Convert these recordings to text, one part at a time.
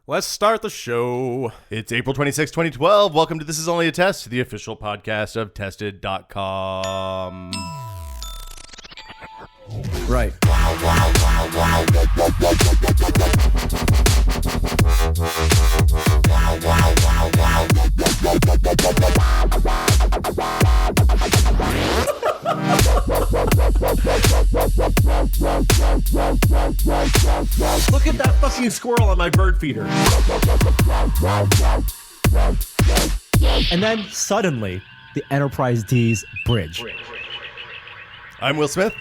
Let's start the show. It's April 26, 2012. Welcome to This Is Only a Test, the official podcast of Tested.com. Right. Look at that fucking squirrel on my bird feeder. And then suddenly, the Enterprise D's bridge. I'm Will Smith.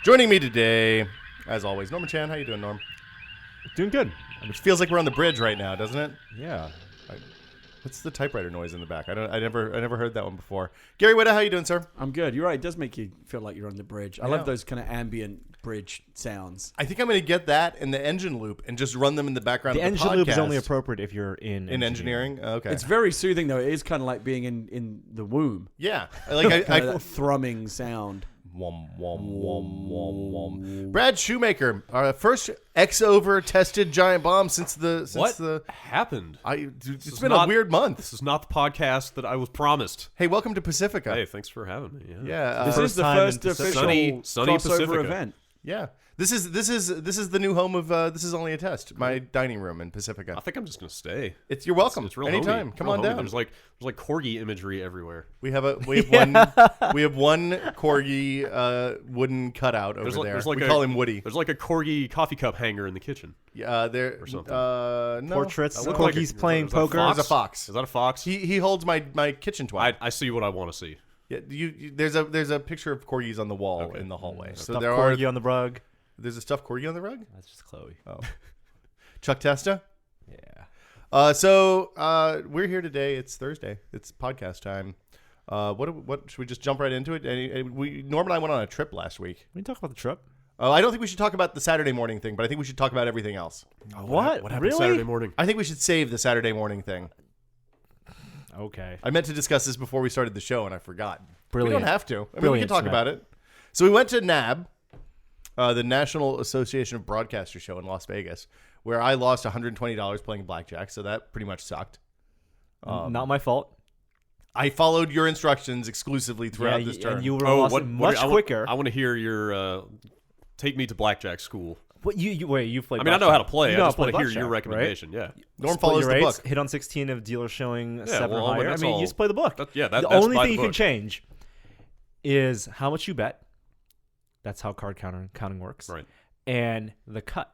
Joining me today, as always, Norman Chan. How you doing, Norm? Doing good. Which feels like we're on the bridge right now, doesn't it? Yeah. What's the typewriter noise in the back? I never heard that one before. Gary Whitta, how you doing, sir? I'm good. You're right. It does make you feel like you're on the bridge. I Yeah. love those kind of ambient bridge sounds. I think I'm going to get that and the engine loop and just run them in the background The of the engine loop is podcast. only appropriate if you're in engineering. Okay. It's very soothing, though. It is kind of like being in the womb. Yeah. Like Kind of that thrumming sound. Wom, wom, wom, wom, wom. Brad Shoemaker, our first X-over tested giant bomb since the happened? It's been a weird month. This is not the podcast that I was promised. Hey, welcome to Pacifica. Hey, thanks for having me. Yeah, This is the time first in official Sunny crossover Pacifica. event. yeah. This is the new home of This Is Only a Test. My dining room in Pacifica. I think I'm just gonna stay. You're welcome. It's real Anytime. homey. Come Real on homey. down. There's like corgi imagery everywhere. We have one corgi wooden cutout over there. There's like we call him Woody. There's like a corgi coffee cup hanger in the kitchen. There or something. No. Portraits. That looked like Corgis a- playing is that a poker. fox? There's a fox. Is that a fox? He holds my kitchen twine. I see what I want to see. Yeah, there's a picture of corgis on the wall in the hallway. So Stuffed there corgi on the rug. There's a stuffed corgi on the rug. That's just Chloe. Oh, Chuck Testa. Yeah. So we're here today. It's Thursday. It's podcast time. What should we just jump right into it? Norm and I went on a trip last week. We can talk about the trip. I don't think we should talk about the Saturday morning thing, but I think we should talk about everything else. What? What happened Really? Saturday morning? I think we should save the Saturday morning thing. Okay. I meant to discuss this before we started the show, and I forgot. Brilliant. We don't have to. I mean, we can Brilliant, talk Smith. about it. So we went to NAB, the National Association of Broadcasters show in Las Vegas, where I lost $120 playing blackjack, so that pretty much sucked. Not my fault. I followed your instructions exclusively throughout this turn. And you were lost much quicker. I want to hear your take me to blackjack school. What you wait? You played. I mean, I know how to play. You I know just how want to hear blackjack, your recommendation. Yeah. Norm Split follows your the eights, book. Hit on 16 of dealer showing 7 well, or higher. I that's mean, all- you just play the book. That's the by only the thing you can book. change is how much you bet. That's how card counting works. Right. And the cut.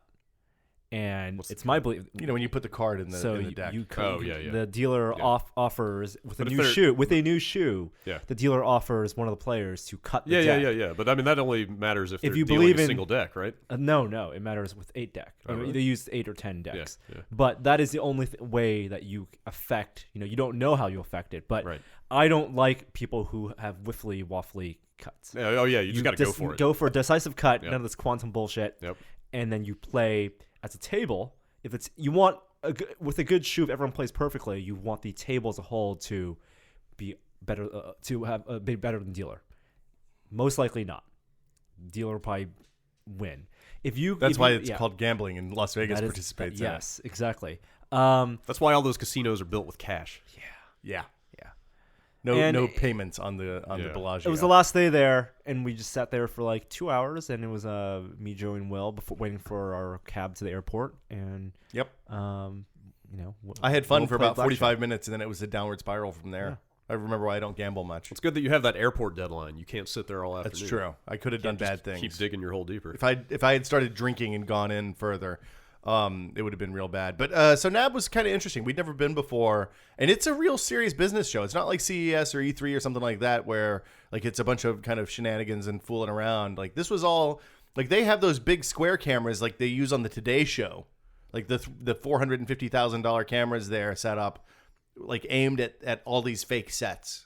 And What's the it's my belief. You know, when you put the card in the, So in the deck. you Oh, yeah. The dealer Yeah. offers with But a if new they're- shoe. With a new shoe, Yeah. the dealer offers one of the players to cut the deck. Yeah. But I mean, that only matters if they're you dealing believe a in- single deck, right? No, it matters with 8 deck. Oh, really? They use 8 or 10 decks. Yeah. But that is the only way that you affect. You don't know how you affect it. But Right. I don't like people who have wiffly waffly cuts. Oh yeah, you just got to go for it. Go for a decisive cut. Yep. None of this quantum bullshit. Yep. And then you play as a table. If it's you want with a good shoe, if everyone plays perfectly, you want the table as a whole to be better, be better than dealer. Most likely not. Dealer will probably win. That's why it's called gambling, and Las Vegas participates in it. Yes, exactly. That's why all those casinos are built with cash. Yeah. And No payments on the Bellagio. It was the last day there, and we just sat there for like 2 hours, and it was me, Joe, and Will before waiting for our cab to the airport. And Yep. I had fun for about 45 minutes, and then it was a downward spiral from there. Yeah. I remember why I don't gamble much. It's good that you have that airport deadline. You can't sit there all afternoon. That's true. I could have done bad things. Keep digging your hole deeper. If I had started drinking and gone in further, it would have been real bad. But so NAB was kind of interesting. We'd never been before, and it's a real serious business show. It's not like CES or E3 or something like that, where like it's a bunch of kind of shenanigans and fooling around. Like this was all like they have those big square cameras like they use on the Today Show, like the $450,000 cameras there set up, like aimed at all these fake sets.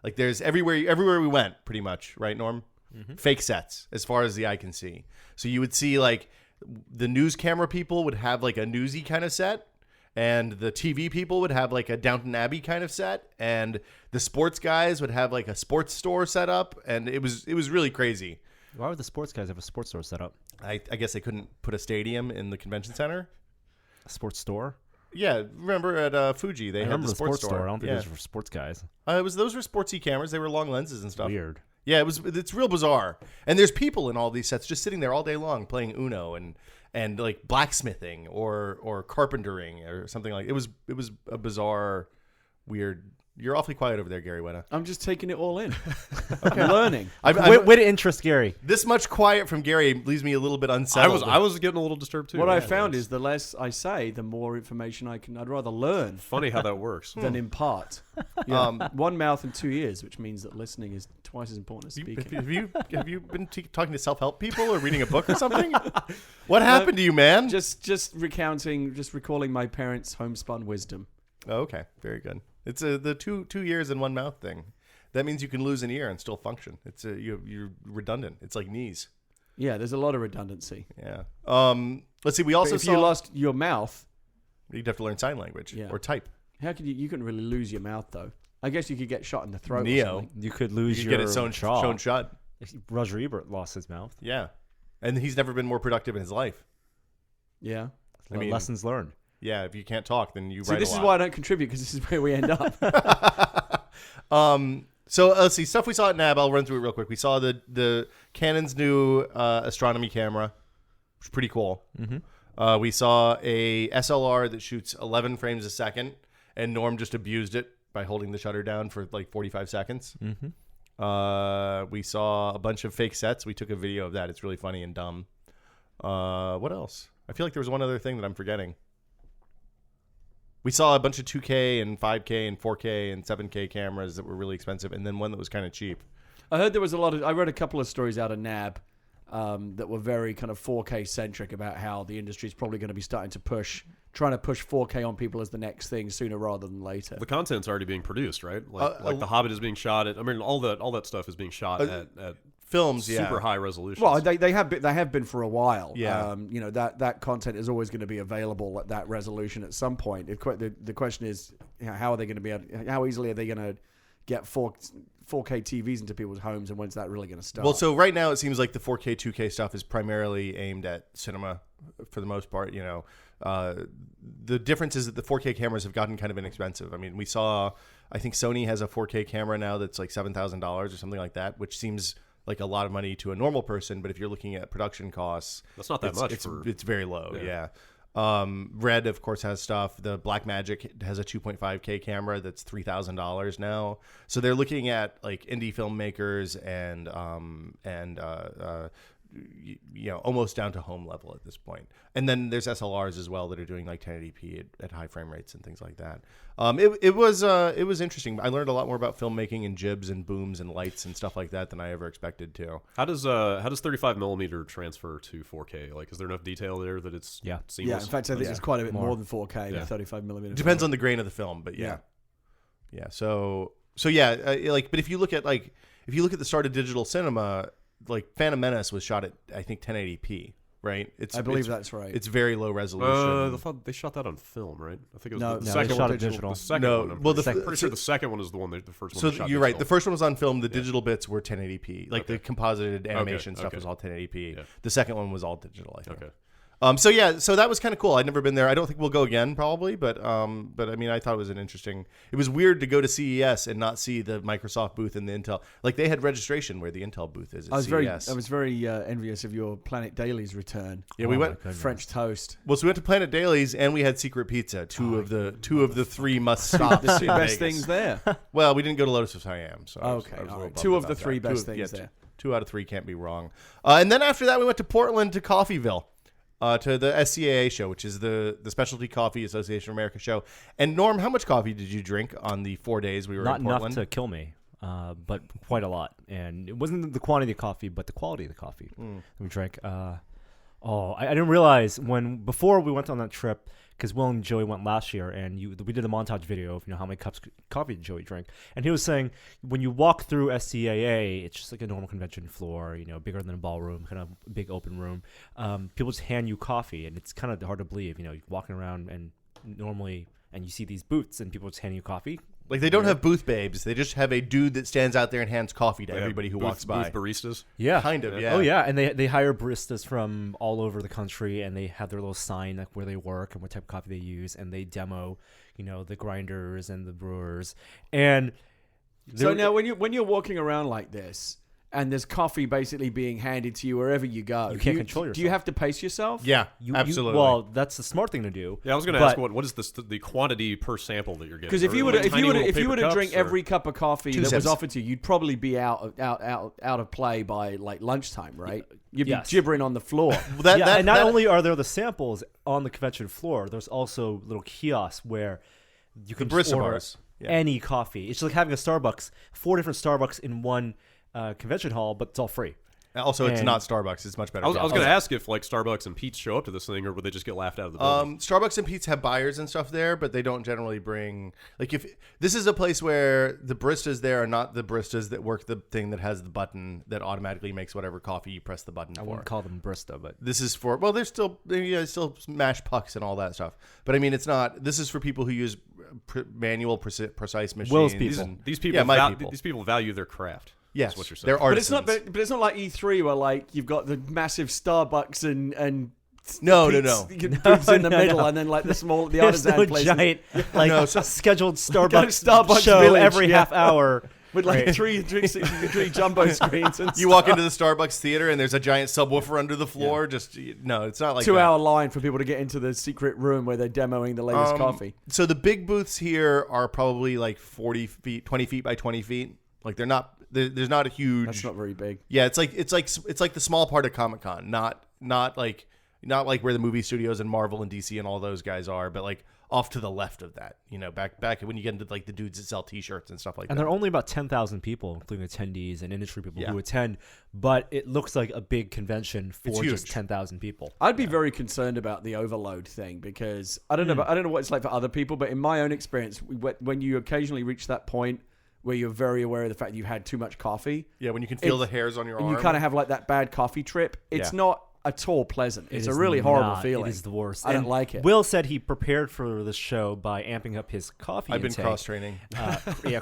Like there's everywhere we went, pretty much, right, Norm? Mm-hmm. Fake sets as far as the eye can see. So you would see like the news camera people would have like a newsy kind of set, and the TV people would have like a Downton Abbey kind of set, and the sports guys would have like a sports store set up, and it was really crazy. Why would the sports guys have a sports store set up? I guess they couldn't put a stadium in the convention center. A sports store? Yeah, remember at Fuji they I had remember the the sports store. I don't think yeah. those were for sports guys. Those were sportsy cameras. They were long lenses and stuff. Weird. Yeah, it's real bizarre. And there's people in all these sets just sitting there all day long playing Uno and like blacksmithing or carpentering or something like it was a bizarre, weird. You're awfully quiet over there, Gary Weta. I'm just taking it all in. I'm learning. Way to interest Gary. This much quiet from Gary leaves me a little bit unsettled. I was getting a little disturbed too. What I found is the less I say, the more information I can. I'd rather learn funny how that works. than impart. Yeah. One mouth and 2 ears, which means that listening is twice as important as speaking. Have you been talking to self-help people or reading a book or something? What happened to you, man? Just recalling my parents' homespun wisdom. Oh, okay, very good. It's the two ears and one mouth thing. That means you can lose an ear and still function. It's you're redundant. It's like knees. Yeah, there's a lot of redundancy. Yeah. Let's see. We also If you lost your mouth, you'd have to learn sign language or type. how could you couldn't really lose your mouth though. I guess you could get shot in the throat. Or Neo. something. You could lose You your get it shown shut. Roger Ebert lost his mouth. Yeah, and he's never been more productive in his life. Yeah. I mean, Lessons learned. Yeah, if you can't talk, then you See, write this a is lot. why I don't contribute because this is where we end up. So let's see stuff we saw at NAB. I'll run through it real quick. We saw the Canon's new astronomy camera, which is pretty cool. Mm-hmm. We saw a SLR that shoots 11 frames a second, and Norm just abused it by holding the shutter down for like 45 seconds. Mm-hmm. We saw a bunch of fake sets. We took a video of that. It's really funny and dumb. What else? I feel like there was one other thing that I'm forgetting. We saw a bunch of 2K and 5K and 4K and 7K cameras that were really expensive, and then one that was kind of cheap. I heard there was I read a couple of stories out of NAB that were very kind of 4K centric about how the industry is probably going to be trying to push 4K on people as the next thing sooner rather than later. The content's already being produced, right? Like The Hobbit is being shot at. I mean, all that stuff is being shot at films, super high resolution. Well, they have been for a while. Yeah. That content is always going to be available at that resolution at some point. The question is, how are they going to how easily are they going to get 4K TVs into people's homes, and when's that really going to start? Well, so right now it seems like the 4K, 2K stuff is primarily aimed at cinema for the most part. The difference is that the 4K cameras have gotten kind of inexpensive. I mean, I think Sony has a 4K camera now that's like $7,000 or something like that, which seems like a lot of money to a normal person, but if you're looking at production costs, that's not that much. It's very low. Yeah. Red, of course, has stuff. The Blackmagic has a 2.5K camera that's $3,000 now. So they're looking at like indie filmmakers and almost down to home level at this point. And then there's SLRs as well that are doing like 1080p at high frame rates and things like that. It was interesting. I learned a lot more about filmmaking and jibs and booms and lights and stuff like that than I ever expected to. How does 35 millimeter transfer to 4K? Like, is there enough detail there that it's seamless? Yeah, in fact, I think it's quite a bit more than 4K. Yeah. The 35 millimeter. Depends on the grain of the film, but yeah. So yeah, but if you look at the start of digital cinema, like Phantom Menace was shot at I think 1080p, right? I believe that's right. It's very low resolution. I thought they shot that on film, right? I think it was No, the they second shot one. it digital. The second No, one. I'm well, pretty sure the second one is the one. The first one. So they shot you're right. The digital. first one was on film. The digital bits were 1080p. Like the composited animation stuff was all 1080p. Yeah. The second one was all digital, I think. Okay. So that was kind of cool. I'd never been there. I don't think we'll go again, probably. But I mean, I thought it was It was weird to go to CES and not see the Microsoft booth and the Intel. Like they had registration where the Intel booth is at CES. I was very envious of your Planet Daily's return. Yeah, we went French toast. Well, so we went to Planet Dailies and we had Secret Pizza. Two of the three must stops. The two in best Vegas. things there. Well, we didn't go to Lotus of Siam, so I was Okay, a all little right. bummed Two of about the three that. best things there. 2 out of 3 can't be wrong. And then after that, we went to Portland to Coffeeville. To the SCAA show, which is the Specialty Coffee Association of America show. And Norm, how much coffee did you drink on the 4 days we were Not in Portland? enough to kill me, but quite a lot. And it wasn't the quantity of coffee, but the quality of the coffee we drank. I didn't realize before we went on that trip, because Will and Joey went last year, and we did a montage video of how many cups of coffee Joey drank, and he was saying when you walk through SCAA, it's just like a normal convention floor, bigger than a ballroom, kind of big open room. People just hand you coffee, and it's kind of hard to believe. You're walking around and normally, and you see these booths, and people just hand you coffee. Like they don't have booth babes. They just have a dude that stands out there and hands coffee to They have everybody who walks by. Booth baristas. Yeah. Kind of, yeah. Oh yeah, and they hire baristas from all over the country, and they have their little sign like where they work and what type of coffee they use, and they demo, the grinders and the brewers. And So now, when you're walking around like this, and there's coffee basically being handed to you wherever you go, You can't control Do you yourself. have to pace yourself? Yeah, you, absolutely. well, that's the smart thing to do. Yeah, I was going to But- ask what is the quantity per sample that you're getting? Because if you Or were like to tiny little if you paper were to cups, drink or- every cup of coffee Two that was sips. offered to you, you'd probably be out of play by like lunchtime, right? You'd be Yes. gibbering on the floor. Well, that, Yeah, that, and not that- only are there the samples on the convention floor, there's also little kiosks where you can just barista order bars. Yeah. any coffee. It's like having a Starbucks, 4 different Starbucks in one convention hall, but it's all free. Also, it's and- not Starbucks. It's much better. I was gas. going to ask if like Starbucks and Pete's show up to this thing, or would they just get laughed out of the building? Starbucks and Pete's have buyers and stuff there, but they don't generally bring like if this is a place where the baristas there are not the baristas that work the thing that has the button that automatically makes whatever coffee you press the button I for. wouldn't call them barista, but This is for there's still still mash pucks and all that stuff, but I mean it's not. This is for people who use manual precise machines. Will's people. and- These people, yeah, my people. these people value their craft. Yes, is what you're saying. they're But it's artisans. not. But it's not like E3 where like you've got the massive Starbucks and No. Pete's booths in the No, middle, no. and then like the there's artisan no places giant like No, so- scheduled Got a Starbucks, Starbucks show village, every yeah. half hour. with like Right. three jumbo screens and You walk into the Starbucks theater and there's a giant subwoofer under the floor. Just no, it's not like 2 that. hour line for people to get into the secret room where they're demoing the latest coffee. So the big booths here are probably like 40 feet, 20 feet by 20 feet. Like they're not. There's not a huge. That's not very big. Yeah, it's like the small part of Comic-Con, not like where the movie studios and Marvel and DC and all those guys are, but like off to the left of that. Back when you get into like the dudes that sell T-shirts and stuff like And that. there are only about 10,000 people, including attendees and industry people Yeah. who attend, but it looks like a big convention It's for just huge. 10,000 people. I'd be very concerned about the overload thing because I don't know. I don't know what it's like for other people, but in my own experience, when you occasionally reach that point where you're very aware of the fact you had too much coffee, Yeah, when you can feel the It's- hairs on your and arm. you kind of have like that bad coffee trip, it's Yeah. not at all pleasant. It's It a is really horrible not. feeling. It is the worst. I don't And like it. Will said he prepared for this show by amping up his coffee I've been intake. cross training.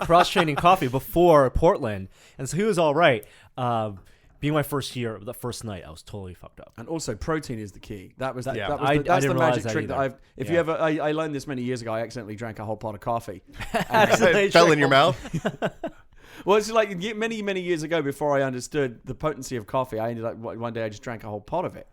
Cross-training coffee before Portland. And so he was all right. Being my first year, the first night, I was totally fucked up. And also, protein is the key. That was that. Yeah. That was I the, that's the didn't realize magic that trick that either. I've. If you Yeah. ever, I learned this many years ago. I accidentally drank a whole pot of coffee. It fell in your mouth. Well, it's like many years ago, before I understood the potency of coffee, I ended up one day I just drank a whole pot of it.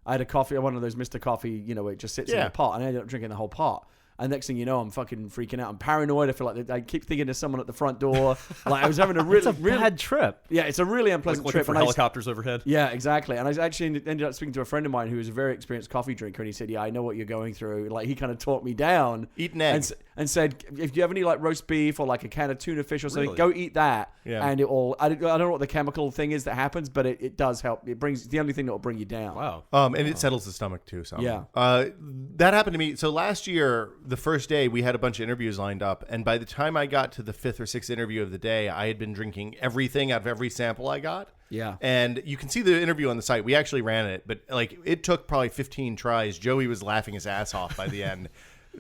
I had a coffee, one of those Mr. Coffee, where it just sits in Yeah. the pot, and I ended up drinking the whole pot. And next thing you know, I'm fucking freaking out. I'm paranoid. I feel like I keep thinking there's someone at the front door. Like I was having a It's really, a really, bad trip. yeah, it's a really Like unpleasant looking trip. for And I, helicopters overhead. yeah, exactly. And I actually ended up speaking to a friend of mine who was a very experienced coffee drinker, and he said, "Yeah, I know what you're going through." Like he kind of talked me down. Eat an egg. And said, if you have any like roast beef or like a can of tuna fish or something, Really? go eat that. Yeah. And it will. I don't know what the chemical thing is that happens, but it does help. It brings it's the only thing that will bring you down. Wow. And it settles the stomach too. So Yeah. that happened to me. So last year, the first day, we had a bunch of interviews lined up, and by the time I got to the 5th or 6th interview of the day, I had been drinking everything out of every sample I got. Yeah. And you can see the interview on the site. We actually ran it, but like it took probably 15 tries. Joey was laughing his ass off by the end.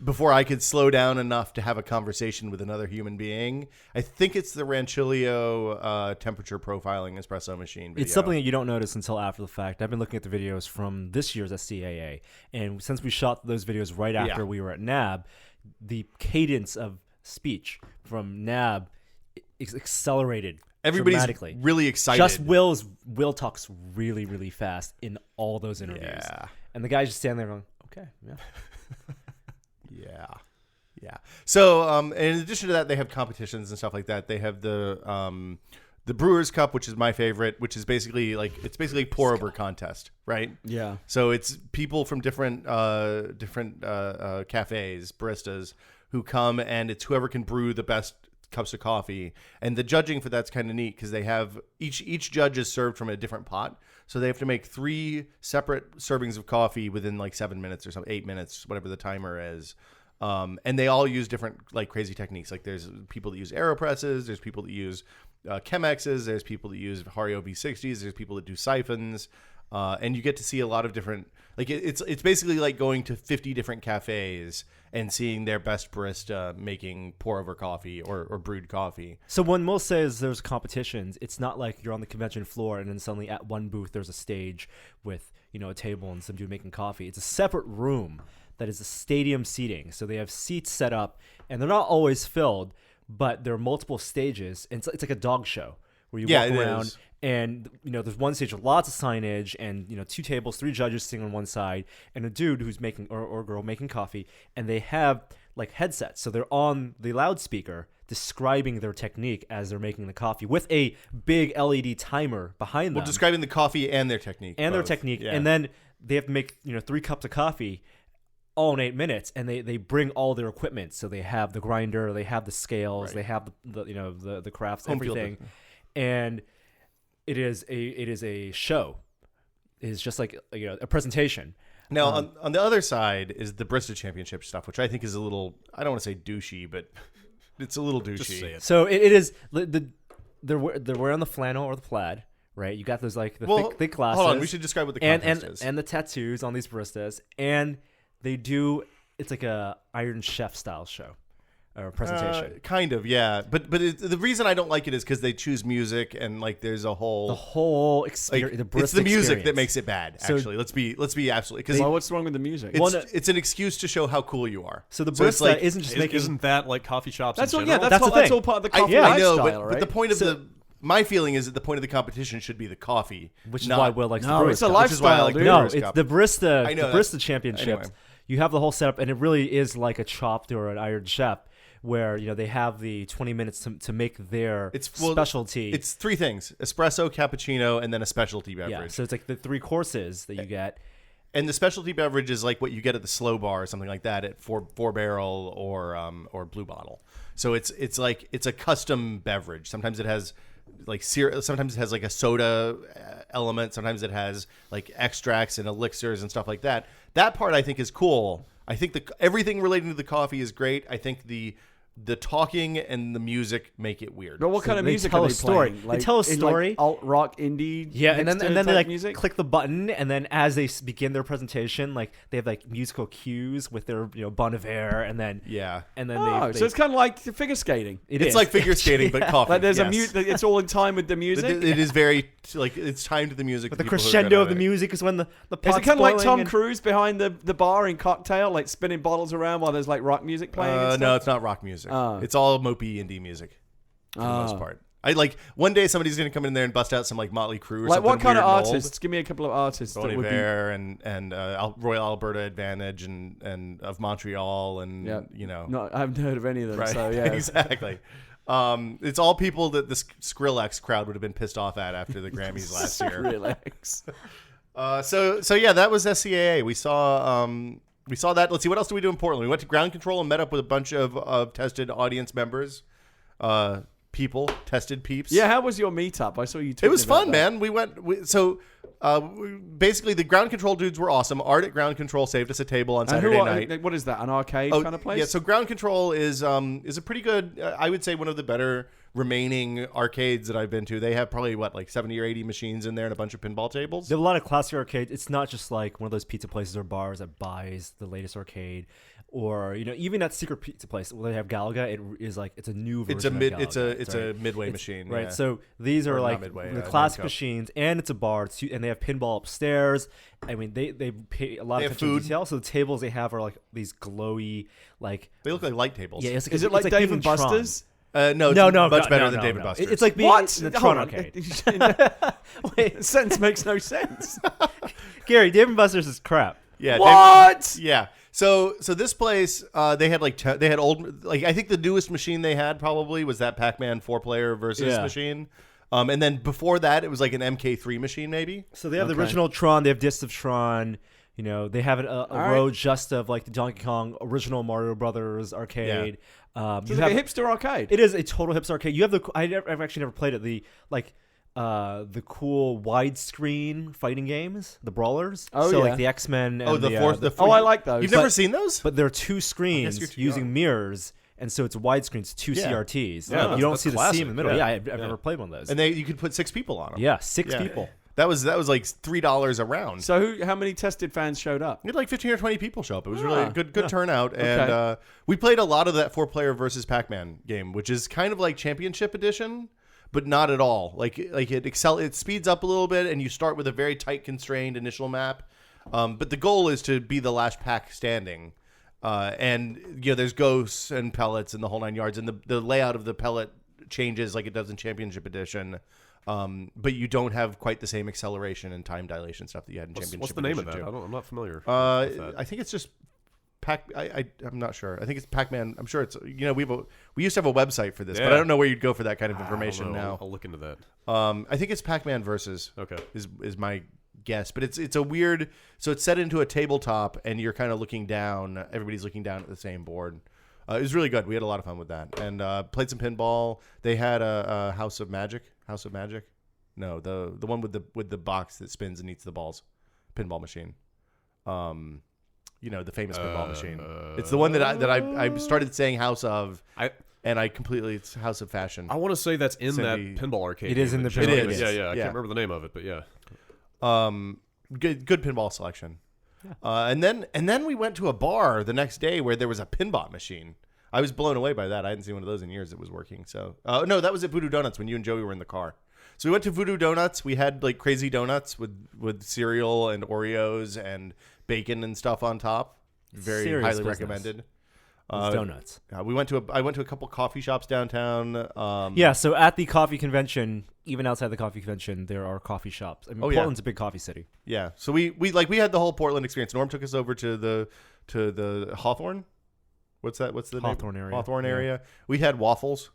Before I could slow down enough to have a conversation with another human being. I think it's the Ranchilio temperature profiling espresso machine video. It's something that you don't notice until after the fact. I've been looking at the videos from this year's SCAA, and since we shot those videos right after we were at NAB, the cadence of speech from NAB is accelerated Everybody's dramatically. really excited. Just Will talks really, really fast in all those interviews. Yeah. And the guy's just standing there going, okay, yeah. Yeah. So, in addition to that, they have competitions and stuff like that. They have the Brewers Cup, which is my favorite, which is basically a pour over contest, right? Yeah. So it's people from different cafes, baristas, who come, and it's whoever can brew the best cups of coffee. And the judging for that's kind of neat because they have each judge is served from a different pot, so they have to make 3 separate servings of coffee within like 7 minutes or something, 8 minutes, whatever the timer is. And they all use different like crazy techniques. Like there's people that use AeroPresses, there's people that use Chemexes, there's people that use Hario V60s, there's people that do siphons. and you get to see a lot of different. Like it's basically like going to 50 different cafes and seeing their best barista making pour over coffee or brewed coffee. So when Mo says there's competitions, it's not like you're on the convention floor and then suddenly at one booth there's a stage with a table and some dude making coffee. It's a separate room that is a stadium seating. So they have seats set up and they're not always filled, but there are multiple stages. And it's like a dog show where you walk around. And there's one stage with lots of signage, and 2 tables, 3 judges sitting on one side, and a dude who's making or girl making coffee, and they have like headsets, so they're on the loudspeaker describing their technique as they're making the coffee with a big LED timer behind them. Well, describing the coffee and their technique. Yeah. And then they have to make 3 cups of coffee all in 8 minutes, and they bring all their equipment. So they have the grinder, they have the scales, they have the crafts, everything, and it is a show. It's just like a presentation. Now on the other side is the Barista Championship stuff, which I think is a little, I don't want to say douchey, but it's a little douchey. Just say it. So it is they're wearing the flannel or the plaid, right? You got those like the thick glasses. Hold on, we should describe what the contest is. And the tattoos on these baristas, and they do, it's like a Iron Chef style show. Or presentation, kind of, yeah. But the reason I don't like it is because they choose music and like there's a whole experience. Like, it's the music that makes it bad. Actually, let's be absolutely. Because what's wrong with the music? It's an excuse to show how cool you are. So the barista isn't just making. Isn't that like coffee shops? That's in all. general? Yeah, That's the that's thing. all part of the coffee I lifestyle, know, right? but the point of my feeling is that the point of the competition should be the coffee, Which is why Will likes the No, Brewers it's a Cup. lifestyle, dude. No, Brewers it's Cup. the barista. I know, the barista championship. anyway. You have the whole setup, and it really is like a Chopped or an Iron Chef, where they have the 20 minutes to make their specialty. It's 3 things: espresso, cappuccino, and then a specialty beverage. Yeah, so it's like the 3 courses that you get. And the specialty beverage is like what you get at the Slow Bar or something like that at Four Barrel or Blue Bottle. So it's a custom beverage. Sometimes it has like sometimes it has like a soda element. Sometimes it has like extracts and elixirs and stuff like that. That part I think is cool. I think everything relating to the coffee is great. I think the talking and the music make it weird. But what kind of they music tell are a they story. playing? They tell a story. Like alt rock, indie. Yeah, and then they like music? click the button, and then as they begin their presentation, like they have like musical cues with their Bon Iver, and then and then so it's kind of like figure skating. It's like figure skating, but coffee. Like there's yes. it's all in time with the music. It is very like it's timed to the music. But the crescendo of the music is when the pot's Is it kind of like Tom boiling Cruise behind the bar in Cocktail, like spinning bottles around while there's like rock music playing? and stuff? No, it's not rock music. It's all mopey indie music for the most part. I like one day somebody's gonna come in there and bust out some like Motley Crue or like something. what kind of weird and old. artists? Give me a couple of artists Bon that would be. Iver and Royal Alberta Advantage and of Montreal and No, I haven't heard of any of them. right So yeah, exactly. It's all people that the Skrillex crowd would have been pissed off at after the Grammys last year. Relax. So yeah, that was SCAA. We saw that. Let's see, what else did we do in Portland? We went to Ground Control and met up with a bunch of tested audience members. Tested peeps. Yeah, how was your meetup? I saw you. It was fun, man. We went. Basically, the Ground Control dudes were awesome. Art at Ground Control saved us a table on Saturday night. What is that? An arcade kind of place? Yeah. So Ground Control is a pretty good. I would say one of the better remaining arcades that I've been to. They have probably like 70 or 80 machines in there and a bunch of pinball tables. They have a lot of classic arcades. It's not just like one of those pizza places or bars that buys the latest arcade. Or even that secret pizza place where they have Galaga, it is like it's a new version. It's a Midway machine, right? Yeah. So these are like Midway, the classic Namco. machines, and it's a bar, and they have pinball upstairs. I mean, they pay a lot of attention to detail. So the tables they have are like these glowy, like they look like light tables. Yeah, Is it like Dave being and Tron. Buster's? No, much better than Dave and Buster's. It's like being in the Tron arcade. Wait, the sentence makes no sense. Gary, Dave and Buster's is crap. Yeah. What? Yeah. So this place, they had they had old, like I think the newest machine they had probably was that Pac-Man 4-player versus machine. And then before that, it was like an MK3 machine maybe. So they have the original Tron, they have discs of Tron. They have a row just of like the Donkey Kong original Mario Brothers arcade. Yeah. It's like a hipster arcade. It is a total hipster arcade. You have I've actually never played it. The cool widescreen fighting games, the brawlers. Oh, so yeah. like the X-Men. And I like those. You've never seen those? But there are 2 screens you're too using young. mirrors, and so it's widescreen. It's 2 Yeah. CRTs. Yeah, you don't that's see the classic. seam in the middle. Yeah. Yeah, I've never played one of those. And you could put 6 people on them. Yeah, 6 people. That was like $3 a round. So how many tested fans showed up? We had like 15 or 20 people show up. It was really a good turnout. Okay. And we played a lot of that 4-player versus Pac-Man game, which is kind of like Championship Edition, but not at all. Like it speeds up a little bit, and you start with a very tight, constrained initial map. But the goal is to be the last pack standing. And there's ghosts and pellets and the whole 9 yards, and the layout of the pellet changes like it does in Championship Edition. But you don't have quite the same acceleration and time dilation stuff that you had in Championship. What's the name of Edition that? too. I'm not familiar. with that. I think it's just I'm not sure. I think it's Pac-Man. I'm sure it's we used to have a website for this, but I don't know where you'd go for that kind of information now. I'll look into that. I think it's Pac-Man versus. Okay. Is my guess, but it's a weird. So it's set into a tabletop, and you're kind of looking down. Everybody's looking down at the same board. It was really good. We had a lot of fun with that, and played some pinball. They had a House of Magic. No, the one with the box that spins and eats the balls. Pinball machine. The famous pinball machine. It's the one that I started saying House of. And I completely, it's House of Fashion. I want to say that's in Cindy. that pinball arcade. It is in the game. pinball It is. Yeah. I Yeah. can't remember the name of it, but yeah. Good pinball selection. And then we went to a bar the next day where there was a pinball machine. I was blown away by that. I hadn't seen one of those in years that was working. So, no, that was at Voodoo Donuts when you and Joey were in the car. So we went to Voodoo Donuts. We had like crazy donuts with cereal and Oreos and bacon and stuff on top. Very Serious highly business. recommended. It's donuts. I went to a couple coffee shops downtown. Yeah, so at the coffee convention, even outside the coffee convention, there are coffee shops. I mean, Oh, yeah. Portland's a big coffee city. Yeah. So we had the whole Portland experience. Norm took us over to the Hawthorne. What's the Hawthorne name? area. Hawthorne Yeah. area. We had waffles.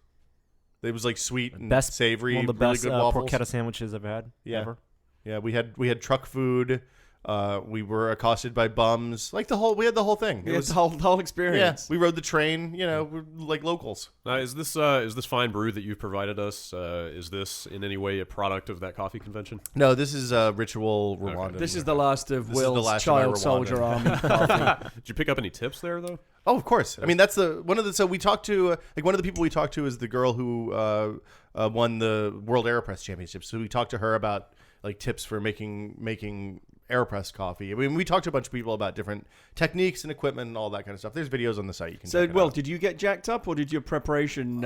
It was like sweet and Best, savory, one of the really best good waffles. porchetta sandwiches I've had. Yeah. Ever. Yeah, we had truck food. We were accosted by bums. Like we had the whole thing. It was the whole experience. Yeah, we rode the train. We're like locals. Now, is this fine brew that you've provided us? Is this in any way a product of that coffee convention? No, this is Ritual Rwandan. This is the last of This is the Will's last of my child Rwandan. soldier army coffee. Did you pick up any tips there though? Oh, of course. I mean, that's so we talked to one of the people we talked to is the girl who won the World AeroPress Championship. So we talked to her about like tips for making AeroPress coffee. I mean, we talked to a bunch of people about different techniques and equipment and all that kind of stuff. There's videos on the site. You can So, check it Will, out. did you get jacked up, or did your preparation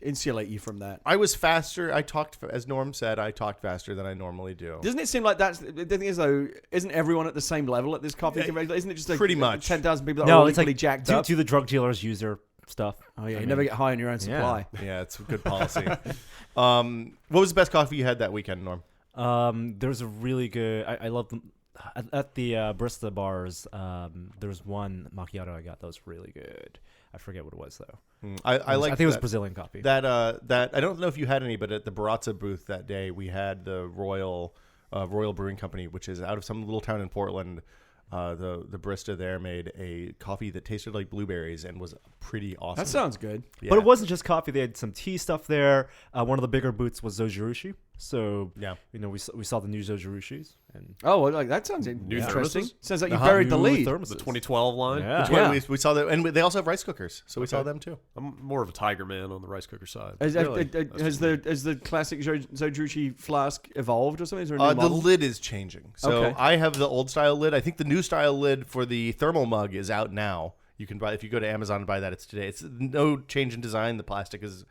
insulate you from that? I was faster. As Norm said, I talked faster than I normally do. Doesn't it seem like that's the thing is though? Isn't everyone at the same level at this coffee convention? Isn't it just like Pretty much. 10,000 people that are No, all it's equally like jacked up? do the drug dealers use their stuff? Oh yeah, I you never get high on your own supply. Yeah, it's a good policy. What was the best coffee you had that weekend, Norm? There's a really good. I love them at the Barista bars. There's one macchiato I got that was really good. I forget what it was though. I like. I think it was Brazilian coffee. That I don't know if you had any, but at the Baratza booth that day, we had the Royal Brewing Company, which is out of some little town in Portland. The barista there made a coffee that tasted like blueberries and was pretty awesome. That sounds good. Yeah. But it wasn't just coffee. They had some tea stuff there. One of the bigger booths was Zojirushi. So Yeah. we saw the new Zojirushis. And Oh, well, like that sounds interesting. thermoses? Sounds like you Uh-huh. buried the New lead. thermoses. The 2012 line. Yeah. That's why we saw that, and they also have rice cookers, so we saw them too. I'm more of a Tiger man on the rice cooker side. Has Really? has the classic Zodruchi flask evolved or something? Is there a new The model? lid is changing. So Okay. I have the old style lid. I think the new style lid for the thermal mug is out now. You can buy if you go to Amazon and buy that. It's today. It's no change in design. The plastic is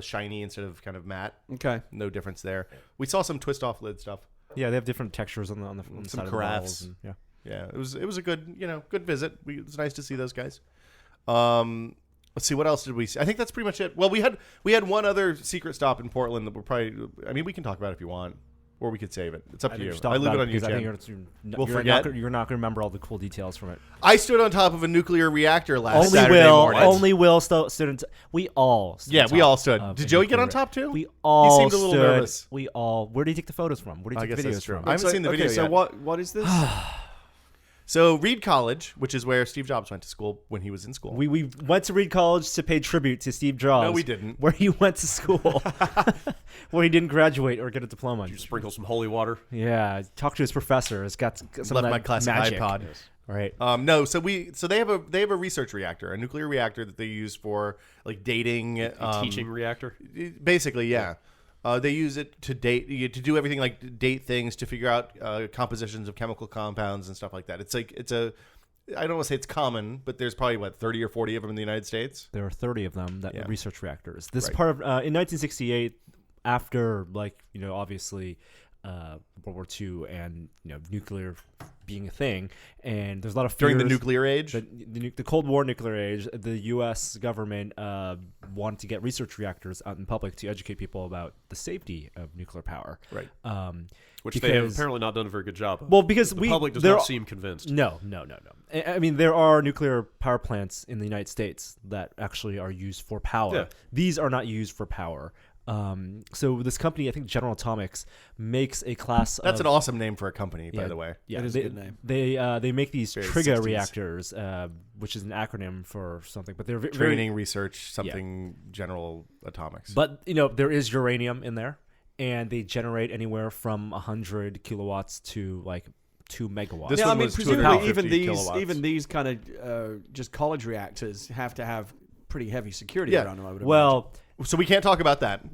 shiny instead of kind of matte. Okay. No difference there. We saw some twist off lid stuff. yeah, they have different textures on the Some side of the carafes. bottles and- yeah. Yeah, it was a good good visit. It was nice to see those guys. Let's see, what else did we see? I think that's pretty much it. Well, we had one other secret stop in Portland that we're probably. I mean, we can talk about it if you want, or we could save it. It's up to you. I leave it on you, because I think Jen. you're forget. you're not going to remember all the cool details from it. I stood on top of a nuclear reactor last Saturday morning. Only Will stood. We all. Stood Yeah, on we top all stood. of Did a Joey get on nuclear- top too? We all. He seemed a little stood. nervous. We all. Where did he take the photos from? Where did I he take guess the videos that's true. from? I haven't seen the video So yet. what is this? So Reed College, which is where Steve Jobs went to school when he was in school. We went to Reed College to pay tribute to Steve Jobs. No, we didn't. Where he went to school, where he didn't graduate or get a diploma. You sprinkle some holy water. Yeah, talk to his professor. It's got some of left that my classic magic. iPod. Right. No, so they have a research reactor, a nuclear reactor that they use for like dating, A teaching reactor. basically, yeah. They use it to do everything like date things, to figure out compositions of chemical compounds and stuff like that. I don't want to say it's common, but there's probably 30 or 40 of them in the United States. There are 30 of them that Yeah. research reactors. This Right. part of in 1968, after obviously World War II and nuclear being a thing, and there's a lot of During the fears- nuclear age? the Cold War nuclear age, the U.S. government wanted to get research reactors out in public to educate people about the safety of nuclear power. Right. Which they have apparently not done a very good job of. Well, because the public does there not are- seem convinced. No. I mean, there are nuclear power plants in the United States that actually are used for power. Yeah. These are not used for power. So this company, I think General Atomics, makes a class. That's of, an awesome name for a company, by Yeah. the way. Yeah, That is a good name. They make these Very trigger 60s. reactors, which is an acronym for something, but they're very Training, research, something, General Atomics. But there is uranium in there, and they generate anywhere from 100 kilowatts to like 2 megawatts. This Yeah, I one mean, was presumably 250 kilowatts. even these kind of just college reactors have to have pretty heavy security Yeah. around them. I would well, So we can't talk about that.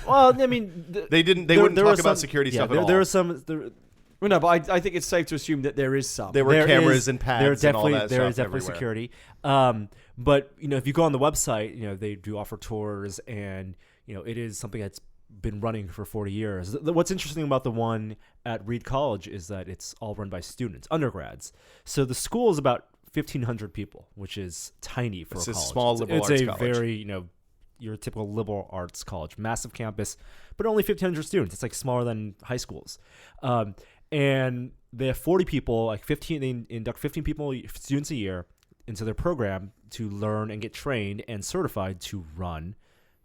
I mean, They wouldn't talk about security stuff at all. There are some. imagine. Well, no, but I think it's safe to assume that there is some. There were There cameras is- and pads there and all definitely that there stuff is definitely everywhere. security. But if you go on the website, they do offer tours, and it is something that's been running for 40 years. What's interesting about the one at Reed College is that it's all run by students, undergrads. So the school is about 1,500 people, which is tiny for It's a a college. small liberal it's arts a college. very your typical liberal arts college, massive campus, but only 1,500 students. It's like smaller than high schools. And they have 40 people, like 15. They induct 15 students a year into their program to learn and get trained and certified to run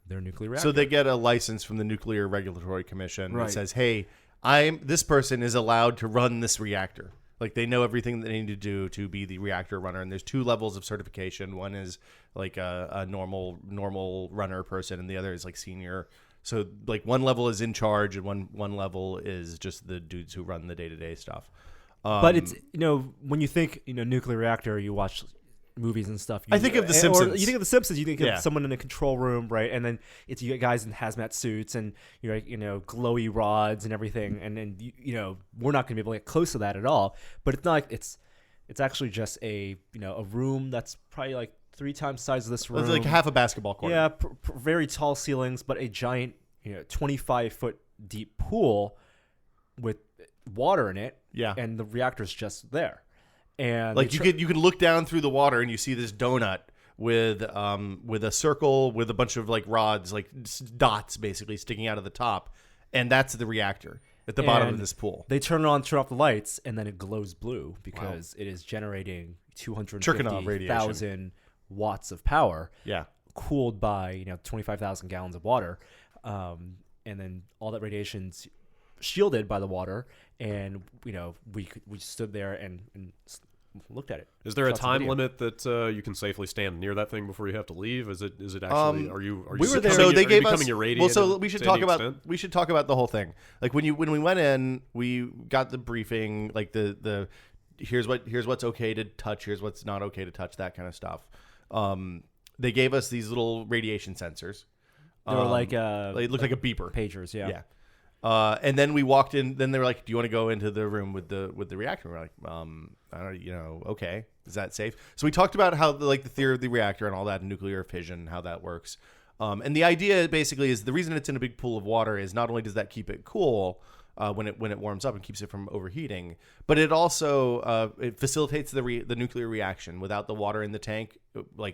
their nuclear reactor. So they get a license from the Nuclear Regulatory Commission Right. that says, "Hey, this person is allowed to run this reactor." Like they know everything that they need to do to be the reactor runner. And there's 2 levels of certification. One is like a normal runner person, and the other is like senior. So like one level is in charge, and one level is just the dudes who run the day-to-day stuff. But it's when you think nuclear reactor, you watch movies and stuff. I think of The or Simpsons. You think of The Simpsons. You think Yeah. of someone in a control room, right? And then you get guys in hazmat suits and glowy rods and everything. And then we're not going to be able to get close to that at all. But it's not like it's actually just a room that's probably like 3 times the size of this room. It's like half a basketball court. Yeah, very tall ceilings, but a giant 25-foot deep pool with water in it. Yeah. And the reactor's just there. And Like they you could look down through the water and you see this donut with a circle with a bunch of like rods, like dots basically sticking out of the top, and that's the reactor at the bottom of And this pool. They turn off the lights, and then it glows blue because it is generating Chirconov radiation. 250,000 watts of power, Yeah. cooled by 25,000 gallons of water, and then all that radiation's shielded by the water, and we stood there and looked at it. Is there a Shots of time video. limit that you can safely stand near that thing before you have to leave? Is it actually? Are you? We were there. becoming- So they are you gave us. becoming irradiated Well, so we should to talk any about extent? the whole thing. Like when we went in, we got the briefing. Like the here's what's okay to touch. Here's what's not okay to touch. That kind of stuff. They gave us these little radiation sensors. They were like They looked like a beeper. pagers, Yeah. And then we walked in. Then they were like, "Do you want to go into the room with the reactor?" We're like, I don't, okay, is that safe? So we talked about how the theory of the reactor and all that, and nuclear fission, how that works. And the idea basically is the reason it's in a big pool of water is not only does that keep it cool when it warms up and keeps it from overheating, but it also it facilitates the nuclear reaction. Without the water in the tank,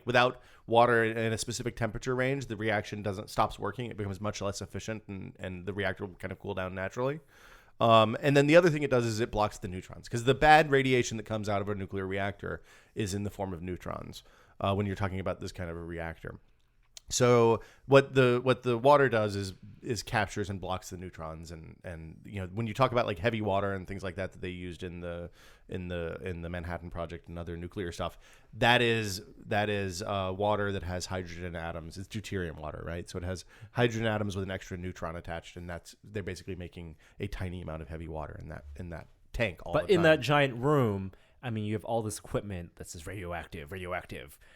without water in a specific temperature range, the reaction stops working. It becomes much less efficient, and the reactor will kind of cool down naturally. And then the other thing it does is it blocks the neutrons, because the bad radiation that comes out of a nuclear reactor is in the form of neutrons when you're talking about this kind of a reactor. So what the water does is captures and blocks the neutrons, and when you talk about like heavy water and things like that they used in the Manhattan Project and other nuclear stuff, that is water that has hydrogen atoms. It's deuterium water, right? So it has hydrogen atoms with an extra neutron attached, and they're basically making a tiny amount of heavy water in that tank all But the time. in that giant room, I mean, you have all this equipment that says radioactive.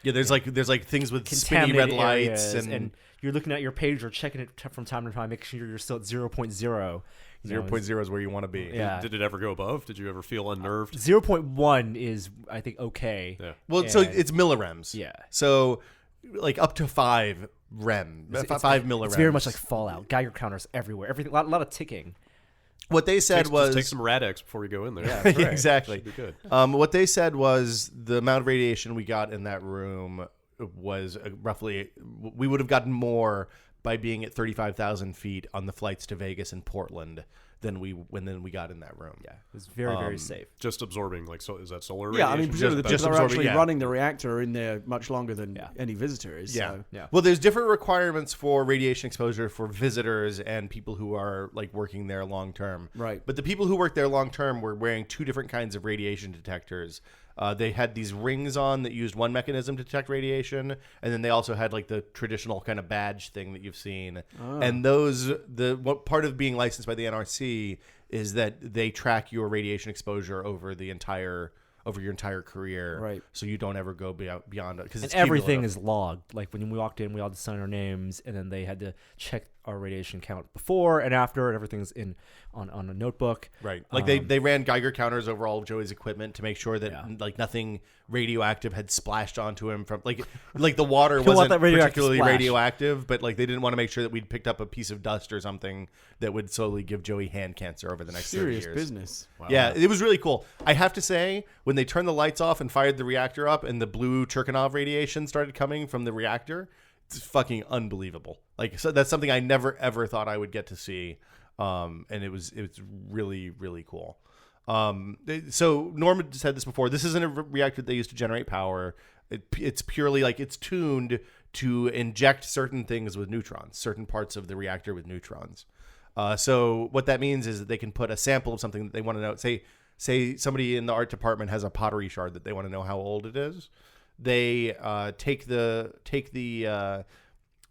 Yeah, there's like things with spinny red Contaminated lights areas, and you're looking at your pager, checking it from time to time, making sure you're still at 0.0. 0.0 is where you want to be. Yeah. Did it ever go above? Did you ever feel unnerved? 0.1 is, I think, okay. Yeah. Well, so And- it's millirems. Yeah. So like up to 5 rem, 5 millirems. It's very much like Fallout. Geiger counters everywhere. Everything. A lot of ticking. What they said Just was take some Rad-X before you go in there. Yeah. exactly. Should be good. What they said was the amount of radiation we got in that room was roughly, we would have gotten more by being at 35,000 feet on the flights to Vegas and Portland than we got in that room. Yeah. It was very, very safe. Just absorbing, like, so is that solar Yeah, I radiation? mean, presumably the just people that are absorbing, actually yeah. running the reactor are in there much longer than Yeah. any visitor is. Yeah. So. Yeah. Well, there's different requirements for radiation exposure for visitors and people who are like working there long term. Right. But the people who work there long term were wearing 2 different kinds of radiation detectors. They had these rings on that used one mechanism to detect radiation, and then they also had like the traditional kind of badge thing that you've seen. And what part of being licensed by the NRC is that they track your radiation exposure over your entire career, Right. So you don't ever go beyond it because And everything is logged. Like when we walked in, we all had to sign our names, and then they had to check our radiation count before and after, and everything's on a notebook. right. Like they ran Geiger counters over all of Joey's equipment to make sure that like nothing radioactive had splashed onto him from like the water Don't want wasn't that radioactive particularly splash. radioactive, but like they didn't want to make sure that we'd picked up a piece of dust or something that would slowly give Joey hand cancer over the next 30 Serious years. business. Yeah, it was really cool. I have to say, when they turned the lights off and fired the reactor up and the blue Cherkanov radiation started coming from the reactor, it's fucking unbelievable. Like, so that's something I never ever thought I would get to see. And it was really, really cool. So Norm said this before. This isn't a reactor they use to generate power. It's purely like it's tuned to inject certain things with neutrons, certain parts of the reactor with neutrons. So what that means is that they can put a sample of something that they want to know. Say somebody in the art department has a pottery shard that they want to know how old it is. They take the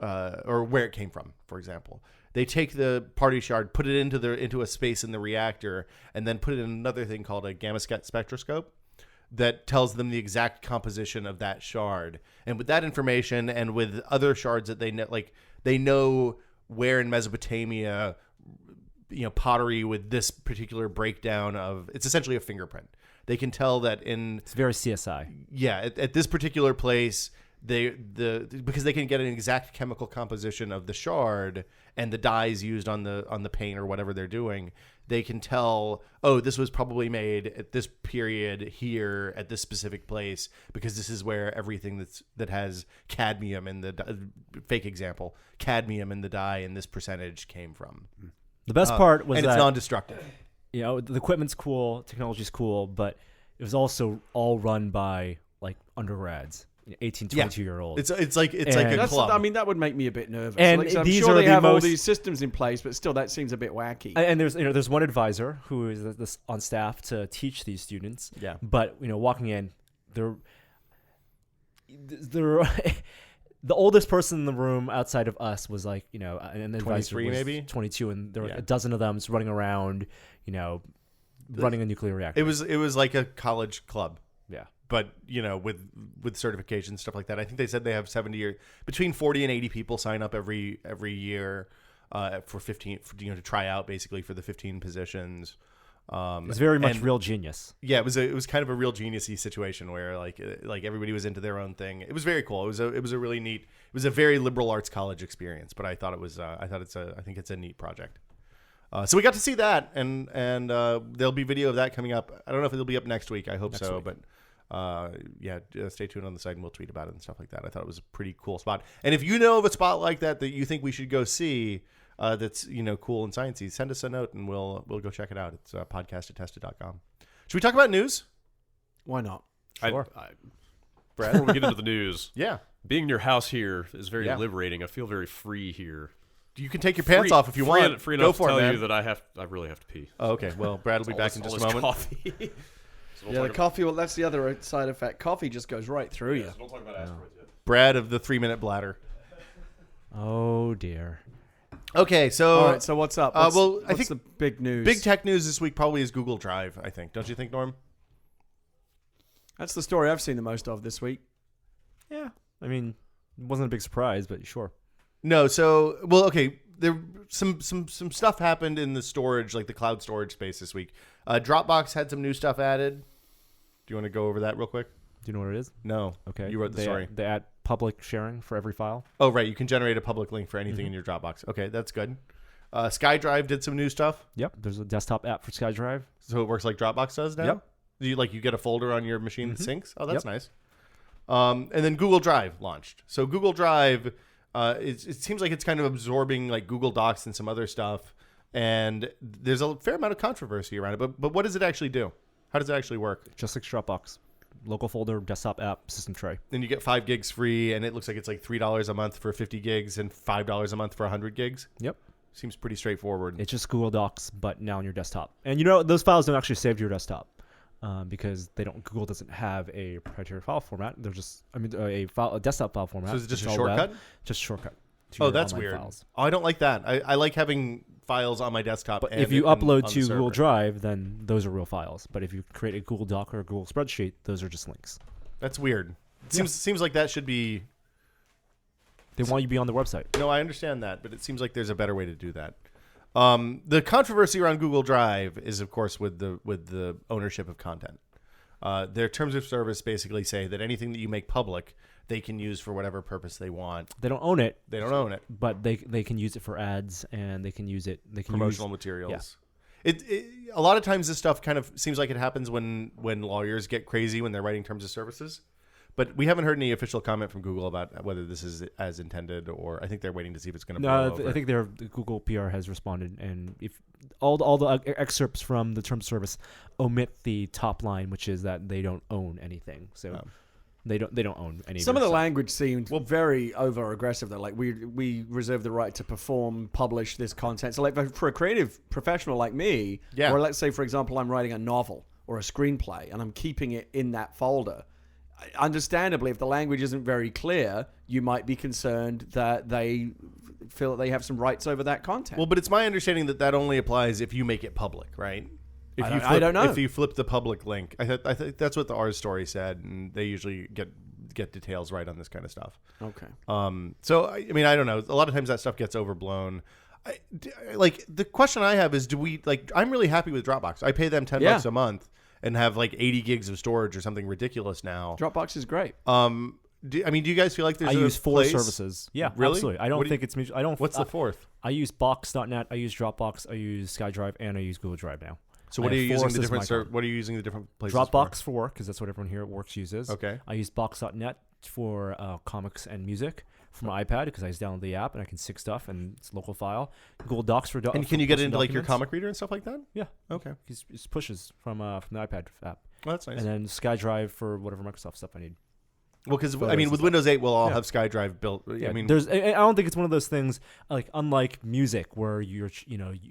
or where it came from, for example. They take the pottery shard, put it into a space in the reactor, and then put it in another thing called a gamma spectroscope that tells them the exact composition of that shard. And with that information, and with other shards that they know, like they know where in Mesopotamia, pottery with this particular breakdown of, it's essentially a fingerprint. They can tell that It's very CSI. at this particular place, because they can get an exact chemical composition of the shard and the dyes used on the paint or whatever they're doing. They can tell, oh, this was probably made at this period here at this specific place because this is where everything that has cadmium in the fake example, cadmium in the dye in this percentage came from. The best part was and that it's non-destructive. the equipment's cool, technology's cool, but it was also all run by like undergrads, 18, 22-year-olds. It's like a That's, club. I mean, that would make me a bit nervous. And Like, so I'm these sure are they the have all most- these systems in place, but still, that seems a bit wacky. And there's one advisor who is this on staff to teach these students. Yeah. But walking in, they're the oldest person in the room outside of us was like and the advisor 23 was maybe? 22, and there were Yeah. a dozen of them just running around, running a nuclear reactor. It was like a college club. Yeah. But with certifications, stuff like that. I think they said they have between 40 and 80 people sign up every year for 15 to try out basically for the 15 positions. It's very much and- real genius. Yeah, it was kind of a real genius-y situation where like everybody was into their own thing. It was very cool. It was a really neat. It was a very liberal arts college experience. But I thought I think it's a neat project. So we got to see that, and there'll be video of that coming up. I don't know if it'll be up next week. I hope so, week. but. Stay tuned on the site and we'll tweet about it and stuff like that. I thought it was a pretty cool spot. And if you know of a spot like that you think we should go see, that's cool and sciencey, send us a note and we'll go check it out. It's podcast@tested.com. Should we talk about news? Why not? Sure. Brad? Before we get into the news, Yeah, being in your house here is very Yeah. liberating. I feel very free here. you can take your pants Free- off if you free want. Free Go enough for to tell it, man. you that I really have to pee. Oh, okay. Well, Brad will be back in just a moment. Coffee. Yeah, the coffee. Well, that's the other side effect. Coffee just goes right through you. Don't talk about asteroids yet. Brad of the 3-minute bladder. Oh dear. Okay, so All right. So what's up? I What's think the big news? big tech news this week probably is Google Drive. I think, don't you think, Norm? That's the story I've seen the most of this week. Yeah, I mean, it wasn't a big surprise, but sure. No, so well, okay. There some stuff happened in the storage, like the cloud storage space this week. Dropbox had some new stuff added. Do you want to go over that real quick? Do you know what it is? No. Okay. You wrote the story. They add public sharing for every file. Oh, right. You can generate a public link for anything in your Dropbox. Okay, that's good. SkyDrive did some new stuff. Yep. There's a desktop app for SkyDrive. So it works like Dropbox does now? Yep. You get a folder on your machine that syncs? Oh, that's nice. And then Google Drive launched. So Google Drive, it seems like it's kind of absorbing like Google Docs and some other stuff. And there's a fair amount of controversy around it. But what does it actually do? How does it actually work? Just like Dropbox. Local folder, desktop app, system tray. Then you get 5 gigs free, and it looks like it's like $3 a month for 50 gigs and $5 a month for 100 gigs. Yep. Seems pretty straightforward. It's just Google Docs, but now on your desktop. And those files don't actually save to your desktop because Google doesn't have a proprietary file format. They're just, a desktop file format. So is it just a all shortcut? web, just a shortcut. To Oh, your that's online weird. Files. Oh, I don't like that. I like having files on my desktop. But and if you on upload the to Google server. Drive, then those are real files. But if you create a Google Doc or a Google spreadsheet, those are just links. That's weird. Seems like that should be. They want you to be on the website. No, I understand that, but it seems like there's a better way to do that. The controversy around Google Drive is, of course, with the ownership of content. Their terms of service basically say that anything that you make public, they can use for whatever purpose they want. They don't own it. They don't own it. But they can use it for ads, and they can use it. They can Promotional materials. It a lot of times this stuff kind of seems like it happens when lawyers get crazy when they're writing terms of services. But we haven't heard any official comment from Google about whether this is as intended, or I think they're waiting to see if it's going to blow over. I think the Google PR has responded, and if all the excerpts from the terms of service omit the top line, which is that they don't own anything. So they don't own any. Some of the language seemed very over aggressive though. Like we reserve the right to perform, publish this content. So like for a creative professional like me, or let's say for example I'm writing a novel or a screenplay and I'm keeping it in that folder. Understandably, if the language isn't very clear, you might be concerned that they feel that they have some rights over that content. Well, but it's my understanding that only applies if you make it public, right? I don't know. If you flip the public link. I think that's what the Ars story said, and they usually get details right on this kind of stuff. Okay. So, I mean, I don't know. A lot of times that stuff gets overblown. Like, the question I have is, I'm really happy with Dropbox. I pay them $10 a month and have like 80 gigs of storage or something ridiculous now. Dropbox is great. Do you guys feel like there's I a use 4 place? services. Yeah, Really? absolutely. I don't think it's mutual. I don't. What's the fourth? I use Box.net. I use Dropbox. I use SkyDrive, and I use Google Drive now. So what I are you have 4 using the systems different? on my phone. What are you using the different places? Dropbox for work because that's what everyone here at Works uses. Okay. I use Box.net for comics and music for my iPad because I just download the app and I can sync stuff and it's a local file. Google Docs for And can you get it into like your comic reader and stuff like that? Yeah. Okay. It pushes from the iPad app. Well, that's nice. And then SkyDrive for whatever Microsoft stuff I need. Well, because I Photos mean, and with stuff. Windows 8, we'll all have SkyDrive built. Yeah, I mean, I don't think it's one of those things like unlike music where you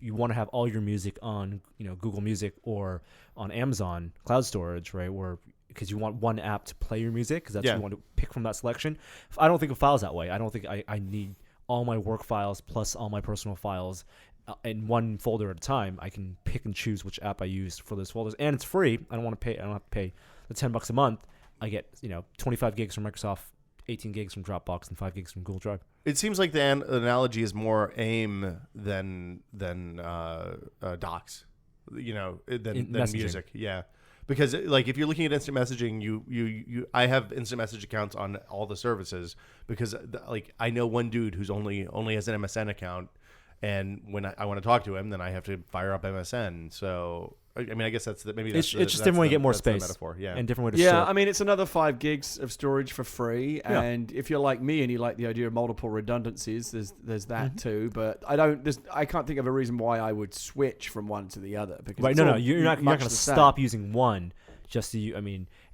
want to have all your music on Google Music or on Amazon cloud storage, right? Where because you want one app to play your music because that's what you want to pick from that selection. I don't think of files that way. I don't think I need all my work files plus all my personal files in one folder at a time. I can pick and choose which app I use for those folders, and it's free. I don't have to pay the $10 a month. I get 25 gigs from Microsoft, 18 gigs from Dropbox, and 5 gigs from Google Drive. it seems like the analogy is more AIM than docs, than music. Yeah. Because like if you're looking at instant messaging, I have instant message accounts on all the services because like I know one dude who's only has an MSN account, and when I want to talk to him, then I have to fire up MSN. So I mean, I guess it's just different way to get more space. Metaphor, yeah, and different way to store. I mean, it's another 5 gigs of storage for free, and if you're like me and you like the idea of multiple redundancies, there's that too. But I can't think of a reason why I would switch from one to the other. Because you're not going to stop using one.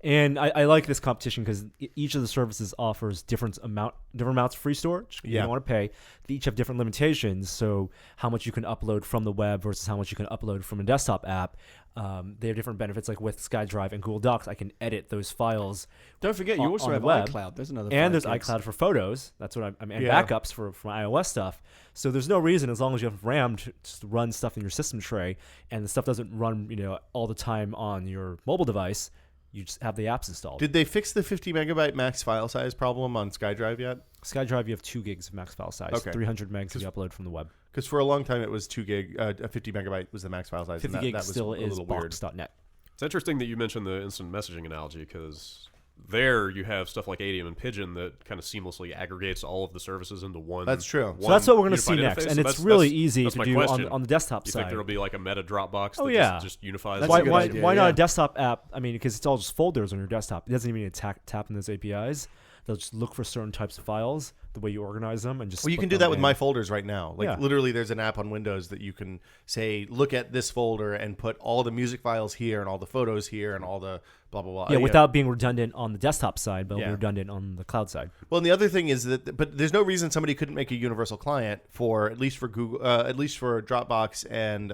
And I like this competition because each of the services offers different amounts of free storage. You don't want to pay. They each have different limitations. So how much you can upload from the web versus how much you can upload from a desktop app. They have different benefits. Like with SkyDrive and Google Docs, I can edit those files. Don't forget, you also have iCloud. There's another. And there's 5 gigs. iCloud for photos. That's what and backups for iOS stuff. So there's no reason, as long as you have RAM, to just run stuff in your system tray, and the stuff doesn't run all the time on your mobile device. You just have the apps installed. Did they fix the 50 megabyte max file size problem on SkyDrive yet? SkyDrive, you have 2 gigs of max file size. Okay. 300 megs you upload from the web. Because for a long time it was 2 gig, 50 megabyte was the max file size. 50 and gig that was still a is little weird. box.net. It's interesting that you mentioned the instant messaging analogy because there you have stuff like Adium and Pigeon that kind of seamlessly aggregates all of the services into one. That's true. So that's what we're going to unified see next, interface. and So it's that's- really that's- easy that's to my do question. on the desktop You side. think there'll be like a meta Dropbox that yeah. just unifies? That's Why, a good why, idea, why not yeah. a desktop app? I mean, because it's all just folders on your desktop. It doesn't even need to tap in those APIs. They'll just look for certain types of files, the way you organize them, and just. Well, you put can do them that with in. My Folders right now. Like Yeah. literally, there's an app on Windows that you can say, look at this folder and put all the music files here and all the photos here and all the blah blah blah. Yeah, without being redundant on the desktop side, but Yeah. redundant on the cloud side. Well, and the other thing is that, but there's no reason somebody couldn't make a universal client for at least for Google, at least for Dropbox and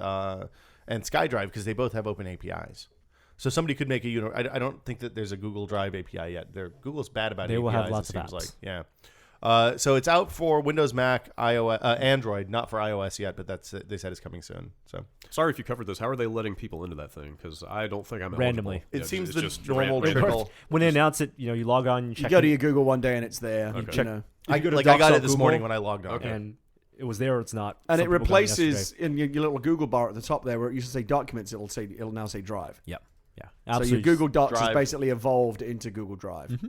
SkyDrive because they both have open APIs. So somebody could make a I don't think that there's a Google Drive API yet. Google's bad about They APIs. will have it lots of seems apps. like. Yeah. So it's out for Windows, Mac, iOS, Android, not for iOS yet, but they said it's coming soon. So Sorry if you covered this. How are they letting people into that thing? Because I don't think I'm Randomly. eligible. It seems it's the just normal random. trickle. When they announce it, you log on, you You check go to your Google one day and it's there. Okay. You know. I go to I got docs.google, it this morning when I logged on. Okay. and it was there or it's not. And Some it people got yesterday. replaces in your little Google bar at the top there where it used to say documents. It'll now say Drive. Yep. Yeah. So your Absolutely. Google Docs has Drive. basically evolved into Google Drive.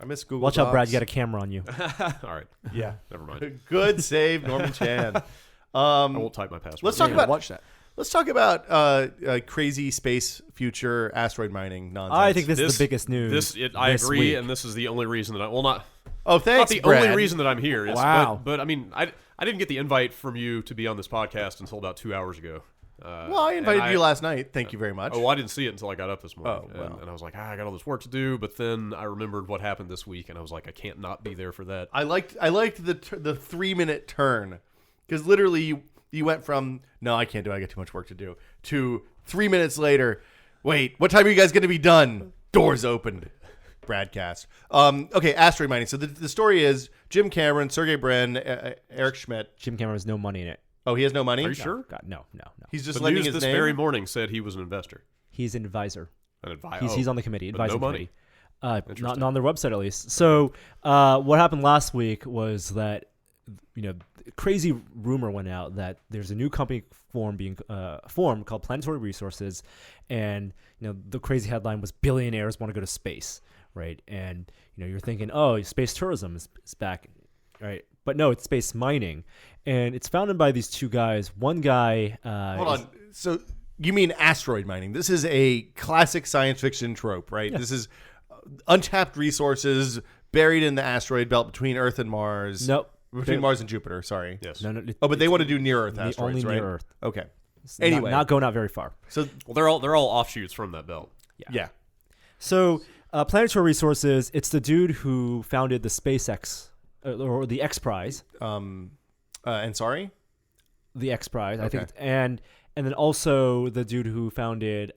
I miss Google. Watch out, Brad. Docs. You got a camera on you. All right, Yeah. never mind. Good save, Norman Chan. I won't type my password. Let's talk Yeah, about watch that. Let's talk about crazy space future asteroid mining nonsense. I think this is the biggest news. I this agree, week. and this is the only reason that not Oh, thanks, the Brad. only reason that I'm here. It's, Wow. but I mean, I didn't get the invite from you to be on this podcast until about 2 hours ago. Well, I invited you last night. Thank you very much. Oh, well, I didn't see it until I got up this morning. Oh, well. And I was like, I got all this work to do. But then I remembered what happened this week, and I was like, I can't not be there for that. I liked the 3-minute turn because literally you went from no, I can't do it, I got too much work to do to 3 minutes later. Wait, what time are you guys going to be done? Doors opened. Bradcast. Okay, asteroid mining. So the story is Jim Cameron, Sergey Brin, Eric Schmidt. Jim Cameron has no money in it. Oh, he has no money. Are you sure? God, no. He's just The lending news his this name. very morning said he was an investor. He's an advisor. An advisor. He's on the committee, but advisory no money. committee. Not on their website, at least. So what happened last week was that crazy rumor went out that there's a new company being formed called Planetary Resources, and the crazy headline was billionaires want to go to space, right? And you're thinking, oh, space tourism is back, right? But no, it's space mining, and it's founded by these two guys. One guy, Hold on. So you mean asteroid mining? This is a classic science fiction trope, right? This is untapped resources buried in the asteroid belt between Earth and Mars. Nope. Between Mars and Jupiter. Sorry. Yes. No, Oh, but they want to do near Earth the asteroids, only right? near Earth. Okay. It's Anyway. not going out very far. So Well, they're all offshoots from that belt. yeah. So, Planetary Resources, it's the dude who founded the SpaceX, or the X Prize. And sorry. The X Prize, I Okay. think. And then also the dude who founded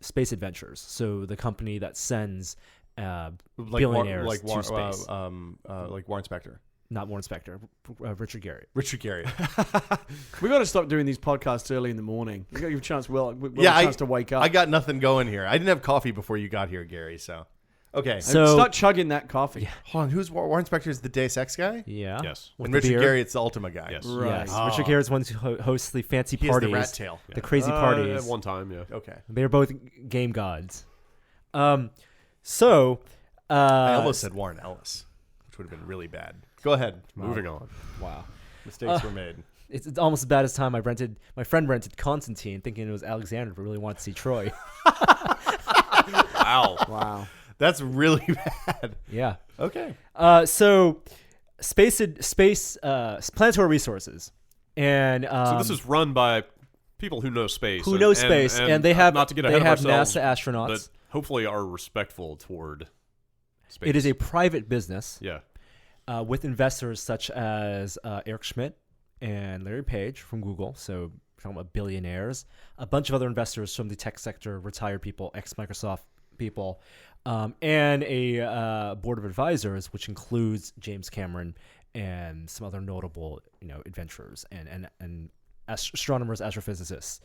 Space Adventures. So, the company that sends billionaires like to space. like Warren Spector. Not Warren Spector, Richard Garriott. Richard Garriott. We got to stop doing these podcasts early in the morning. You got your chance. A chance to wake up. I got nothing going here. I didn't have coffee before you got here, Gary. So, okay. So- Start chugging that coffee. Hold on. Who's Warren Spector? Is the Deus Ex guy? Yeah. Yes. With And the Richard beard. Garriott's the Ultima guy. Yes. Right. Yes. Richard Garriott's one who hosts the fancy He has parties. the rat tail. The crazy parties. At one time, yeah. Okay. They're both game gods. So, I almost said Warren Ellis, which would have been really bad. Go ahead. Moving on. wow. Mistakes were made. It's almost as bad as time my friend rented Constantine thinking it was Alexander, but really wanted to see Troy. Wow. Wow. That's really bad. Yeah. Okay. So planetary resources. And So this is run by people who know space. who know space, and they have not to get ahead they have of ourselves, NASA astronauts. but hopefully are respectful toward space. It is a private business yeah. with investors such as Eric Schmidt and Larry Page from Google. So we're talking about billionaires, a bunch of other investors from the tech sector, retired people, ex-Microsoft people, and a board of advisors, which includes James Cameron and some other notable, adventurers and astronomers, astrophysicists.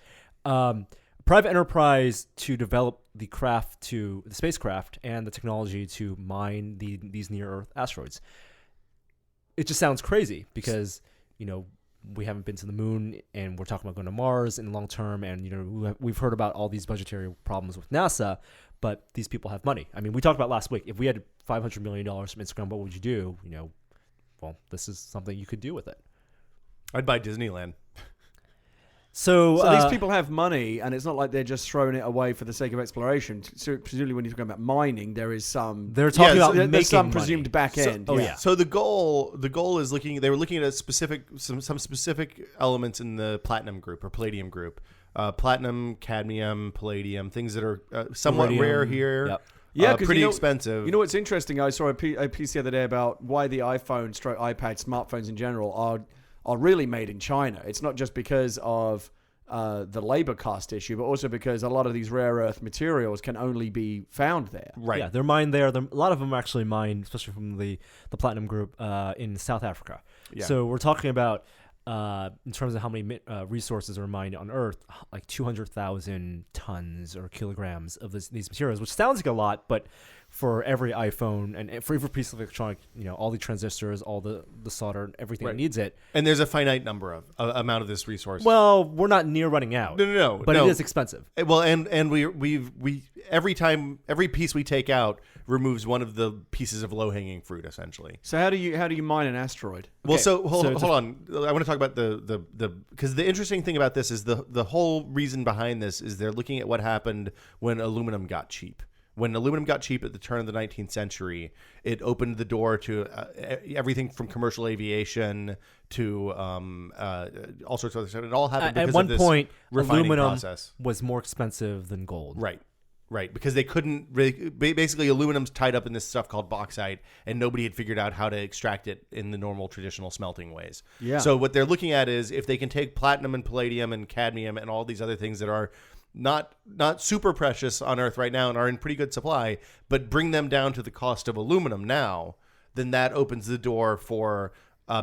private enterprise to develop the spacecraft and the technology to mine these near Earth asteroids. It just sounds crazy because we haven't been to the moon, and we're talking about going to Mars in the long term, and we've heard about all these budgetary problems with NASA, but these people have money. I mean, we talked about last week. If we had $500 million from Instagram, what would you do? Well, this is something you could do with it. I'd buy Disneyland. So these people have money, and it's not like they're just throwing it away for the sake of exploration. So presumably, when you're talking about mining, there is some. They're talking about making there's some money. presumed back end. So the goal is they were looking at some specific elements in the platinum group or palladium group. Platinum, cadmium, palladium, things that are somewhat Iridium. rare here. Yep. Yeah, 'cause pretty expensive. You know what's interesting? I saw a piece the other day about why the iPhone, iPad, smartphones in general are really made in China. It's not just because of the labor cost issue, but also because a lot of these rare earth materials can only be found there. Right. Yeah, they're mined there. A lot of them are actually mined, especially from the platinum group in South Africa. Yeah. So we're talking about in terms of how many resources are mined on Earth, like 200,000 tons or kilograms of these materials, which sounds like a lot, but for every iPhone and for every piece of electronic, all the transistors, all the solder, everything that needs it. And there's a finite number of amount of this resource. Well, we're not near running out. No. But it is expensive. Well, and we every piece we take out removes one of the pieces of low hanging fruit, essentially. So how do you mine an asteroid? Well, so hold on. I want to talk about the because the interesting thing about this is the whole reason behind this is they're looking at what happened when aluminum got cheap. When aluminum got cheap at the turn of the 19th century, it opened the door to everything from commercial aviation to all sorts of other stuff. It all happened because at one of this point, refining aluminum process. was more expensive than gold. Right, because they couldn't basically aluminum's tied up in this stuff called bauxite, and nobody had figured out how to extract it in the normal traditional smelting ways. Yeah. So what they're looking at is if they can take platinum and palladium and cadmium and all these other things that are not super precious on Earth right now and are in pretty good supply, but bring them down to the cost of aluminum now, then that opens the door for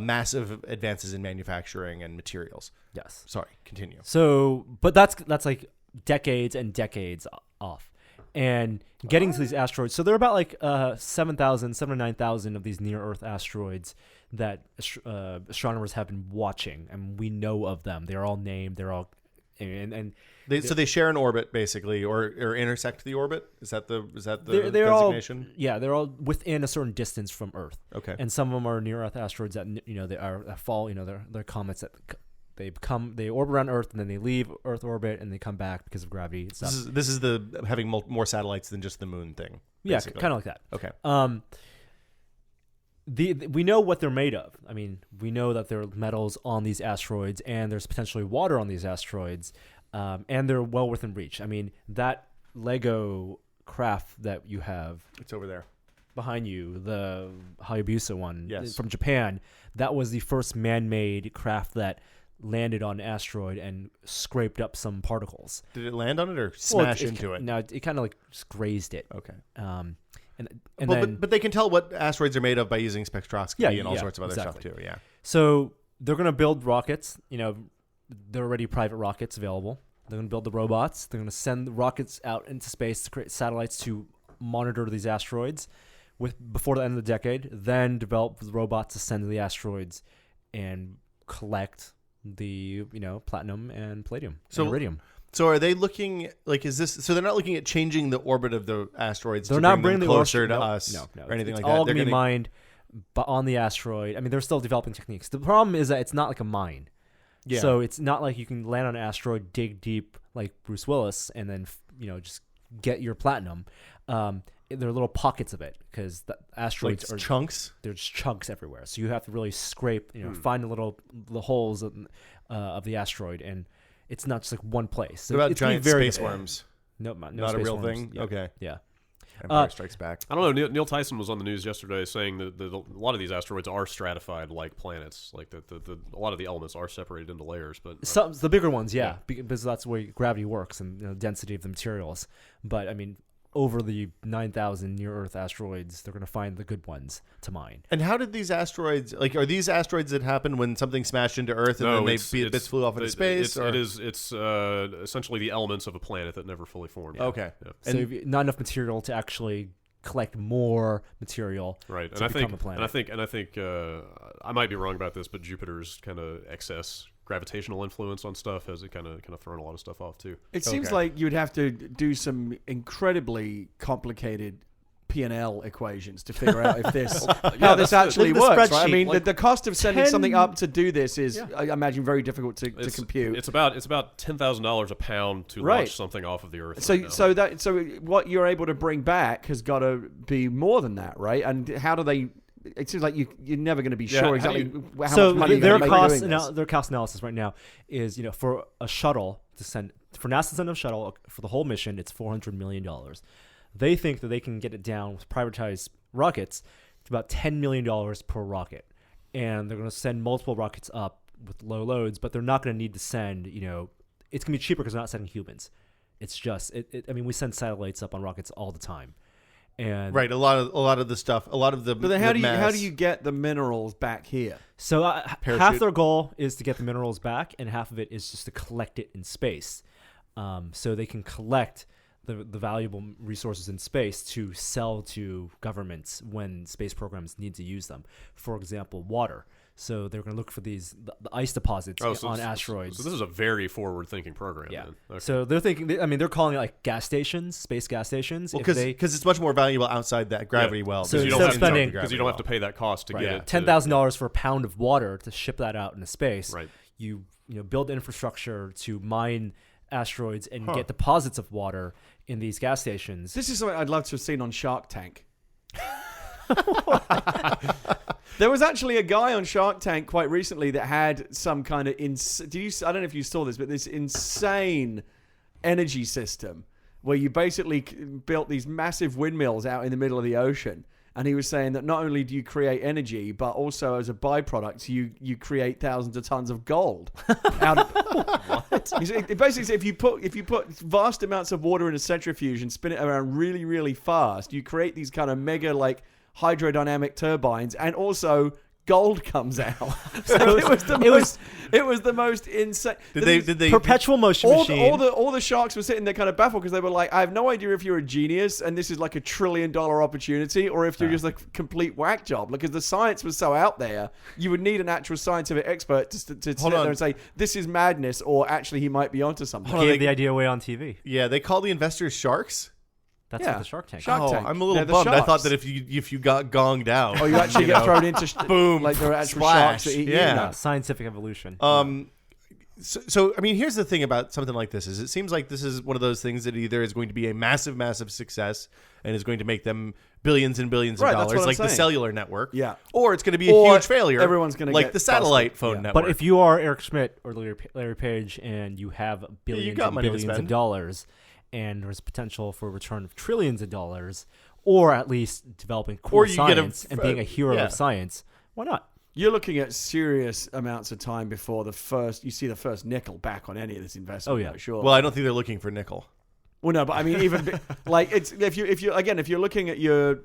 massive advances in manufacturing and materials. Yes. Sorry, continue. So, but that's like decades and decades off. And getting to these asteroids, so there are about like 7,000 to 9,000 of these near-Earth asteroids that astronomers have been watching, and we know of them. They're all named. They're all So they share an orbit basically, or intersect the orbit. Is that the they're designation? they're all within a certain distance from Earth. Okay. And some of them are near-Earth asteroids that that fall. They're comets that they orbit around Earth and then they leave Earth orbit and they come back because of gravity and stuff. This is the having more satellites than just the moon thing. Yeah, basically. kind of like that. Okay. We know what they're made of. I mean, we know that there are metals on these asteroids and there's potentially water on these asteroids, and they're well within reach. I mean, that Lego craft that you have, It's over there. behind you, the Hayabusa one Yes. from Japan, that was the first man-made craft that landed on an asteroid and scraped up some particles. Did it land on it or smash into it? No, it kind of like just grazed it. Okay. But they can tell what asteroids are made of by using spectroscopy and all sorts of other exactly. stuff too. Yeah. So they're going to build rockets. There are already private rockets available. They're going to build the robots. They're going to send the rockets out into space to create satellites to monitor these asteroids before the end of the decade. Then develop the robots to send to the asteroids and collect the platinum and palladium and iridium. So are they looking is this? So they're not looking at changing the orbit of the asteroids. They're to not bring bringing them closer to no, us no, or anything it's like that. all They're going to be gonna- mined, but on the asteroid. I mean, they're still developing techniques. The problem is that it's not like a mine. Yeah. So it's not like you can land on an asteroid, dig deep like Bruce Willis, and then just get your platinum. There are little pockets of it because the asteroids are chunks. There's chunks everywhere. So you have to really scrape, find the holes of the asteroid, and it's not just like one place. So What about it's gonna be giant very space worms? No, Not a space real worms. thing. Yeah. Okay. Yeah. Empire Strikes Back. I don't know. Neil Tyson was on the news yesterday saying that a lot of these asteroids are stratified like planets. Like a lot of the elements are separated into layers. But Some the bigger ones, yeah, because that's the way gravity works and density of the materials. But I mean, over the 9,000 near-Earth asteroids, they're going to find the good ones to mine. And how did these asteroids, like, are these asteroids that happen when something smashed into Earth and then bits flew off into space? It's essentially the elements of a planet that never fully formed. Okay. Yeah. So not enough material to actually collect more material. Right. To become a planet. And I think I might be wrong about this, but Jupiter's kind of excess gravitational influence on stuff has it kind of thrown a lot of stuff off too. It seems like you'd have to do some incredibly complicated P&L equations to figure out if this how this actually the works. Right? I spreadsheet, mean, like the cost of sending 10 something up to do this is, I imagine, very difficult to compute. It's about $10,000 a pound to Right. launch something off of the Earth. So, right now. so what you're able to bring back has got to be more than that, right? And how do they? It seems like you're never going to be sure exactly how So much money their you're going to make doing this. their cost analysis right now is, for a shuttle to send, for NASA to send a shuttle for the whole mission, it's $400 million. They think that they can get it down with privatized rockets to about $10 million per rocket, and they're going to send multiple rockets up with low loads, but they're not going to need to send. It's going to be cheaper because they're not sending humans. It's just I mean, we send satellites up on rockets all the time. And Right, a lot of the stuff, a lot of the. But then the how do mass- you get the minerals back here? So Parachute. half their goal is to get the minerals back, and half of it is just to collect it in space, so they can collect the valuable resources in space to sell to governments when space programs need to use them. For example, water. So they're going to look for the ice deposits on asteroids. So this is a very forward-thinking program. Yeah. Then. Okay. So they're thinking. I mean, they're calling it like gas stations, space gas stations. Well, If they- because it's much more valuable outside that gravity well. So because instead of spending- because you don't have to pay that cost to get it. $10,000 for a pound of water to ship that out into space. Right. You build infrastructure to mine asteroids and get deposits of water in these gas stations. This is something I'd love to have seen on Shark Tank. There was actually a guy on Shark Tank quite recently that had some kind of I don't know if you saw this, but this insane energy system where you basically built these massive windmills out in the middle of the ocean. And he was saying that not only do you create energy, but also as a byproduct, you create thousands of tons of gold. Out of, what? It basically said if you put vast amounts of water in a centrifuge and spin it around really, really fast, you create these kind of mega hydrodynamic turbines, and also gold comes out. So it was the most insane. Did they Perpetual motion machine. All the sharks were sitting there kind of baffled because they were like, I have no idea if you're a genius and this is like $1 trillion opportunity, or if you're just a complete whack job. Because the science was so out there, you would need an actual scientific expert to sit there and say this is madness, or actually he might be onto something. Gave the idea away on TV. Yeah, they call the investors sharks. That's what the Shark Tank. Shark Tank. I'm a little They're the bummed. I thought sharks. that if you got gonged out, Oh, you actually get thrown into boom, like there are actual splash. sharks that eat you. Yeah. No. Scientific evolution. So I mean, here's the thing about something like this: is it seems like this is one of those things that either is going to be a massive, massive success and is going to make them billions and billions of Right, that's dollars, what I'm like the saying. cellular network, Yeah. or it's going to be a Or huge failure. everyone's gonna like get the satellite busted. phone Yeah. network. But if you are Eric Schmidt or Larry Page and you have billions got and money to billions of spend. dollars, and there's potential for a return of trillions of dollars, or at least developing cool Or you get a science and being a hero yeah. of science, why not? You're looking at serious amounts of time before you see the first nickel back on any of this investment. Oh, yeah. though, sure. well, I don't think they're looking for nickel. Well, no, but I mean, even like it's if you're looking at your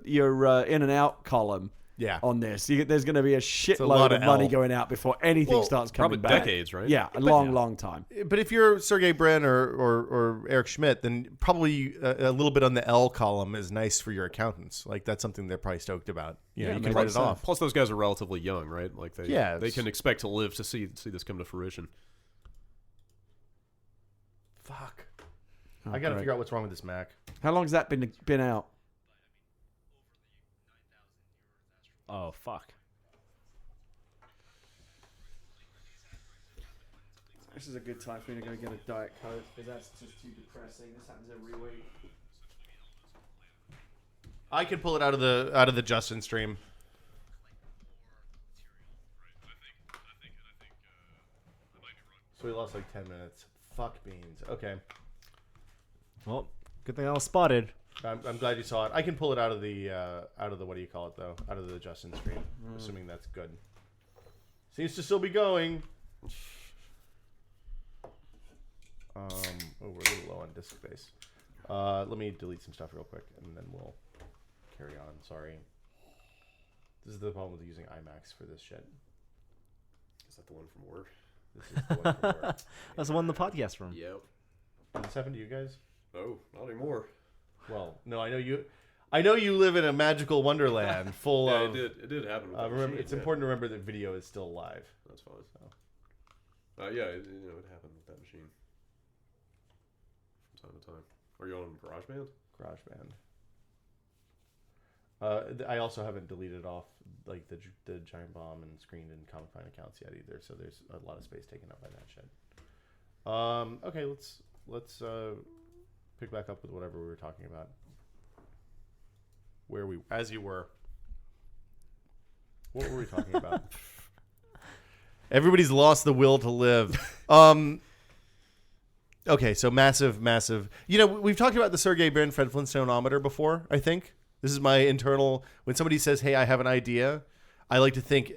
in and out column, Yeah. on this, there's going to be a lot shitload of of money L. going out before anything Well, starts coming probably back. decades, right? Yeah, a long time. But if you're Sergey Brin or Eric Schmidt, then probably a little bit on the L column is nice for your accountants. Like that's something they're probably stoked about. You know, you can makes write it sense. off. Plus, those guys are relatively young, right? Like they it's- can expect to live to see this come to fruition. Fuck. Oh, I got to great. figure out what's wrong with this Mac. How long has that been out? Oh, fuck. This is a good time for me to go get a Diet Coke because that's just too depressing. This happens every week. I could pull it out of the Justin stream. So we lost like 10 minutes. Fuck beans. Okay. Well, good thing I was spotted. I'm glad you saw it. I can pull it out of the what do you call it though? Out of the Justin stream. Assuming that's good. Seems to still be going. We're a little low on disk space. Let me delete some stuff real quick, and then we'll carry on. Sorry. This is the problem with using IMAX for this shit. Is that the one from work? This is the one from work. That's the one in the podcast room. Yep. Did this happen to you guys? Oh, not anymore. Well, no, I know you. I know you live in a magical wonderland full Yeah, of. it did happen. With that Remember, machine, it's important to remember that video is still live. That's fine. Yeah, it happened with that machine from time to time. Are you on GarageBand? GarageBand. I also haven't deleted off like the giant bomb and screen and Comic Find accounts yet either. So there's a lot of space taken up by that shit. Okay, let's pick back up with whatever we were talking about. As you were. What were we talking about? Everybody's lost the will to live. Okay, so massive. We've talked about the Sergey Brin Fred Flintstoneometer before, I think. This is my internal, when somebody says, hey, I have an idea, I like to think,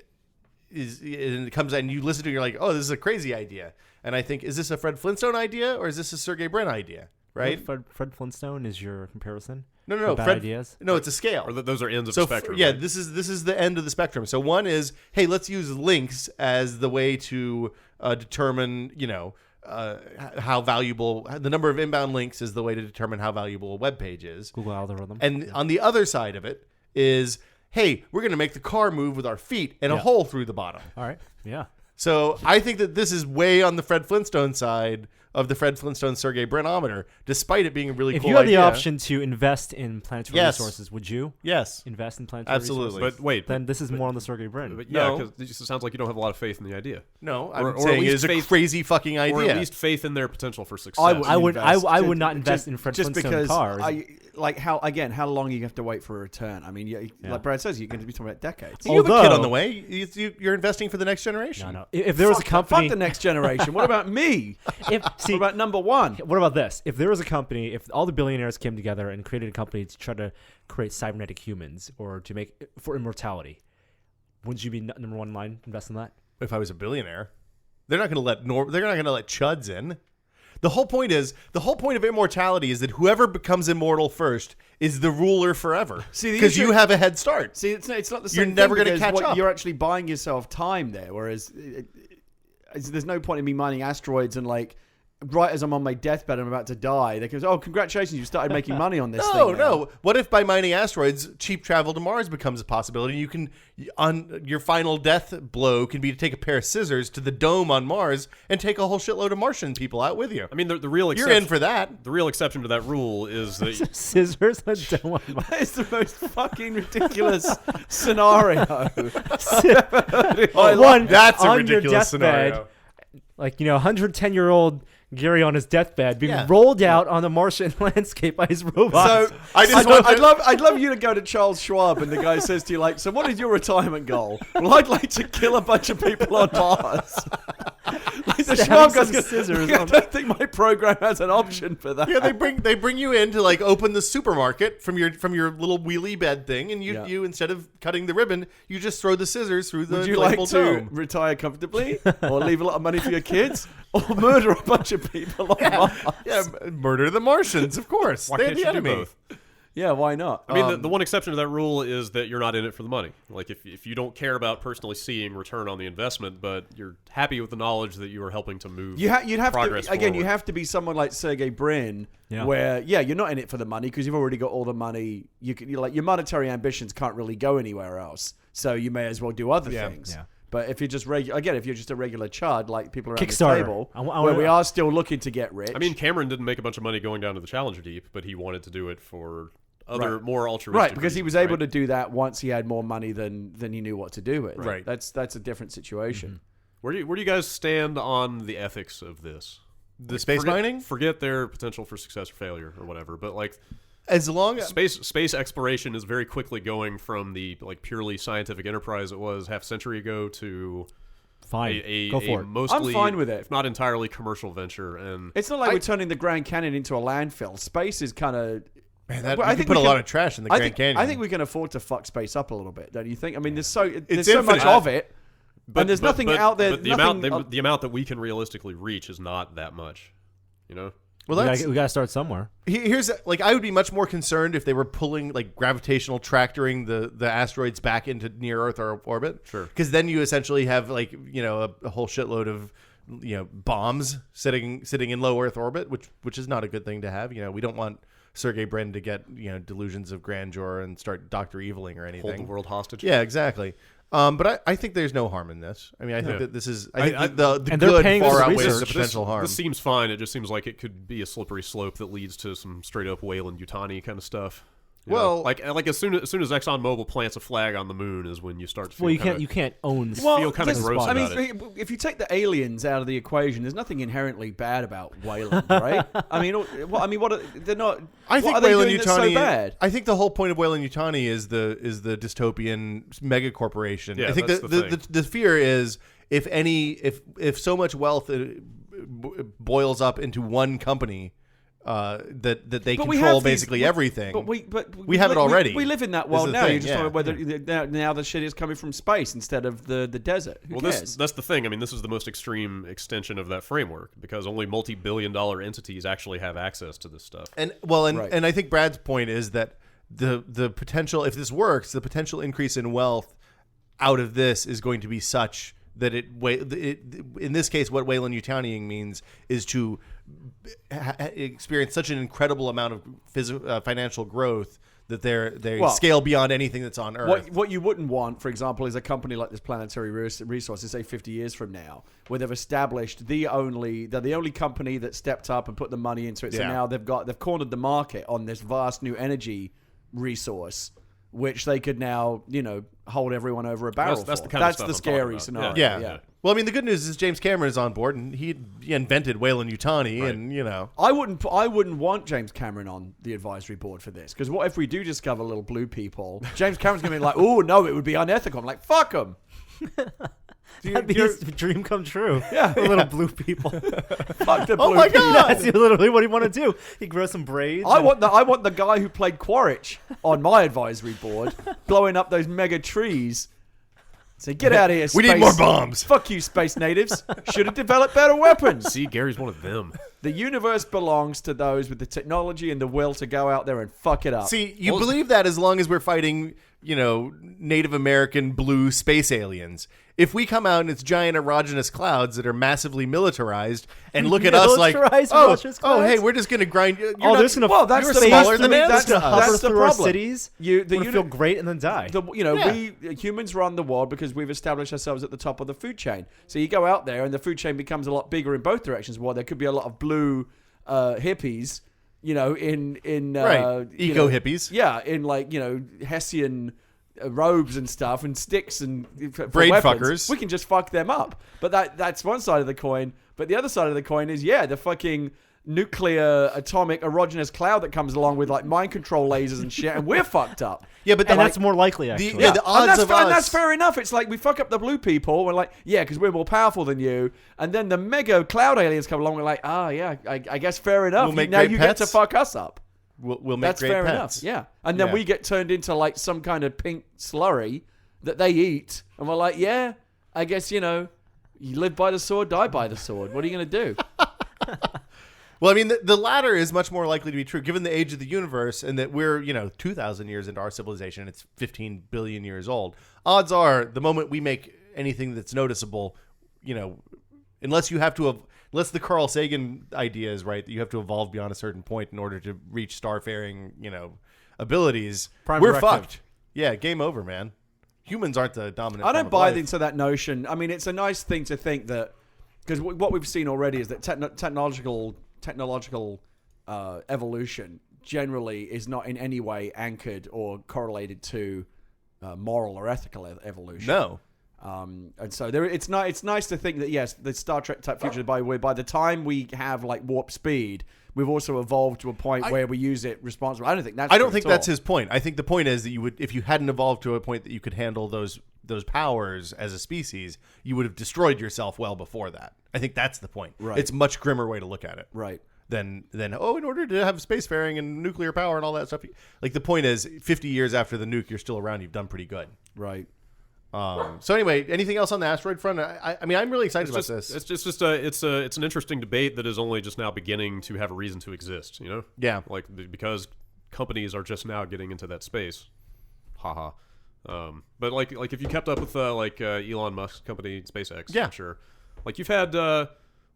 and it comes out and you listen to it, you're like, oh, this is a crazy idea. And I think, is this a Fred Flintstone idea or is this a Sergey Brin idea? Right? Fred Flintstone is your comparison? No. Bad Fred, ideas? No, it's a scale. Or those are ends of the spectrum. Yeah, right? this is the end of the spectrum. So one is, hey, let's use links as the way to determine, how valuable, the number of inbound links is the way to determine how valuable a web page is. Google algorithm. And on the other side of it is, hey, we're going to make the car move with our feet and a hole through the bottom. All right. Yeah. So I think that this is way on the Fred Flintstone side of the Fred Flintstone Sergey Brinometer, despite it being a really If cool you had the idea. option to invest in planetary Yes. resources, would you Yes. invest in planetary Absolutely. resources? But wait. Then this is more on the Sergey Brin. But yeah, No. because it just sounds like you don't have a lot of faith in the idea. No, Or I'm at saying least it's a faith- crazy fucking idea. Or at least faith in their potential for success. I would invest. not invest in Fred just Flintstone because cars. how long you have to wait for a return? I mean, like Brad says, you're going to be talking about decades. you have a kid Although- on the way. You're investing for the next generation. No. If there was a company, Fuck the next generation. What about me? What about number one? What about this? If there was a company, if all the billionaires came together and created a company to try to create cybernetic humans or to make for immortality, wouldn't you be number one in line invest in that? If I was a billionaire, they're not going to let chuds in. The whole point of immortality is that whoever becomes immortal first is the ruler forever. See, the because issue- you have a head start. See, it's not the You're same. never going gonna to catch up. You're actually buying yourself time there, whereas there's no point in me mining asteroids and like. Right as I'm on my deathbed, I'm about to die. They goes, "Oh, congratulations! You started making money on this." thing now." No. What if by mining asteroids, cheap travel to Mars becomes a possibility? You can, on your final death blow, can be to take a pair of scissors to the dome on Mars and take a whole shitload of Martian people out with you. I mean, the real You're exception, in for that. The real exception to that rule is that Scissors that don't want to That is the most fucking ridiculous scenario. One, That's a on your ridiculous deathbed, scenario. like 110-year-old Gary on his deathbed being Yeah. rolled out on the Martian landscape by his robots. So I'd love you to go to Charles Schwab and the guy says to you like, "So what is your retirement goal?" Well, I'd like to kill a bunch of people on Mars. Like the Stab Schwab some guy's scissors I on- don't think my program has an option for that. Yeah, they bring you in to like open the supermarket from your little wheelie bed thing, and you instead of cutting the ribbon, you just throw the scissors through the Would you like inflatable to dome. retire comfortably, or leave a lot of money for your kids, or murder a bunch of people on Mars? Yeah, murder the Martians, of course. why They're can't the you enemy. do both? Yeah, why not? I mean, the one exception to that rule is that you're not in it for the money. Like, if you don't care about personally seeing return on the investment, but you're happy with the knowledge that you are helping to move you'd have progress to again. You forward. have to be someone like Sergey Brin, Yeah. where you're not in it for the money because you've already got all the money. You're like your monetary ambitions can't really go anywhere else, so you may as well do other things. Yeah. But if you're just if you're just a regular chud like people around this Kickstarter. table, I where wanna- we are still looking to get rich. I mean, Cameron didn't make a bunch of money going down to the Challenger Deep, but he wanted to do it for other more altruistic right, because he was reasons, able right? to do that once he had more money than he knew what to do with. Right. That's a different situation. Where do you guys stand on the ethics of this? The space mining? Forget their potential for success or failure or whatever, but like As long as space exploration is very quickly going from the like purely scientific enterprise it was half a century ago to Fine, a go for it. mostly, I'm fine with it. if not entirely commercial venture. And It's not like we're turning the Grand Canyon into a landfill. Space is kind of. man, that, Well, you I could think put a we lot can- of trash in the I Grand think, Canyon. I think we can afford to fuck space up a little bit, don't you think? I mean, there's so much infinite. of it, and there's nothing out there. But the amount that we can realistically reach is not that much, you know. Well, we got to start somewhere. here's like I would be much more concerned if they were pulling like gravitational tractoring the asteroids back into near Earth orbit. Sure. Because then you essentially have like a whole shitload of bombs sitting in low Earth orbit, which is not a good thing to have. We don't want Sergey Brin to get delusions of grandeur and start Dr. Eviling or anything. Hold the world hostage. Yeah, exactly. But I think there's no harm in this. I mean, I think that this is. I think the and they're good paying far for outweighs research. the potential harm. This seems fine. It just seems like it could be a slippery slope that leads to some straight up Weyland-Yutani kind of stuff. You Well- know? like as soon as ExxonMobil plants a flag on the moon is when you start to feel Well, you can't own. feel kind of gross I mean, about if you take the aliens out of the equation, there's nothing inherently bad about Weyland, right? I mean, they're not. I think what are they Weyland doing that's Yutani. so bad? I think the whole point of Weyland Yutani is the dystopian mega corporation. Yeah, I think that's the fear is if so much wealth boils up into one company. That they But we control have these- basically we- everything. But we have it already. We live in that This world is the now. thing, You're just yeah. talking about whether now the shit is coming from space instead of the desert. Who Well, cares? that's the thing. I mean, this is the most extreme extension of that framework because only multi-billion-dollar entities actually have access to this stuff. And Right. and I think Brad's point is that the potential, if this works, the potential increase in wealth out of this is going to be such that it in this case, what Weyland Yutaniing means is to experience such an incredible amount of financial growth that they scale beyond anything that's on Earth. What you wouldn't want, for example, is a company like this Planetary Resources, say 50 years from now, where they've established they're the only company that stepped up and put the money into it. So Yeah. now they've cornered the market on this vast new energy resource, which they could now hold everyone over a barrel. That's for. the kind of That's stuff the I'm talking scary about. scenario. yeah. Well, I mean, the good news is James Cameron is on board, and he invented Weyland Yutani, Right. and I wouldn't want James Cameron on the advisory board for this, because what if we do discover little blue people? James Cameron's gonna be like, "Oh no, it would be unethical." I'm like, "Fuck him." That'd be his dream come true. Yeah. The little blue people. Fuck the blue oh my people. god, That's literally what he want to do. He grows some braids. I want the guy who played Quaritch on my advisory board, blowing up those mega trees. So get out of here, we space. need more bombs. Fuck you, space natives. Should have developed better weapons. See, Gary's one of them. The universe belongs to those with the technology and the will to go out there and fuck it up. See, you believe that as long as we're fighting, Native American blue space aliens. If we come out and it's giant erogenous clouds that are massively militarized and look at us like, Militarized oh, erogenous clouds? hey, we're just going to grind you. Oh, there's gonna. well, that's you're the smaller than that's, us. that's, to that's, us. hover the through our problem. cities. The We're gonna feel great and then die. Yeah. We humans run the world because we've established ourselves at the top of the food chain. So you go out there and the food chain becomes a lot bigger in both directions. Well, there could be a lot of blue hippies, in Right. Eco hippies. Yeah, in Hessian robes and stuff and sticks and for Braid weapons. fuckers. We can just fuck them up. But that's one side of the coin. But the other side of the coin is the fucking nuclear atomic erogenous cloud that comes along with mind control lasers and shit, and we're fucked up. Yeah, but And that's more likely, actually. the odds of And us. that's fair enough. It's like we fuck up the blue people. We're like, because we're more powerful than you. And then the mega cloud aliens come along. We're like, I guess fair enough. We'll make now great you pets. get to fuck us up. We'll make That's great fair pets. enough. Yeah. And then Yeah. we get turned into some kind of pink slurry that they eat. And we're like, I guess, you live by the sword, die by the sword. What are you going to do? Well, I mean, the latter is much more likely to be true given the age of the universe and that we're, 2,000 years into our civilization. It's 15 billion years old. Odds are the moment we make anything that's noticeable, unless the Carl Sagan idea is right, that you have to evolve beyond a certain point in order to reach starfaring, abilities, Prime we're directive. fucked. Yeah, game over, man. Humans aren't the dominant. I form don't of buy life. into that notion. I mean, it's a nice thing to think that, because what we've seen already is that technological evolution generally is not in any way anchored or correlated to moral or ethical evolution. No. And so it's nice to think that yes, the Star Trek type future, by the time we have warp speed, we've also evolved to a point where we use it responsibly. I don't think that's. I don't true think at that's all. his point. I think the point is that you would, if you hadn't evolved to a point that you could handle those powers as a species, you would have destroyed yourself well before that. I think that's the point. Right. It's a much grimmer way to look at it. Right. Than in order to have spacefaring and nuclear power and all that stuff. Like the point is, 50 years after the nuke, you're still around. You've done pretty good. Right. So anyway, anything else on the asteroid front? I mean, I'm really excited about this. It's an interesting debate that is only just now beginning to have a reason to exist. You know? Yeah. Like because companies are just now getting into that space. Haha. But like if you kept up with Elon Musk's company SpaceX, yeah, I'm sure. Like you've had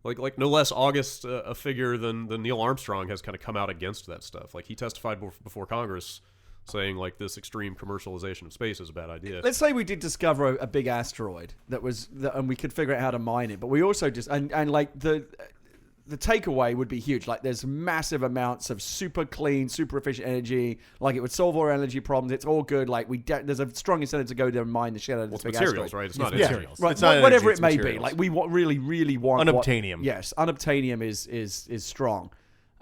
like no less August a figure than Neil Armstrong has kind of come out against that stuff. Like he testified before Congress, saying like this extreme commercialization of space is a bad idea. Let's say we did discover a big asteroid and we could figure out how to mine it, but we also just and like the takeaway would be huge. Like there's massive amounts of super clean, super efficient energy. Like it would solve all our energy problems. It's all good. Like there's a strong incentive to go there and mine the shit out of this big materials, asteroid. right? It's not materials. Right, It's not whatever energy, it may it's be. materials. Like we really want Unobtainium. Yes, unobtainium is strong.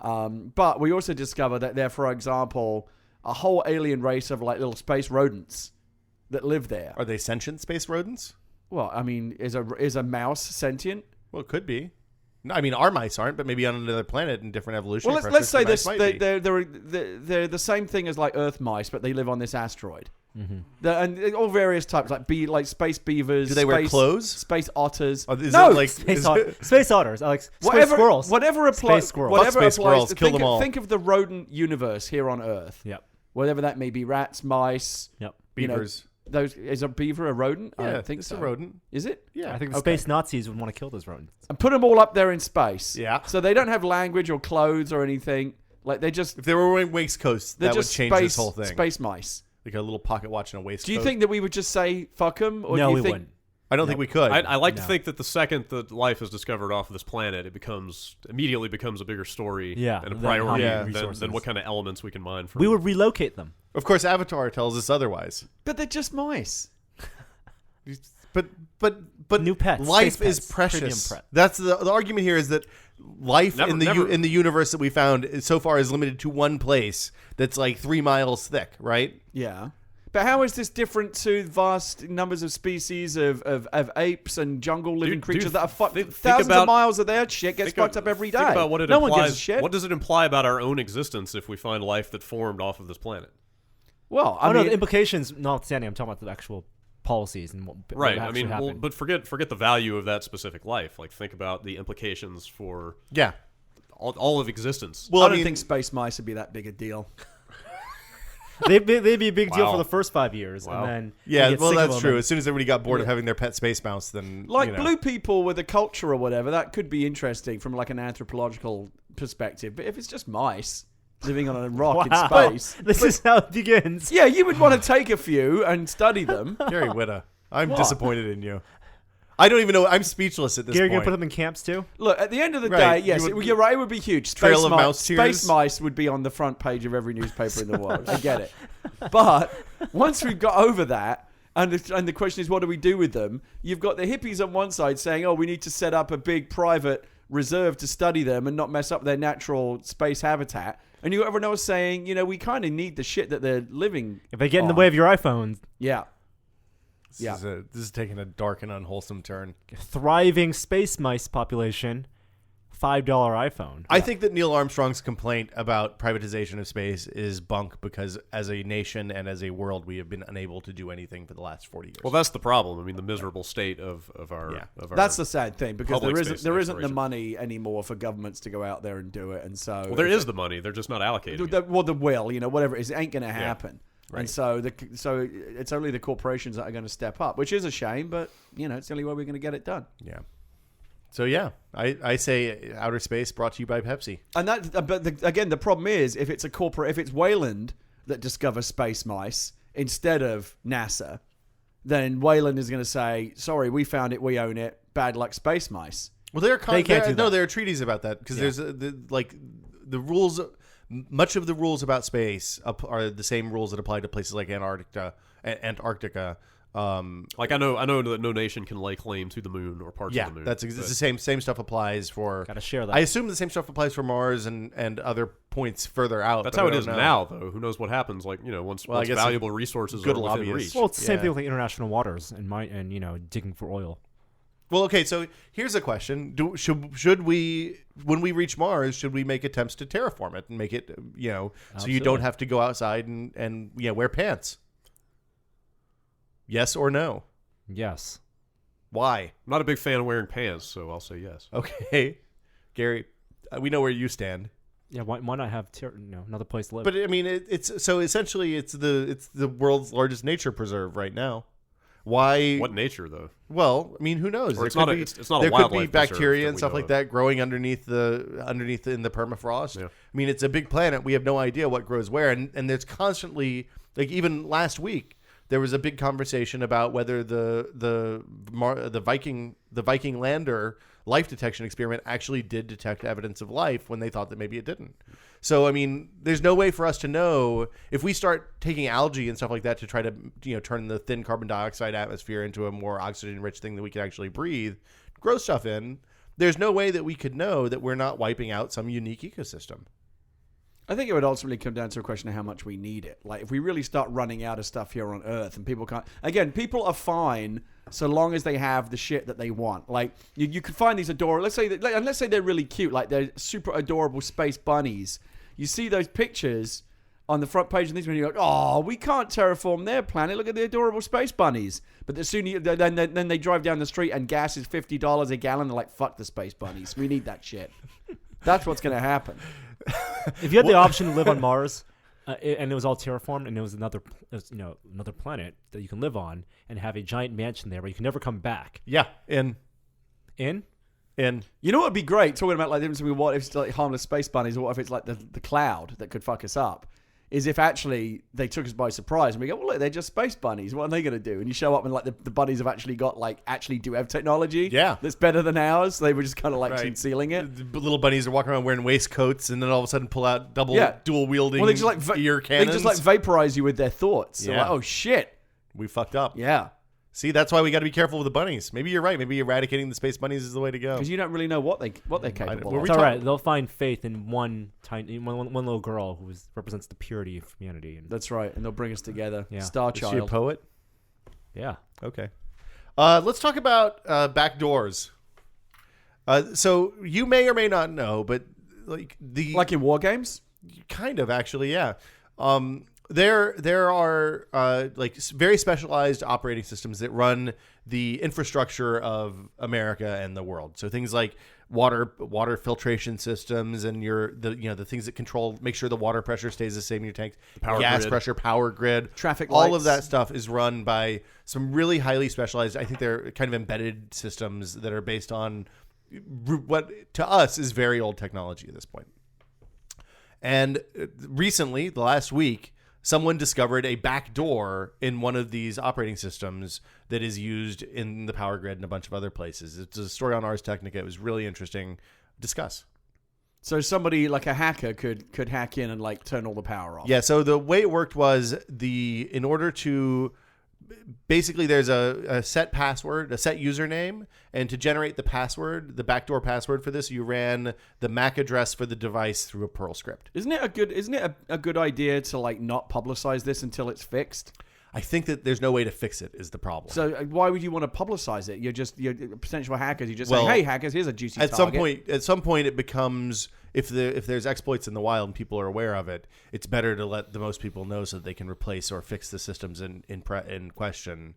But we also discover that there, for example, a whole alien race of like little space rodents that live there. Are they sentient space rodents? Well, I mean, is a mouse sentient? Well, it could be. No, I mean, our mice aren't, but maybe on another planet in different evolutionary Well, let's say pressures, the mice might be. they're the same thing as like Earth mice, but they live on this asteroid. And all various types, like space beavers. Do they wear clothes? Space otters. Oh, is no, it like Space otters. I like space squirrels. Whatever applies. Space squirrels. Whatever Fuck space applies. squirrels, kill them all. Think of the rodent universe here on Earth. Yep. Whatever that may be, rats, mice. Yep. you know, beavers? Those is a beaver a rodent? I Yeah, don't think it's so. a rodent. Is it? Yeah, I think the Okay. space Nazis would want to kill those rodents. And put them all up there in space. Yeah. So they don't have language or clothes or anything. Like they just if they were wearing waistcoats, they're that would just change space, this whole thing. Space mice. Like a little pocket watch and a waistcoat. Do you think that we would just say fuck them? Or No, do you we think, wouldn't. I don't think we could. I like to No. think that the second that life is discovered off of this planet, it immediately becomes a bigger story Yeah, and a than priority how many than resources. what kind of elements we can mine from. We would relocate them. Of course, Avatar tells us otherwise. But they're just mice. But New pets, life space is pets, precious. premium pet. That's the argument here is that life Never- in the never- in the universe that we found so far is limited to one place that's like 3 miles thick, right? Yeah. But how is this different to vast numbers of species of apes and jungle living Dude, creatures that are think thousands about- of miles of their shit gets fucked up every day? Think about what it no implies. one gives a shit. What does it imply about our own existence if we find life that formed off of this planet? Well, I I know mean, the implications, notwithstanding, I'm talking about the actual policies and what Right. what I mean, actually well, happened. but forget the value of that specific life. Like, think about the implications for Yeah. all of existence. Well, I I don't mean, think space mice would be that big a deal. they'd be a big deal Wow. for the first 5 years, Wow. and then yeah, you get well, sick of that's them true. As soon as everybody got bored of having their pet space mouse, then Like you know. blue people with a culture or whatever, that could be interesting from like an anthropological perspective. But if it's just mice living on a rock Wow. in space, This is how it begins. yeah, you would want to take a few and study them. Gary Whitta, I'm What? disappointed in you. I don't even know. I'm speechless at this Gary, point. gonna put them in camps too. Look, at the end of the Right, day, yes, you would- you're right. It would be huge. Trail of mouse Space tears. mice would be on the front page of every newspaper in the world. I get it. But once we've got over that, and the question is, what do we do with them? You've got the hippies on one side saying, "Oh, we need to set up a big private reserve to study them and not mess up their natural space habitat." And you got everyone else saying, "You know, we kind of need the shit that they're living." If they get in the on." way of your iPhone, Yeah. This is taking a dark and unwholesome turn. thriving space mice population, $5 iPhone. I think that Neil Armstrong's complaint about privatization of space is bunk because as a nation and as a world, we have been unable to do anything for the last 40 years. Well, that's the problem. I mean, the miserable state of our. Yeah. Of our That's the sad thing because public there space isn't the exploration. money anymore for governments to go out there and do it, and so Well, there is the money. They're just not allocating. it. the will, you know, whatever it is, it ain't going to happen. Right. And so so it's only the corporations that are going to step up, which is a shame, but you know, it's the only way we're going to get it done. yeah. So yeah, I say outer space brought to you by Pepsi. And that, but again, the problem is if it's if it's Wayland that discovers space mice instead of NASA, then Wayland is going to say, "Sorry, we found it, we own it. Bad luck, space mice." Well, there are They can't do no, that. there are treaties about that because there's the rules. Much of the rules about space are the same rules that apply to places like Antarctica. Like I know that no nation can lay claim to the moon or parts Yeah, of the moon. it's the same stuff applies for. Gotta share that. I assume the same stuff applies for Mars and other points further out. That's but how I it don't is know. now, though. Who knows what happens? Like once Well, I guess valuable resources good are within lobbyists. reach. Well, it's the same Yeah. thing with like international waters and digging for oil. Well, okay. So here's a question: should we, when we reach Mars, should we make attempts to terraform it and make it, so you don't Absolutely. have to go outside and wear pants? Yes or no? Yes. Why? I'm not a big fan of wearing pants, so I'll say yes. Okay, Gary, we know where you stand. Yeah. Why not have another place to live? But I mean, it's so essentially it's the world's largest nature preserve right now. Why? What nature, though? Well, I mean, who knows? Or it's not a there could be wildlife preserve bacteria that and we stuff know like of. that growing underneath in the permafrost. Yeah. I mean, it's a big planet. We have no idea what grows where, and there's constantly, like, even last week there was a big conversation about whether the Viking lander life detection experiment actually did detect evidence of life when they thought that maybe it didn't. So, I mean, there's no way for us to know if we start taking algae and stuff like that to try to, turn the thin carbon dioxide atmosphere into a more oxygen-rich thing that we can actually breathe, grow stuff in. There's no way that we could know that we're not wiping out some unique ecosystem. I think it would ultimately come down to a question of how much we need it. Like, if we really start running out of stuff here on Earth and people can't... Again, people are fine so long as they have the shit that they want. Like, you could find these adorable... Let's say they're really cute. Like, they're super adorable space bunnies. You see those pictures on the front page of these, and you're like, oh, we can't terraform their planet. Look at the adorable space bunnies. But as soon then they drive down the street and gas is $50 a gallon. They're like, fuck the space bunnies. We need that shit. That's what's going to happen. If you had the option to live on Mars, and it was all terraformed, and it was another planet that you can live on, and have a giant mansion there where you can never come back. Yeah, in. You know what would be great, talking about like the difference between what if it's like harmless space bunnies or what if it's like the cloud that could fuck us up, is if actually they took us by surprise and we go, well, look, they're just space bunnies. What are they going to do? And you show up and like the bunnies have actually got actually do have technology that's better than ours. They were just kind of like concealing it. The little bunnies are walking around wearing waistcoats and then all of a sudden pull out dual wielding well, they just like ear cannons. They just like vaporize you with their thoughts. Yeah. Like, oh shit. We fucked up. Yeah. See, that's why we got to be careful with the bunnies. Maybe you're right. Maybe eradicating the space bunnies is the way to go. Because you don't really know what they're capable of. It's all right. They'll find faith in one little girl who represents the purity of humanity. And That's right. And they'll bring us together. Yeah. Star Is she a Child. poet? yeah, Okay. Let's talk about back doors. So you may or may not know, but like Like in war games? kind of actually, yeah. There are like very specialized operating systems that run the infrastructure of America and the world. So things like water filtration systems and the things that make sure the water pressure stays the same in your tanks, gas grid. pressure, power grid, Traffic all lights. of that stuff is run by some really highly specialized. I think they're kind of embedded systems that are based on what to us is very old technology at this point. And recently, the last week, someone discovered a back door in one of these operating systems that is used in the power grid and a bunch of other places. It's a story on Ars Technica. It was really interesting. Discuss. So somebody like a hacker could hack in and like turn all the power off. Yeah, so the way it worked was in order to basically there's a set password, a set username, and to generate the password, the backdoor password for this, you ran the MAC address for the device through a Perl script. Isn't it a good idea to like not publicize this until it's fixed? I think that there's no way to fix it is the problem. So why would you want to publicize it? You're potential hackers. You just Well, say, hey hackers, here's a juicy At target. some point, it becomes if there's exploits in the wild and people are aware of it, it's better to let the most people know so that they can replace or fix the systems in question.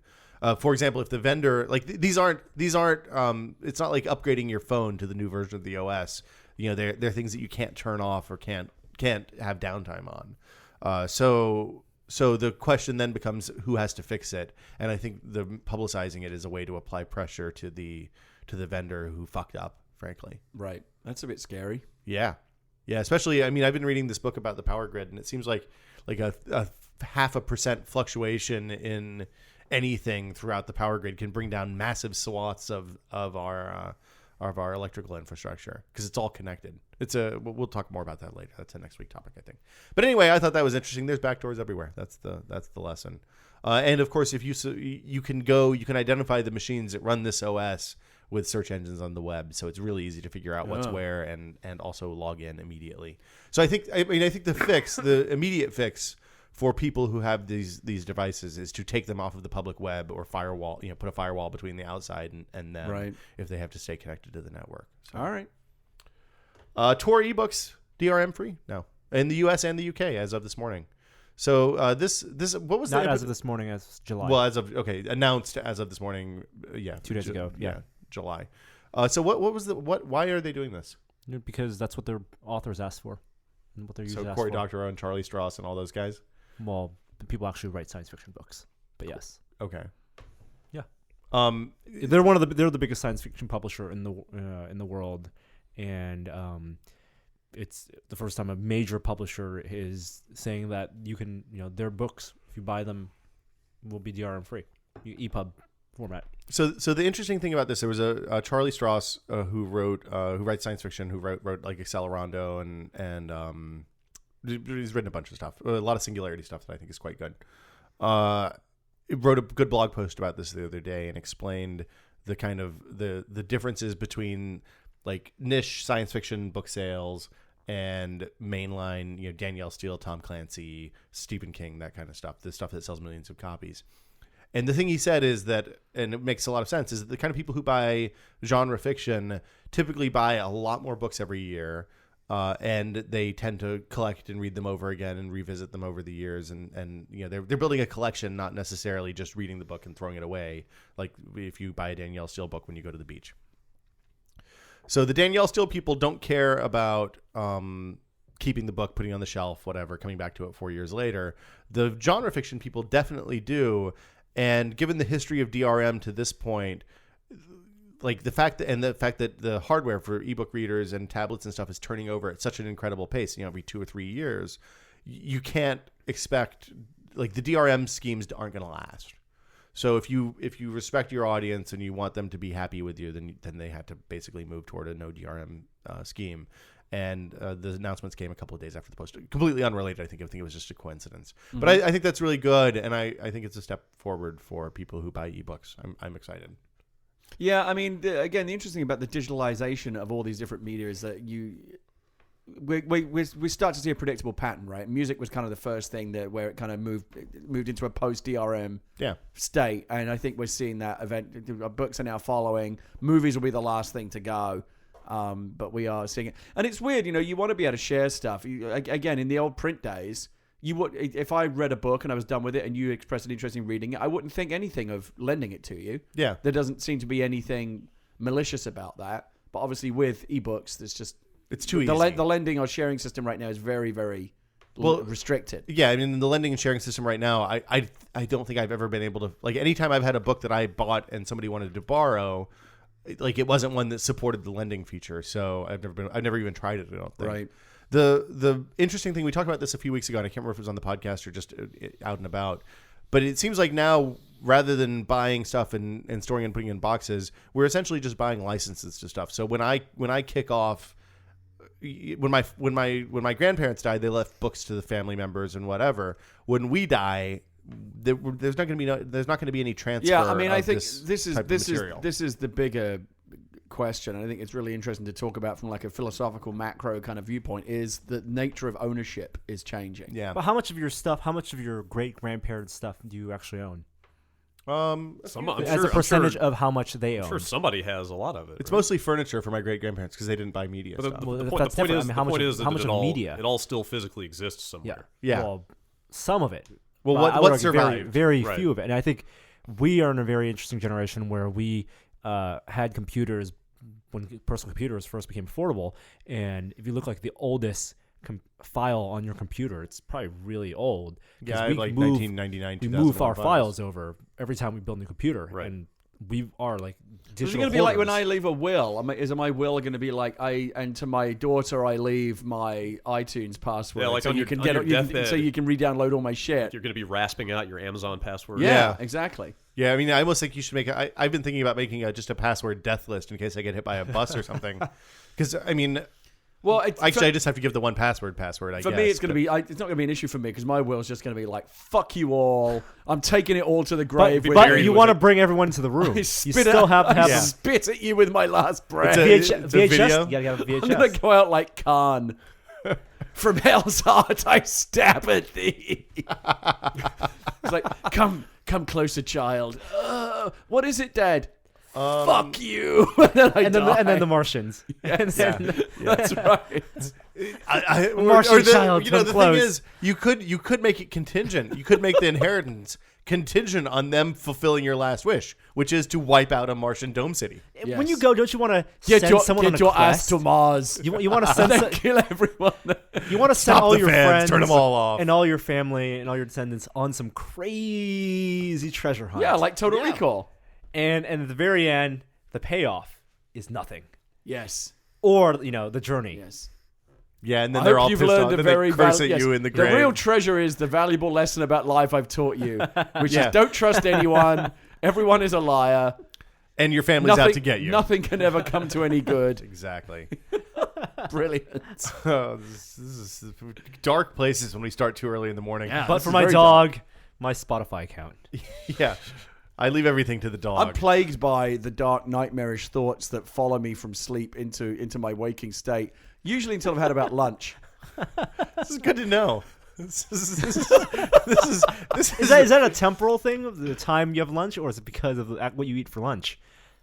For example, if the vendor these aren't it's not like upgrading your phone to the new version of the OS. They're things that you can't turn off or can't have downtime on. So the question then becomes who has to fix it, and I think the publicizing it is a way to apply pressure to the vendor who fucked up. Frankly, Right. That's a bit scary. yeah. Especially, I mean, I've been reading this book about the power grid, and it seems like a 0.5% fluctuation in anything throughout the power grid can bring down massive swaths of our electrical infrastructure because it's all connected. We'll talk more about that later. That's a next week topic, I think. But anyway, I thought that was interesting. There's backdoors everywhere. That's the lesson. And of course, if you can identify the machines that run this OS with search engines on the web, so it's really easy to figure out what's where and also log in immediately. So I think the immediate fix for people who have these devices is to take them off of the public web or firewall, put a firewall between the outside and them, Right. if they have to stay connected to the network. So. All right. Tor ebooks DRM free? No. In the US and the UK as of this morning. So this what was Not the as of this morning, as July. well as of announced as of this morning. Yeah, 2 days ago. Yeah. July. So what was why are they doing this? Because that's what their authors asked for, and what their users So asked Cory for. Doctorow and Charlie Strauss and all those guys. Well, the people actually write science fiction books, but yes, Okay. Yeah. They're they're the biggest science fiction publisher in the world, and it's the first time a major publisher is saying that you can, their books, if you buy them, will be DRM free, EPUB format. So the interesting thing about this, there was a Charlie Strauss who writes science fiction, who wrote like Accelerando and he's written a bunch of stuff, a lot of Singularity stuff that I think is quite good. He wrote a good blog post about this the other day and explained the kind of the differences between like niche science fiction book sales and mainline, Danielle Steele, Tom Clancy, Stephen King, that kind of stuff, the stuff that sells millions of copies. And the thing he said is that, and it makes a lot of sense, is that the kind of people who buy genre fiction typically buy a lot more books every year, and they tend to collect and read them over again and revisit them over the years, and they're building a collection, not necessarily just reading the book and throwing it away, like if you buy a Danielle Steele book when you go to the beach. So the Danielle Steele people don't care about keeping the book, putting it on the shelf, whatever, coming back to it 4 years later. The genre fiction people definitely do. And given the history of DRM to this point, like the fact that the hardware for ebook readers and tablets and stuff is turning over at such an incredible pace, every 2 or 3 years, you can't expect, like, the DRM schemes aren't going to last. So if you respect your audience and you want them to be happy with you, then they have to basically move toward a no DRM scheme. And the announcements came a couple of days after the post. Completely unrelated, I think. I think it was just a coincidence. Mm-hmm. But I think that's really good, and I think it's a step forward for people who buy ebooks. I'm excited. Yeah, I mean, again, the interesting thing about the digitalization of all these different media is that we start to see a predictable pattern, right? Music was kind of the first thing where it kind of moved into a post DRM state, and I think we're seeing that event. Books are now following. Movies will be the last thing to go. But we are seeing it, and it's weird. You want to be able to share stuff. Again, in the old print days, you would, if I read a book and I was done with it, and you expressed an interest in reading it, I wouldn't think anything of lending it to you. Yeah, there doesn't seem to be anything malicious about that. But obviously, with ebooks, it's too easy. The lending or sharing system right now is very, very restricted. Yeah, I mean, the lending and sharing system right now, I don't think I've ever been able to, like, anytime I've had a book that I bought and somebody wanted to borrow, like, it wasn't one that supported the lending feature, so I've never even tried it. I don't think. Right. The interesting thing, we talked about this a few weeks ago, and I can't remember if it was on the podcast or just out and about, but it seems like now, rather than buying stuff and storing and putting in boxes, we're essentially just buying licenses to stuff. So when I kick off, when my grandparents died, they left books to the family members and whatever. When we die, there's not going to be any transfer. Yeah, I mean, I think this is the bigger question, and I think it's really interesting to talk about from like a philosophical macro kind of viewpoint. Is the nature of ownership is changing? Yeah, but how much of your stuff, how much of your great grandparents' stuff do you actually own? As a percentage of how much they own. I'm sure somebody has a lot of it. It's mostly furniture for my great grandparents because they didn't buy media. But the point is how much of media? It all still physically exists somewhere. Yeah. Well, some of it. Well, what survived? Very few of it. And I think we are in a very interesting generation where we had computers when personal computers first became affordable. And if you look like the oldest file on your computer, it's probably really old. Yeah, I have like 1999, 2001. We move our files over every time we build a new computer. Right. And we are like digital. Is it going to be like when I leave a will? Is my will going to be like and to my daughter I leave my iTunes password? Yeah, like so on your deathbed, so you can re-download all my shit. You're going to be rasping out your Amazon password. Yeah, exactly. Yeah, I mean, I almost think you should make I've been thinking about making just a password death list in case I get hit by a bus or something. Because I mean. Well, I just have to give the one password. I guess. For me, it's going to be. It's not going to be an issue for me because my will's just going to be like, "Fuck you all! I'm taking it all to the grave." But you want to bring everyone into the room. You still have to have spit at you with my last breath. It's a video. You gotta have a VHS. I'm going to go out like Khan from Hell's Heart. I stab at thee. It's like, come closer, child. What is it, Dad? Fuck you! and then the Martians. Yes. That's right. Martian child, you know, come the close. thing is, you could make it contingent. You could make the inheritance contingent on them fulfilling your last wish, which is to wipe out a Martian dome city. When you go, don't you want to send someone on a your quest? ass to Mars. You want to send Then kill everyone. you want to send Stop all the your fans, friends, turn 'em all off. and all your family and all your descendants on some crazy treasure hunt. Yeah, like Total Recall. and at the very end, the payoff is nothing, Yes. or the journey. Yes. Yeah, and then I they're hope all you've pissed learned off. a Then very they curse at yes, you in the grave. real treasure is the valuable lesson about life I've taught you, which Yeah. is don't trust anyone. Everyone is a liar. and your family's out to get you. Nothing can ever come to any good. Exactly. Brilliant. Oh, this is dark places when we start too early in the morning. Yeah. But This for is my very dog, my Spotify account. Yeah. I leave everything to the dog. I'm plagued by the dark, nightmarish thoughts that follow me from sleep into my waking state. Usually until I've had about lunch. This is good to know. This is Is that a temporal thing of the time you have lunch, or is it because of what you eat for lunch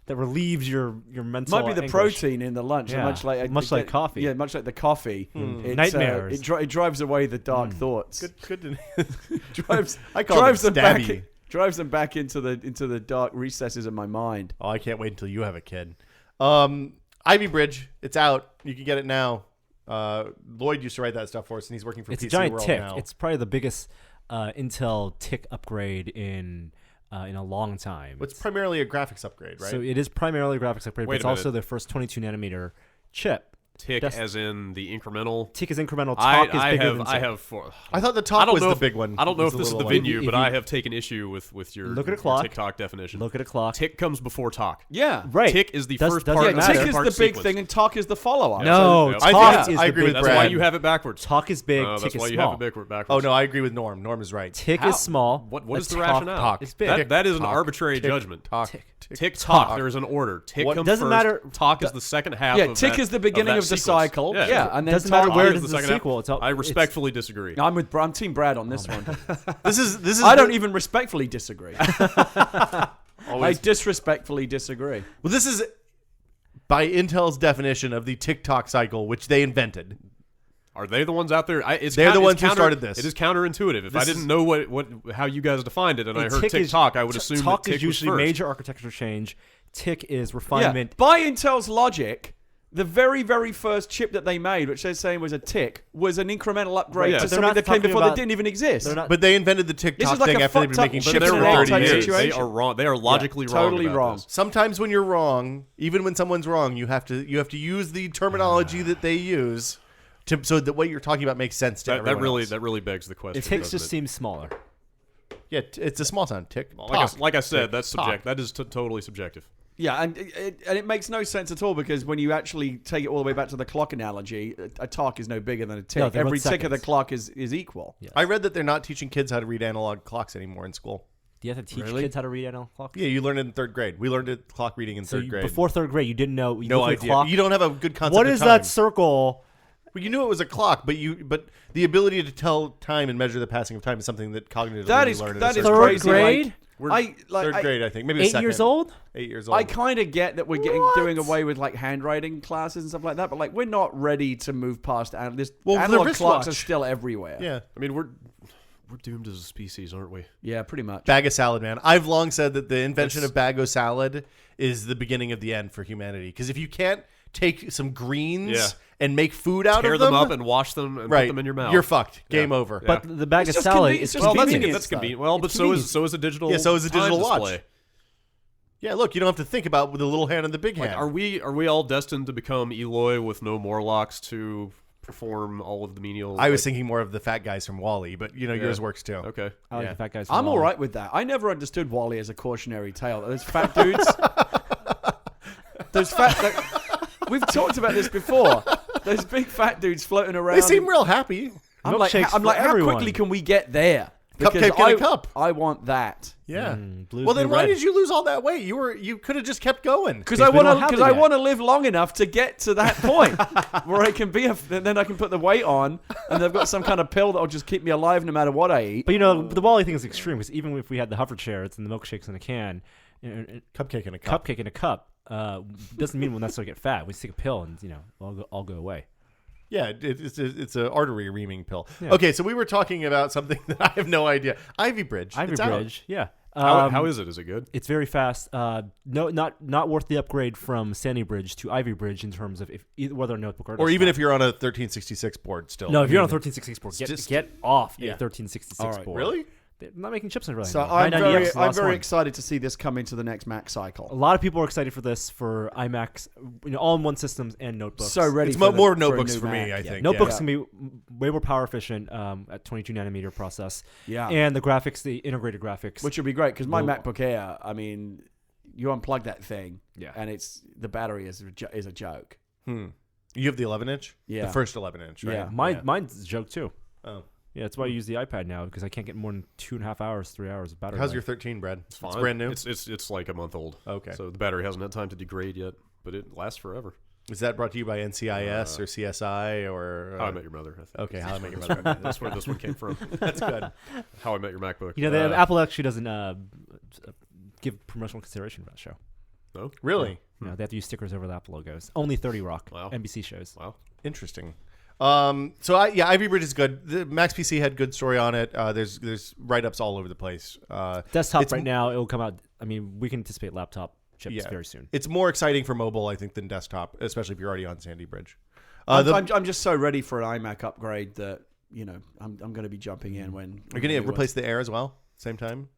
that relieves your mental? Might be the anguish? protein in the lunch, Yeah, much like coffee. Yeah, much like the coffee. Nightmares. It drives away the dark thoughts. good to know. Drives I call drives them them back. stabby. Drives them back into the dark recesses of my mind. Oh, I can't wait until you have a kid. Ivy Bridge, it's out. You can get it now. Lloyd used to write that stuff for us, and he's working for It's PC a giant World tick. now. It's probably the biggest Intel tick upgrade in a long time. It's primarily a graphics upgrade, right? So it is primarily a graphics upgrade, Wait but it's a also minute. the first 22 nanometer chip. Tick That's- as in the incremental. Tick is incremental. Talk is bigger than I tick. have four. I thought the I talk don't was know the if- big one. I don't know It's if the this is the little one. venue, If but you- I have taken issue with your, Look at a your clock. TikTok definition. Look at a clock. Tick comes before talk. Yeah. Right. Tick is the Does- first does part it of Yeah, the matter? tick is part the big sequence. thing and talk is the follow-up. No, Yeah. I talk think- is I the agree big with That's Brad. why you have it backwards. Talk is big. That's tick is why you small. have it backwards. Oh, no, I agree with Norm. Norm is right. Tick How? is small. What is the talk rationale? Talk. is big. That is an Talk. arbitrary Tick. judgment. Talk. Tick. Tick talk. There is an order. Tick What- comes doesn't first. matter- Talk is the second half. Yeah, of tick that- is the beginning that of the sequence. cycle. Yeah, and then Doesn't matter talk where is it is the in the second half. sequel. I respectfully disagree. I'm Team Brad on this one. This is. I don't even respectfully disagree. I always. disrespectfully disagree. Well, this is by Intel's definition of the TikTok cycle, which they invented. Are they the ones out there? They're the ones who started this. It is counterintuitive. If This I didn't is- know what how you guys defined it, and I heard tick is- TikTok, I would assume talk that Tick is usually was first. major architecture change. Tick is Yeah. refinement. By Intel's logic, the very, very first chip that they made, which they're saying was a tick, was an incremental upgrade Yeah. to But they're something not that came talking before that about- didn't even exist. They're not. But they invented the This TikTok is like thing a after they've fucked been up making But chips chips they're for in an wrong. 30 type years. They situation. are wrong. They are logically wrong. totally about wrong. this. Sometimes when you're wrong, even when someone's wrong, you have to use the terminology that they use so that what you're talking about makes sense to That everyone really else. begs the question. Tick doesn't just it? seems smaller. Yeah, it's a small sound. Tick. Like I said, that's Talk. subject. That is totally subjective. Yeah, and it makes no sense at all because when you actually take it all the way back to the clock analogy, a talk is no bigger than a tick. No, they're Every about tick of the seconds. clock is equal. Yeah. I read that they're not teaching kids how to read analog clocks anymore in school. Do you have to teach Really? kids how to read analog clocks? Yeah, you learned it in third grade. We learned it clock reading in So third grade. before third grade, you didn't know. You no look at the idea. clock. You don't have a good concept. What of is time. that circle? Well, you knew it was a clock, but the ability to tell time and measure the passing of time is something that cognitively That you is learn. that is Third crazy. grade? Third grade, I think. Maybe 8 second. years old? 8 years old. I kind of get that we're doing away with like handwriting classes and stuff like that, but like we're not ready to move past this. Well, the analog wristwatch. clocks are still everywhere. yeah. I mean, we're doomed as a species, aren't we? Yeah, pretty much. Bag of salad, man. I've long said that the invention of bag of salad is the beginning of the end for humanity. Because if you can't take some greens Yeah. and make food out Tear of them, them up and wash them and right, put them in your mouth. you're fucked. Yeah. Game over. Yeah. But the bag It's of just salad conven- it's is just Well, that's convenience, convenient. though. Well, but It's so is a digital. Yeah, so is a time digital watch. display. Yeah, look, you don't have to think about with the little hand and the big Like, hand. are we all destined to become Eloy with no Morlocks to perform all of the menial? I was thinking more of the fat guys from Wall-E, but yours works too. Okay. I like Yeah. the fat guys. I'm all right with that. I never understood Wall-E as a cautionary tale. Those fat dudes. We've talked about this before. Those big fat dudes floating around. They seem real happy. I'm like, Milkshakes how for everyone. quickly can we get there? Cupcake in a cup. I want that. Yeah. blue's Well, then new why red. did you lose all that weight? You could have just kept going. Because Because I we want don't to. have Because it I yet. want to live long enough to get to that point where I can be. Then I can put the weight on, and they've got some kind of pill that'll just keep me alive no matter what I eat. But the Wally thing is extreme because even if we had the hover chairs and the milkshakes in a can, Cupcake in a cup. cupcake in a cup, doesn't mean we'll necessarily get fat. We just take a pill and all go away. Yeah, it's an artery reaming pill. Yeah. Okay, so we were talking about something that I have no idea. Ivy Bridge. Ivy It's Bridge, out. yeah. How is it? Is it good? It's very fast. No, not worth the upgrade from Sandy Bridge to Ivy Bridge in terms of whether a notebook or even if you're on a 1366 board still. No, if you're on a 1366 board, get off a 1366 All right, board. Really? They're not making chips really. So anymore. I'm very excited to see this come into the next Mac cycle. A lot of people are excited for this for iMacs, all-in-one systems and notebooks. So ready. It's for more the, notebooks for, for me, Mac. I think. Notebooks can be way more power efficient at 22 nanometer process. Yeah. And the graphics, the integrated graphics, Which would be great because my MacBook Air, I mean, you unplug that thing, Yeah. and the battery is a joke. You have the 11-inch? Yeah. The first 11-inch, right? Yeah. Mine's a joke too. Oh. Yeah, that's why I use the iPad now because I can't get more than 2.5 hours, 3 hours of battery. How's life. your 13, Brad? It's fine. It's brand new? It's like a month old. Okay. So the battery hasn't had time to degrade yet, but it lasts forever. Is that brought to you by NCIS or CSI or... How I Met Your Mother, I think. Okay, How I Met Your Mother. That's where this one came from. That's good. How I Met Your MacBook. You know, Apple actually doesn't give promotional consideration for that show. No? Really? You know, they have to use stickers over the Apple logos. Only 30 Rock. Wow. NBC shows. Wow. Interesting. Ivy Bridge is good. The Max PC had good story on it. There's write-ups all over the place. Desktop right now, it will come out. I mean, we can anticipate laptop chips very soon. It's more exciting for mobile, I think, than desktop, especially if you're already on Sandy Bridge. I'm just so ready for an iMac upgrade that I'm going to be jumping in when. You're going to replace the Air as well, same time.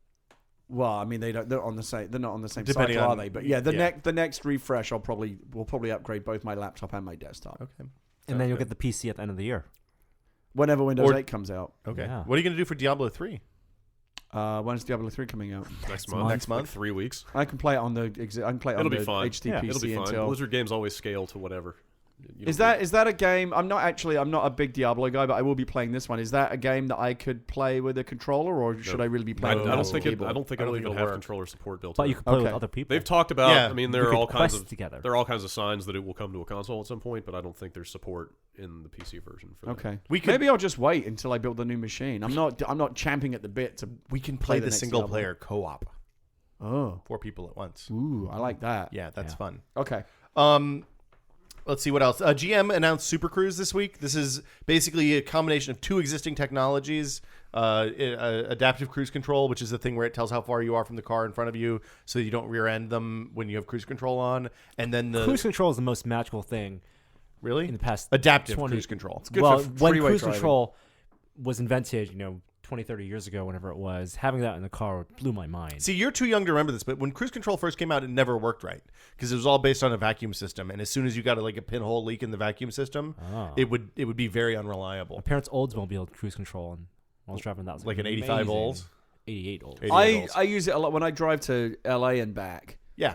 Well, I mean, they're not on the same. They're not on the same Depending cycle, on- are they? But yeah, the next refresh, will probably upgrade both my laptop and my desktop. Okay. And then you'll get the PC at the end of the year. Whenever Windows 8 comes out. Okay. Yeah. What are you going to do for Diablo 3? When's Diablo 3 coming out? Next month. Next month? Like 3 weeks. I can play it on the It'll be fine. HTPC It'll be fine. until. Blizzard games always scale to whatever. Is that a game? I'm not a big Diablo guy, but I will be playing this one. Is that a game that I could play with a controller, or should I really be I playing? with a don't mouse and think keyboard? I don't think it'll it'll have work. controller support built But in. you can play with Okay. other people. They've talked about. Yeah. I mean, We there are could all kinds quest of together. there are all kinds of signs that it will come to a console at some point, but I don't think there's support in the PC version for that. Okay, We could- maybe I'll just wait until I build the new machine. I'm not champing at the bit to. We can play play the the next single-player co-op. Oh, 4 people at once. ooh, I like that. Yeah, that's fun. Okay. Let's see what else. GM announced Super Cruise this week. This is basically a combination of 2 existing technologies. Adaptive cruise control, which is the thing where it tells how far you are from the car in front of you so you don't rear end them when you have cruise control on. And then the... Cruise control is the most magical thing Really? in the past Adaptive 20 cruise control. good well, for when freeway cruise driving. control was invented, 20, 30 years ago, whenever it was, having that in the car blew my mind. See, you're too young to remember this, but when cruise control first came out, it never worked right because it was all based on a vacuum system. And as soon as you got a pinhole leak in the vacuum system, it would be very unreliable. My parents' Oldsmobile cruise control, and I was driving that. Was Like an 85 Olds? 88 Olds. 88 I use it a lot when I drive to LA and back. Yeah.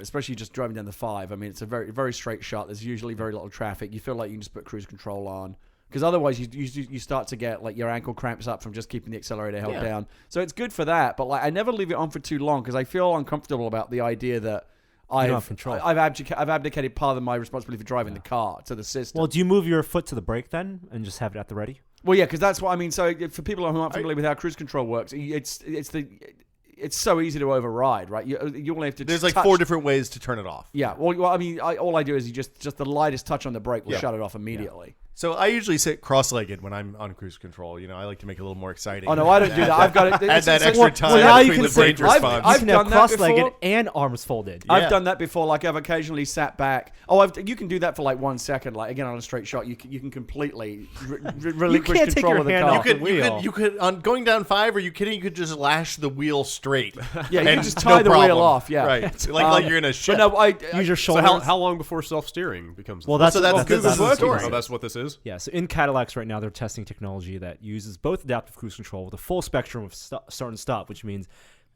Especially just driving down the 5. I mean, it's a very, very straight shot. There's usually very little traffic. You feel like you can just put cruise control on. Because otherwise, you start to get your ankle cramps up from just keeping the accelerator held down. So it's good for that. But I never leave it on for too long because I feel uncomfortable about the idea that have control. I've abdicated part of my responsibility for driving the car to the system. Well, do you move your foot to the brake then and just have it at the ready? Well, yeah, because that's what I mean. So for people who aren't familiar with how cruise control works, it's so easy to override, right? You only have to. There's just 4 touch. different ways to turn it off. Yeah. Well, I mean, all I do is just the lightest touch on the brake will shut it off immediately. So I usually sit cross-legged when I'm on cruise control. I like to make it a little more exciting. Oh no, I don't do that. I've got it. Add that it's extra like- time now you between can the brain sit- response. I've you can have done that cross-legged before. and arms folded. Yeah. I've done that before. Like I've occasionally sat back. Oh, you can do that for 1 second. Like again on a straight shot, you can completely relinquish can't take control your of the hand car. off the wheel. You could on going down 5. Are you kidding? You could just lash the wheel straight. Yeah, you And can just no tie the wheel problem. off. Yeah, Right. Like you're in a ship. But no, Use your So shoulders. how long before self-steering becomes? Well, that's Google's the working story. on oh, it. that's what this is. Yeah, so in Cadillacs right now, they're testing technology that uses both adaptive cruise control with a full spectrum of start and stop, which means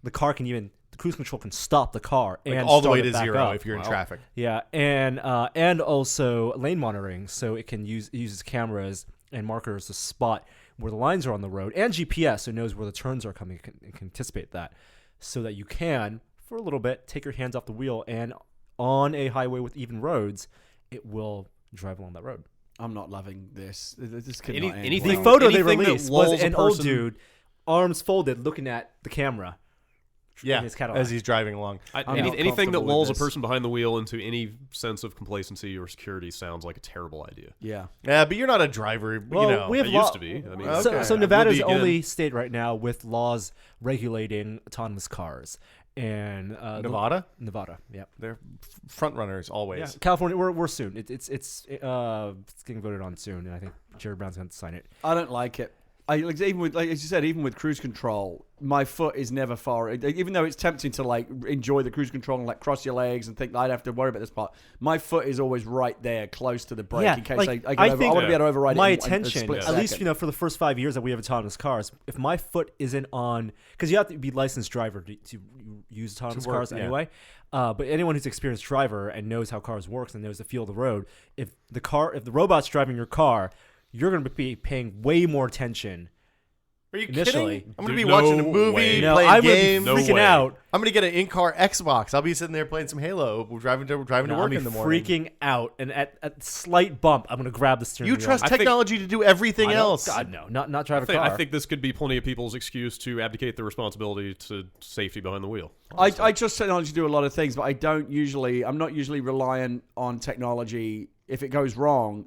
the cruise control can stop the car and all the start way it to back 0 up. if you're in traffic. Yeah, and also lane monitoring, so it uses cameras and markers to spot where the lines are on the road, and GPS, so it knows where the turns are coming. It can anticipate that, so that you can, for a little bit, take your hands off the wheel, and on a highway with even roads, it will drive along that road. I'm not loving this. This could Any- not end anything- The well. photo they anything that released was lulls a an old person- dude, arms folded, looking at the camera. Yeah, in his Cadillac. as he's driving along. Anything that comfortable lulls a with this. person behind the wheel into any sense of complacency or security sounds like a terrible idea. Yeah. Yeah, but you're not a driver. Well, you know. we have It used to be. I mean, Okay. So Will Nevada's be the again. only state right now with laws regulating autonomous cars, and Nevada, yeah. They're front runners always. Yeah, California, we're soon. It's getting voted on soon, and I think Jerry Brown's going to sign it. I don't like it. Even with, like as you said, even with cruise control, my foot is never far. Even though it's tempting to like enjoy the cruise control and like cross your legs and think I'd have to worry about this part, my foot is always right there, close to the brake in case I want to be able to override my it. in a attention, split at least second. for the first 5 years that we have autonomous cars, if my foot isn't on, because you have to be licensed driver to use autonomous cars anyway. But anyone who's experienced driver and knows how cars works and knows the feel of the road, if the robot's driving your car, you're going to be paying way more attention. Are you Initially. kidding? I'm going to Dude, be watching a no movie, way. No, playing I would be games. No freaking way. out. I'm going to get an in-car Xbox. I'll be sitting there playing some Halo, driving to work I'll be in the morning. freaking out, and at slight bump, I'm going to grab the steering You wheel. trust I think- technology to do everything I don't- else. God, no, not drive a I car. think this could be plenty of people's excuse to abdicate their responsibility to safety behind the wheel. I trust technology to do a lot of things, but I'm not usually reliant on technology if it goes wrong.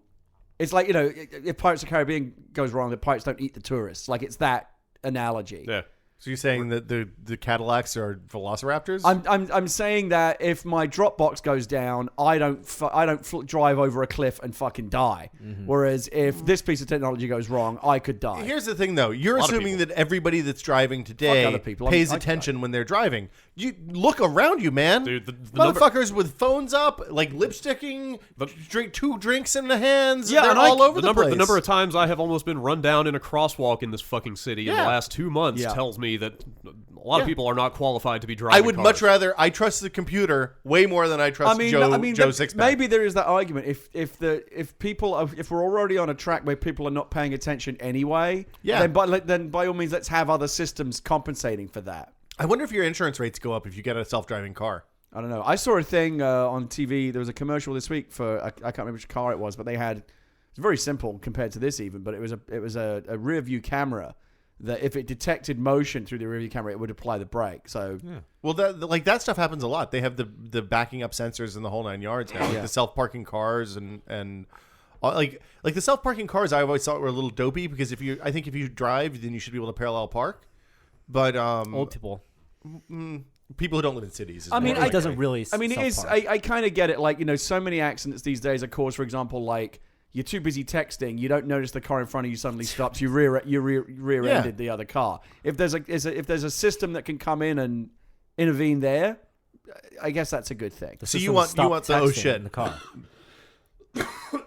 It's like, if Pirates of the Caribbean goes wrong, the pirates don't eat the tourists. Like, it's that analogy. Yeah. So you're saying that the Cadillacs are velociraptors? I'm saying that if my Dropbox goes down, I don't drive over a cliff and fucking die. Whereas if this piece of technology goes wrong, I could die. Here's the thing, though. You're lot of assuming people. that everybody that's driving today other people. pays I- attention when they're driving. You look around you, man. Dude, the number- motherfuckers with phones up, like lipsticking, drink 2 drinks in the hands. Yeah, they're and all over the number place. the number of times I have almost been run down in a crosswalk in this fucking city in the Yeah. last 2 months Yeah. tells me that a lot of Yeah. people are not qualified to be driving. I would cars. much rather. I trust the computer way more than I trust Joe Sixpack. maybe there is that argument. If we're already on a track where people are not paying attention anyway, Yeah. then by all means, let's have other systems compensating for that. I wonder if your insurance rates go up if you get a self-driving car. I don't know. I saw a thing on TV. There was a commercial this week for I can't remember which car it was, but they had it's very simple compared to this even. But it was a rear view camera that if it detected motion through the rear view camera, it would apply the brake. So Well, that stuff happens a lot. They have the backing up sensors and the whole 9 yards now. Like the self-parking cars and like the self-parking cars, I always thought were a little dopey because if you drive, then you should be able to parallel park. But old people. people who don't live in cities. Is I mean, more It doesn't likely. really. I mean, it is. self-park. I kind of get it. Like, so many accidents these days are caused, for example, like you're too busy texting, you don't notice the car in front of you suddenly stops, you rear-ended the other car. If there's a system that can come in and intervene there, I guess that's a good thing. The So you system want- stopped the, oh, texting shit. in the car.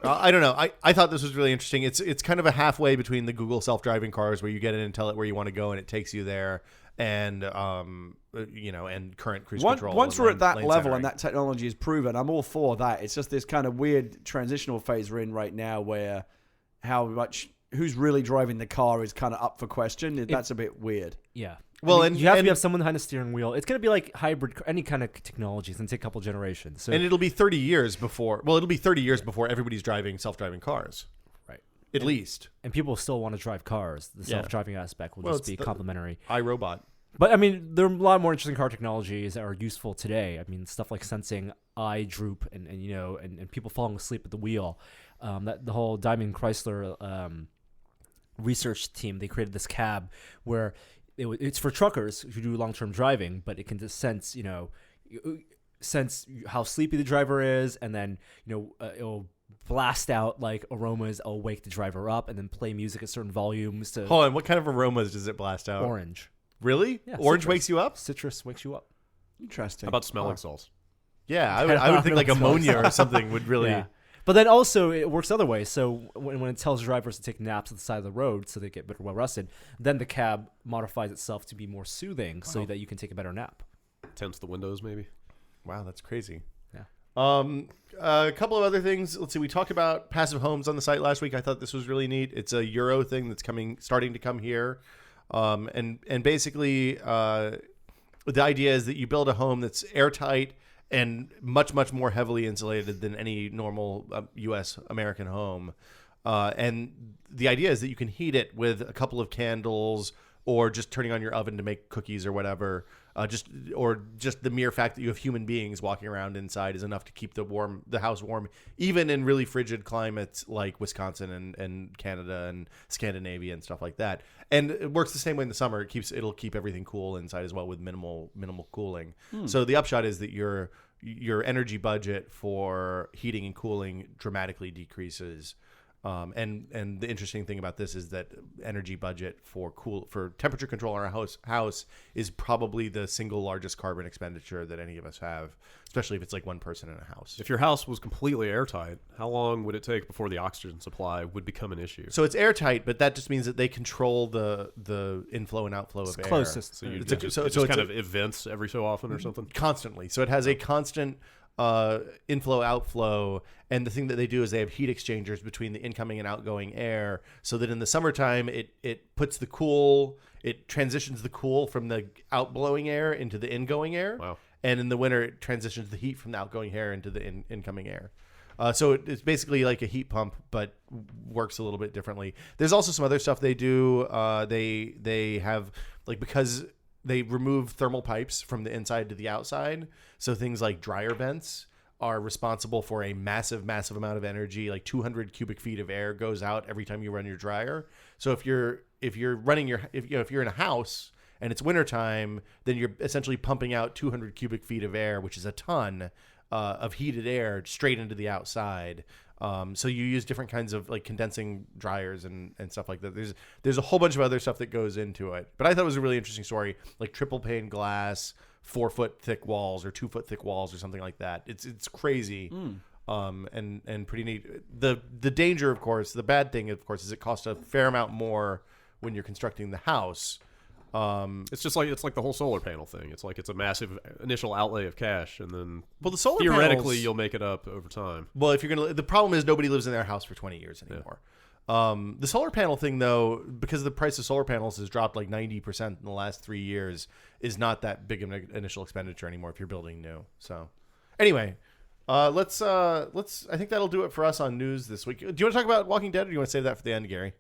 I don't know. I thought this was really interesting. It's kind of a halfway between the Google self-driving cars where you get in and tell it where you want to go and it takes you there, and and current cruise control. Once and we're at that lane level centering. and that technology is proven, I'm all for that. It's just this kind of weird transitional phase we're in right now where who's really driving the car is kind of up for question. That's a bit weird. Yeah. Well, I mean, and- you have and- to have someone behind the steering wheel. It's going to be like hybrid, any kind of technology. It's going to take a couple generations. So and it'll be 30 years before. Well, it'll be 30 years before everybody's driving self-driving cars. right. At least. And people still want to drive cars. The Yeah. self-driving aspect will Well, just it's be the- complementary. iRobot. But I mean, there are a lot more interesting car technologies that are useful today. I mean, stuff like sensing eye droop and people falling asleep at the wheel. That the whole Diamond Chrysler research team, they created this cab where it's for truckers who do long-term driving, but it can just sense how sleepy the driver is, and then it'll blast out like aromas. It'll wake the driver up, and then play music at certain volumes to Hold on. What kind of aromas does it blast out? orange. Really? Yeah, Orange citrus. wakes you up? Citrus wakes you up. Interesting. How about smelling salts? Yeah, I would think like ammonia or something would really. Yeah. But then also it works other ways. So when it tells drivers to take naps at the side of the road so they get better well rested, then the cab modifies itself to be more soothing so that you can take a better nap. Tints the windows, maybe. Wow, that's crazy. Yeah. A couple of other things. Let's see. We talked about passive homes on the site last week. I thought this was really neat. It's a Euro thing that's starting to come here, and basically the idea is that you build a home that's airtight and much, much more heavily insulated than any normal U.S. American home. And the idea is that you can heat it with a couple of candles or just turning on your oven to make cookies or whatever. Just the mere fact that you have human beings walking around inside is enough to keep the house warm, even in really frigid climates like Wisconsin and Canada and Scandinavia and stuff like that. And it works the same way in the summer. It'll keep everything cool inside as well with minimal cooling. So the upshot is that your energy budget for heating and cooling dramatically decreases. And the interesting thing about this is that energy budget for temperature control in our house is probably the single largest carbon expenditure that any of us have, especially if it's like one person in a house. If your house was completely airtight, how long would it take before the oxygen supply would become an issue? So it's airtight, but that just means that they control the inflow and outflow of air. Closest. So you It's a- just, so it it's just kind of events every so often or something? Constantly. So it has a constant inflow outflow, and the thing that they do is they have heat exchangers between the incoming and outgoing air, so that in the summertime it transitions the cool from the outblowing air into the ingoing air. Wow. And in the winter it transitions the heat from the outgoing air into the incoming air. So it's basically like a heat pump, but works a little bit differently. There's also some other stuff they do. They have, like, because they remove thermal pipes from the inside to the outside. So things like dryer vents are responsible for a massive amount of energy. Like 200 cubic feet of air goes out every time you run your dryer. So if you're in a house and it's wintertime, then you're essentially pumping out 200 cubic feet of air, which is a ton of heated air straight into the outside. So you use different kinds of like condensing dryers and stuff like that. There's a whole bunch of other stuff that goes into it. But I thought it was a really interesting story, like triple pane glass, 4-foot thick walls or 2-foot thick walls or something like that. It's crazy. And pretty neat. The danger, of course, the bad thing, of course, is it costs a fair amount more when you're constructing the house. It's like the whole solar panel thing. It's a massive initial outlay of cash, and then Well, the solar theoretically panels, you'll make it up over time. well, if you're gonna, the problem is nobody lives in their house for 20 years anymore. The solar panel thing, though, because the price of solar panels has dropped like 90% in the last 3 years, is not that big of an initial expenditure anymore if you're building new. So, anyway, let's. I think that'll do it for us on news this week. Do you want to talk about Walking Dead, or do you want to save that for the end, Gary?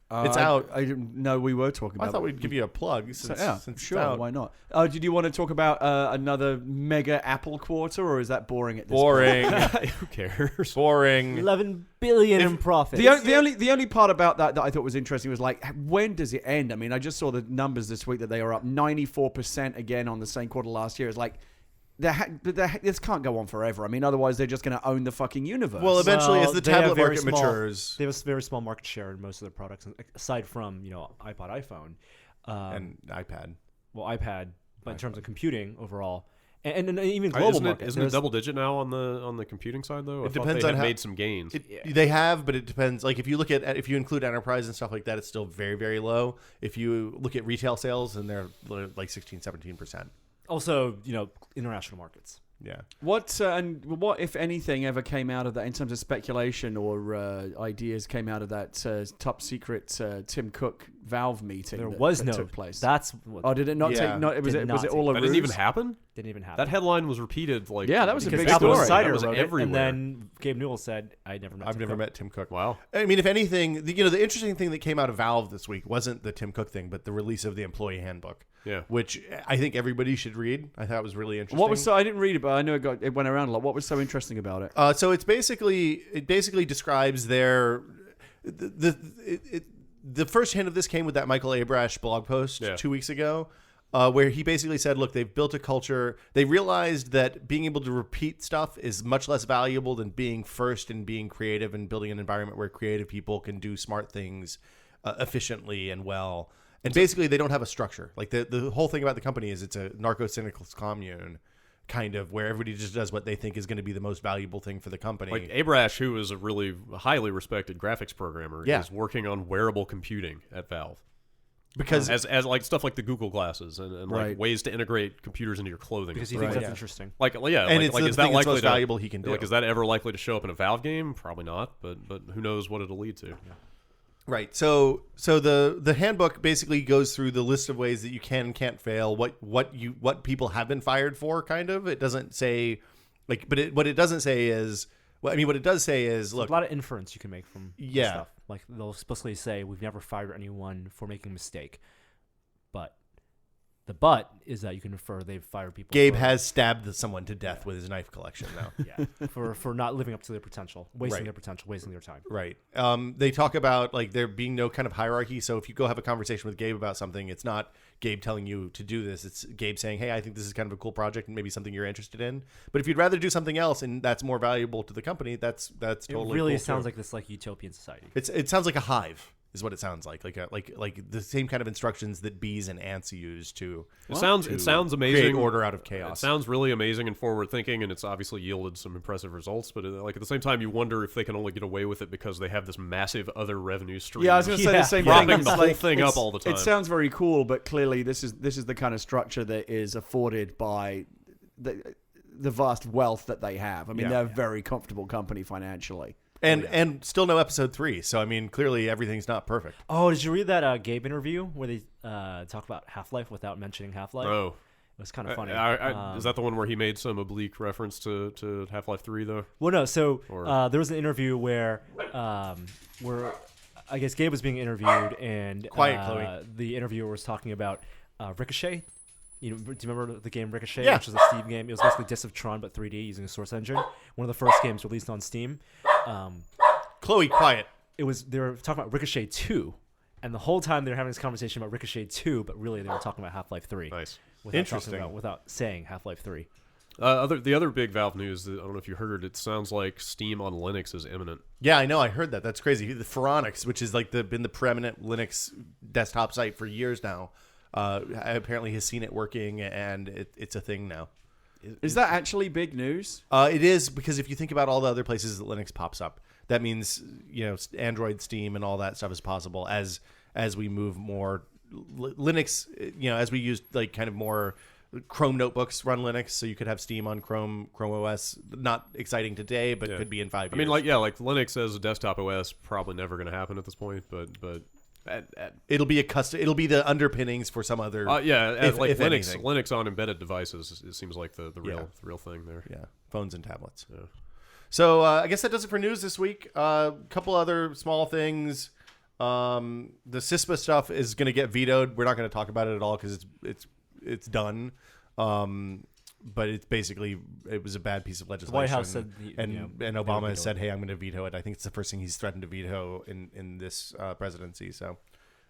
It's out. I didn't know we were talking about I thought we'd give you a plug. Since it's sure. out. Why not? Did you want to talk about another mega Apple quarter, or is that boring at this Boring. Who cares? Boring. 11 billion in profits. The only part about that I thought was interesting was like, when does it end? I mean, I just saw the numbers this week that they are up 94% again on the same quarter last year. It's like, this can't go on forever. I mean, otherwise they're just going to own the fucking universe. Well, eventually, as the they have tablet very market small- matures, They have a very small market share in most of their products, aside from iPod, iPhone, and iPad. iPad. But in terms of computing overall, and even global Isn't market, it double digit now on the computing side though? It depends they on had how- made some gains. They have, but it depends. Like if you include enterprise and stuff like that, it's still very, very low. If you look at retail sales, and they're like 16-17%. also international markets. Yeah. What if anything ever came out of that in terms of speculation or ideas came out of that top secret Tim Cook Valve meeting? There that was that no took place. That's what Oh, did it not Yeah. take? No, was Did it not all a That ruse? didn't even happen. didn't even happen. That headline was repeated like Yeah, that was a because big Apple story. Insider That was wrote it, everywhere. and then Gabe Newell said, "I never met. I've Tim never Cook." met Tim Cook. Wow. I mean, if anything, the interesting thing that came out of Valve this week wasn't the Tim Cook thing, but the release of the employee handbook. Yeah. Which I think everybody should read. I thought it was really interesting. What was so? I didn't read it, but I know it went around a lot. What was so interesting about it? So it basically describes their the first hint of this came with that Michael Abrash blog post 2 weeks ago, where he basically said, look, they've built a culture. They realized that being able to repeat stuff is much less valuable than being first and being creative and building an environment where creative people can do smart things efficiently and well. And basically, they don't have a structure. Like the whole thing about the company is it's a narco-syndicalist commune, kind of, where everybody just does what they think is going to be the most valuable thing for the company. Like Abrash, who is a really highly respected graphics programmer, is working on wearable computing at Valve. Because as like stuff like the Google glasses and like Right. ways to integrate computers into your clothing. because he and thinks stuff that's like interesting. that. And like, it's like the is that thing that's likely most to, valuable he can do. Like, is that ever likely to show up in a Valve game? Probably not, but who knows what it'll lead to. Right. So the handbook basically goes through the list of ways that you can and can't fail. What people have been fired for, kind of. It doesn't say, like, but what it doesn't say is, well, I mean, what it does say is, look, a lot of inference you can make from Yeah. stuff. Like they'll explicitly say, "We've never fired anyone for making a mistake," but The but is that you can infer they've fired people. Gabe for, has stabbed someone to death with his knife collection now. for not living up to their potential, wasting Right. their potential, wasting their time. Right. They talk about like there being no kind of hierarchy. So if you go have a conversation with Gabe about something, it's not Gabe telling you to do this. It's Gabe saying, "Hey, I think this is kind of a cool project and maybe something you're interested in. But if you'd rather do something else and that's more valuable to the company, that's totally It really cool sounds too. like this utopian society. It sounds like a hive is what it sounds like the same kind of instructions that bees and ants use to. It sounds amazing. Create order out of It chaos. sounds really amazing and forward thinking, and it's obviously yielded some impressive results. But like at the same time, you wonder if they can only get away with it because they have this massive other revenue stream. Yeah, I was going to say the same Propping thing. the It's whole thing it's- up all the time. It sounds very cool, but clearly this is the kind of structure that is afforded by the vast wealth that they have. I mean, they're a very comfortable company financially. And still no episode 3. So I mean, clearly everything's not perfect. Oh, did you read that Gabe interview where they talk about Half-Life without mentioning Half-Life? Oh, It was kind of funny. is that the one where he made some oblique reference to Half-Life 3 though? Well, no. So Or- there was an interview where I guess Gabe was being interviewed, and Quiet, Chloe. the interviewer was talking about Ricochet. Do you remember the game Ricochet, Yeah. which was a Steam game? It was basically Disc of Tron but 3D using a Source engine. One of the first games released on Steam. Chloe, quiet. They were talking about Ricochet 2, and the whole time they were having this conversation about Ricochet 2, but really they were talking about Half-Life 3. Nice. Interesting. Without saying Half-Life 3. The other big Valve news, I don't know if you heard, it sounds like Steam on Linux is imminent. Yeah, I know. I heard that. That's crazy. The Phoronix, which is like been the preeminent Linux desktop site for years now, apparently has seen it working, and it's a thing now. Is that actually big news? It is, because if you think about all the other places that Linux pops up, that means Android, Steam, and all that stuff is possible as we move more Linux. As we use like kind of more Chrome notebooks run Linux, so you could have Steam on Chrome OS. Not exciting today, but could be in 5 years. I mean, like Linux as a desktop OS probably never going to happen at this point, but it'll be it'll be the underpinnings for some other. like if Linux anything. Linux on embedded devices, it seems like the real thing there. Yeah, phones and tablets. Yeah. So I guess that does it for news this week. A couple other small things. The CISPA stuff is going to get vetoed. We're not going to talk about it at all because it's done. But it's basically it was a bad piece of legislation. The White House said, and Obama has said, "Hey, I'm going to veto it." I think it's the first thing he's threatened to veto in this presidency. So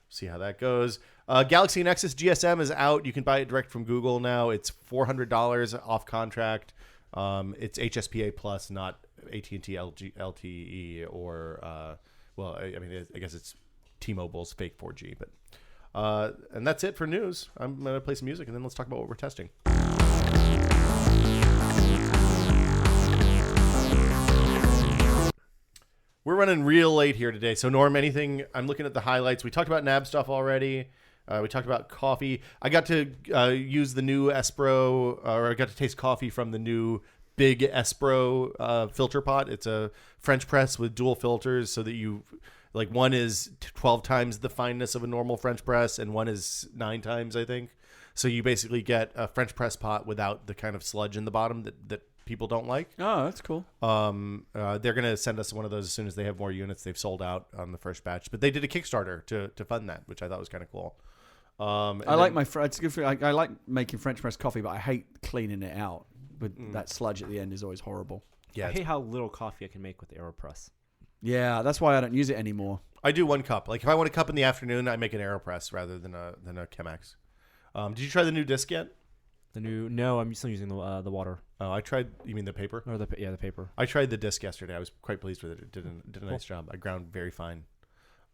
see how that goes. Galaxy Nexus GSM is out. You can buy it direct from Google now. It's $400 off contract. It's HSPA plus, not AT&T LTE or I guess it's T-Mobile's fake 4G. But and that's it for news. I'm gonna play some music and then let's talk about what we're testing. We're running real late here today. So Norm, anything? I'm looking at the highlights. We talked about NAB stuff already. We talked about coffee. I got to use the new Espro, or I got to taste coffee from the new big Espro filter pot. It's a French press with dual filters, so that one is 12 times the fineness of a normal French press, and one is 9 times, I think. So you basically get a French press pot without the kind of sludge in the bottom that people don't like. Oh, that's cool. They're going to send us one of those as soon as they have more units. They've sold out on the first batch, but they did a Kickstarter to fund that, which I thought was kind of cool. I like it's good for. I like making French press coffee, but I hate cleaning it out. With that sludge at the end is always horrible. Yeah, I hate how little coffee I can make with AeroPress. Yeah, that's why I don't use it anymore. I do 1 cup. Like if I want a cup in the afternoon, I make an AeroPress rather than a Chemex. Did you try the new disc yet? No, I'm still using the water. Oh, I tried. You mean the paper? Or the paper. I tried the disc yesterday. I was quite pleased with it. It did a nice job. I ground very fine.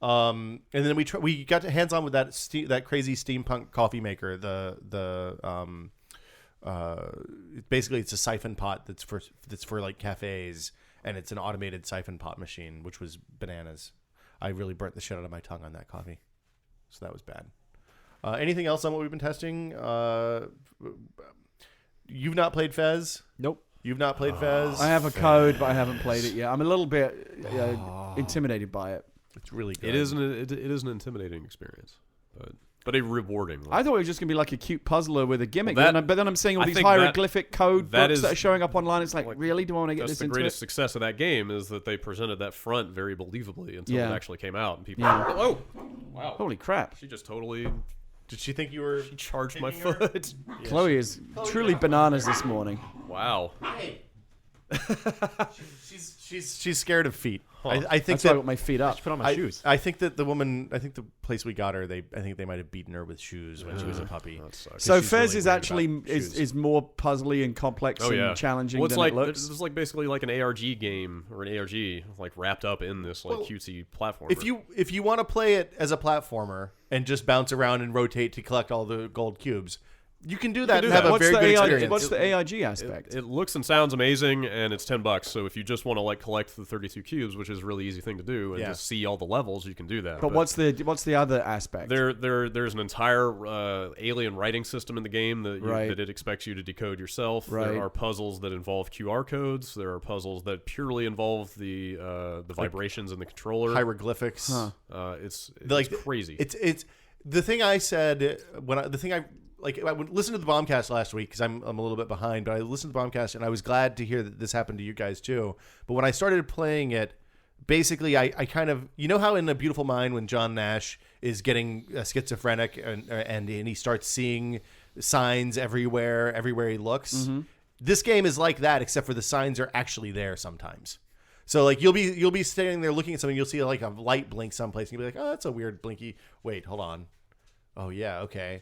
And then we got hands on with that crazy steampunk coffee maker. Basically it's a siphon pot that's for like cafes, and it's an automated siphon pot machine, which was bananas. I really burnt the shit out of my tongue on that coffee, so that was bad. Anything else on what we've been testing? You've not played Fez? Nope. You've not played Fez? I have a code, but I haven't played it yet. I'm a little bit intimidated by it. It's really good. It is an intimidating experience, but a rewarding one. I thought it was just going to be like a cute puzzler with a gimmick. Well, but then I'm seeing all I these think hieroglyphic code that books is- that are showing up online. It's like really? Do I want to get That's this the into greatest it? success of that game is that they presented that front very believably until Yeah. it actually came out, and people Yeah. were, oh, wow, Holy crap. she just totally Did she think you were? She charged my hitting her? foot. Chloe is truly bananas this morning. Wow. Hey. she's scared of feet. I think That's why I that got my feet up. Put on my shoes. I think that the woman. I think the place we got her. I think they might have beaten her with shoes when she was a puppy. That sucks. So she's Fez really is worried actually about shoes. is more puzzly and complex Oh yeah, and challenging well, it's than like it looks. it's like basically like an ARG game or an ARG like wrapped up in this like cutesy platformer. If you want to play it as a platformer and just bounce around and rotate to collect all the gold cubes, you can do that do and have that. a What's very the good AIG, experience. what's the AIG aspect? It looks and sounds amazing, and it's $10. So if you just want to like collect the 32 cubes, which is a really easy thing to do, and Yeah. just see all the levels, you can do that. but what's the other aspect? There's an entire alien writing system in the game that Right. that it expects you to decode yourself. Right. There are puzzles that involve QR codes. There are puzzles that purely involve the vibrations in the controller. Hieroglyphics. It's Like, crazy. It's the thing I said when I would listen to the Bombcast last week because I'm a little bit behind, but I listened to the Bombcast and I was glad to hear that this happened to you guys too. But when I started playing it, basically I kind of, you know how in A Beautiful Mind when John Nash is getting schizophrenic and he starts seeing signs everywhere he looks. Mm-hmm. This game is like that, except for the signs are actually there sometimes. So like you'll be standing there looking at something, you'll see like a light blink someplace, and you'll be like, oh, that's a weird blinky. Wait, hold on. Oh yeah, okay.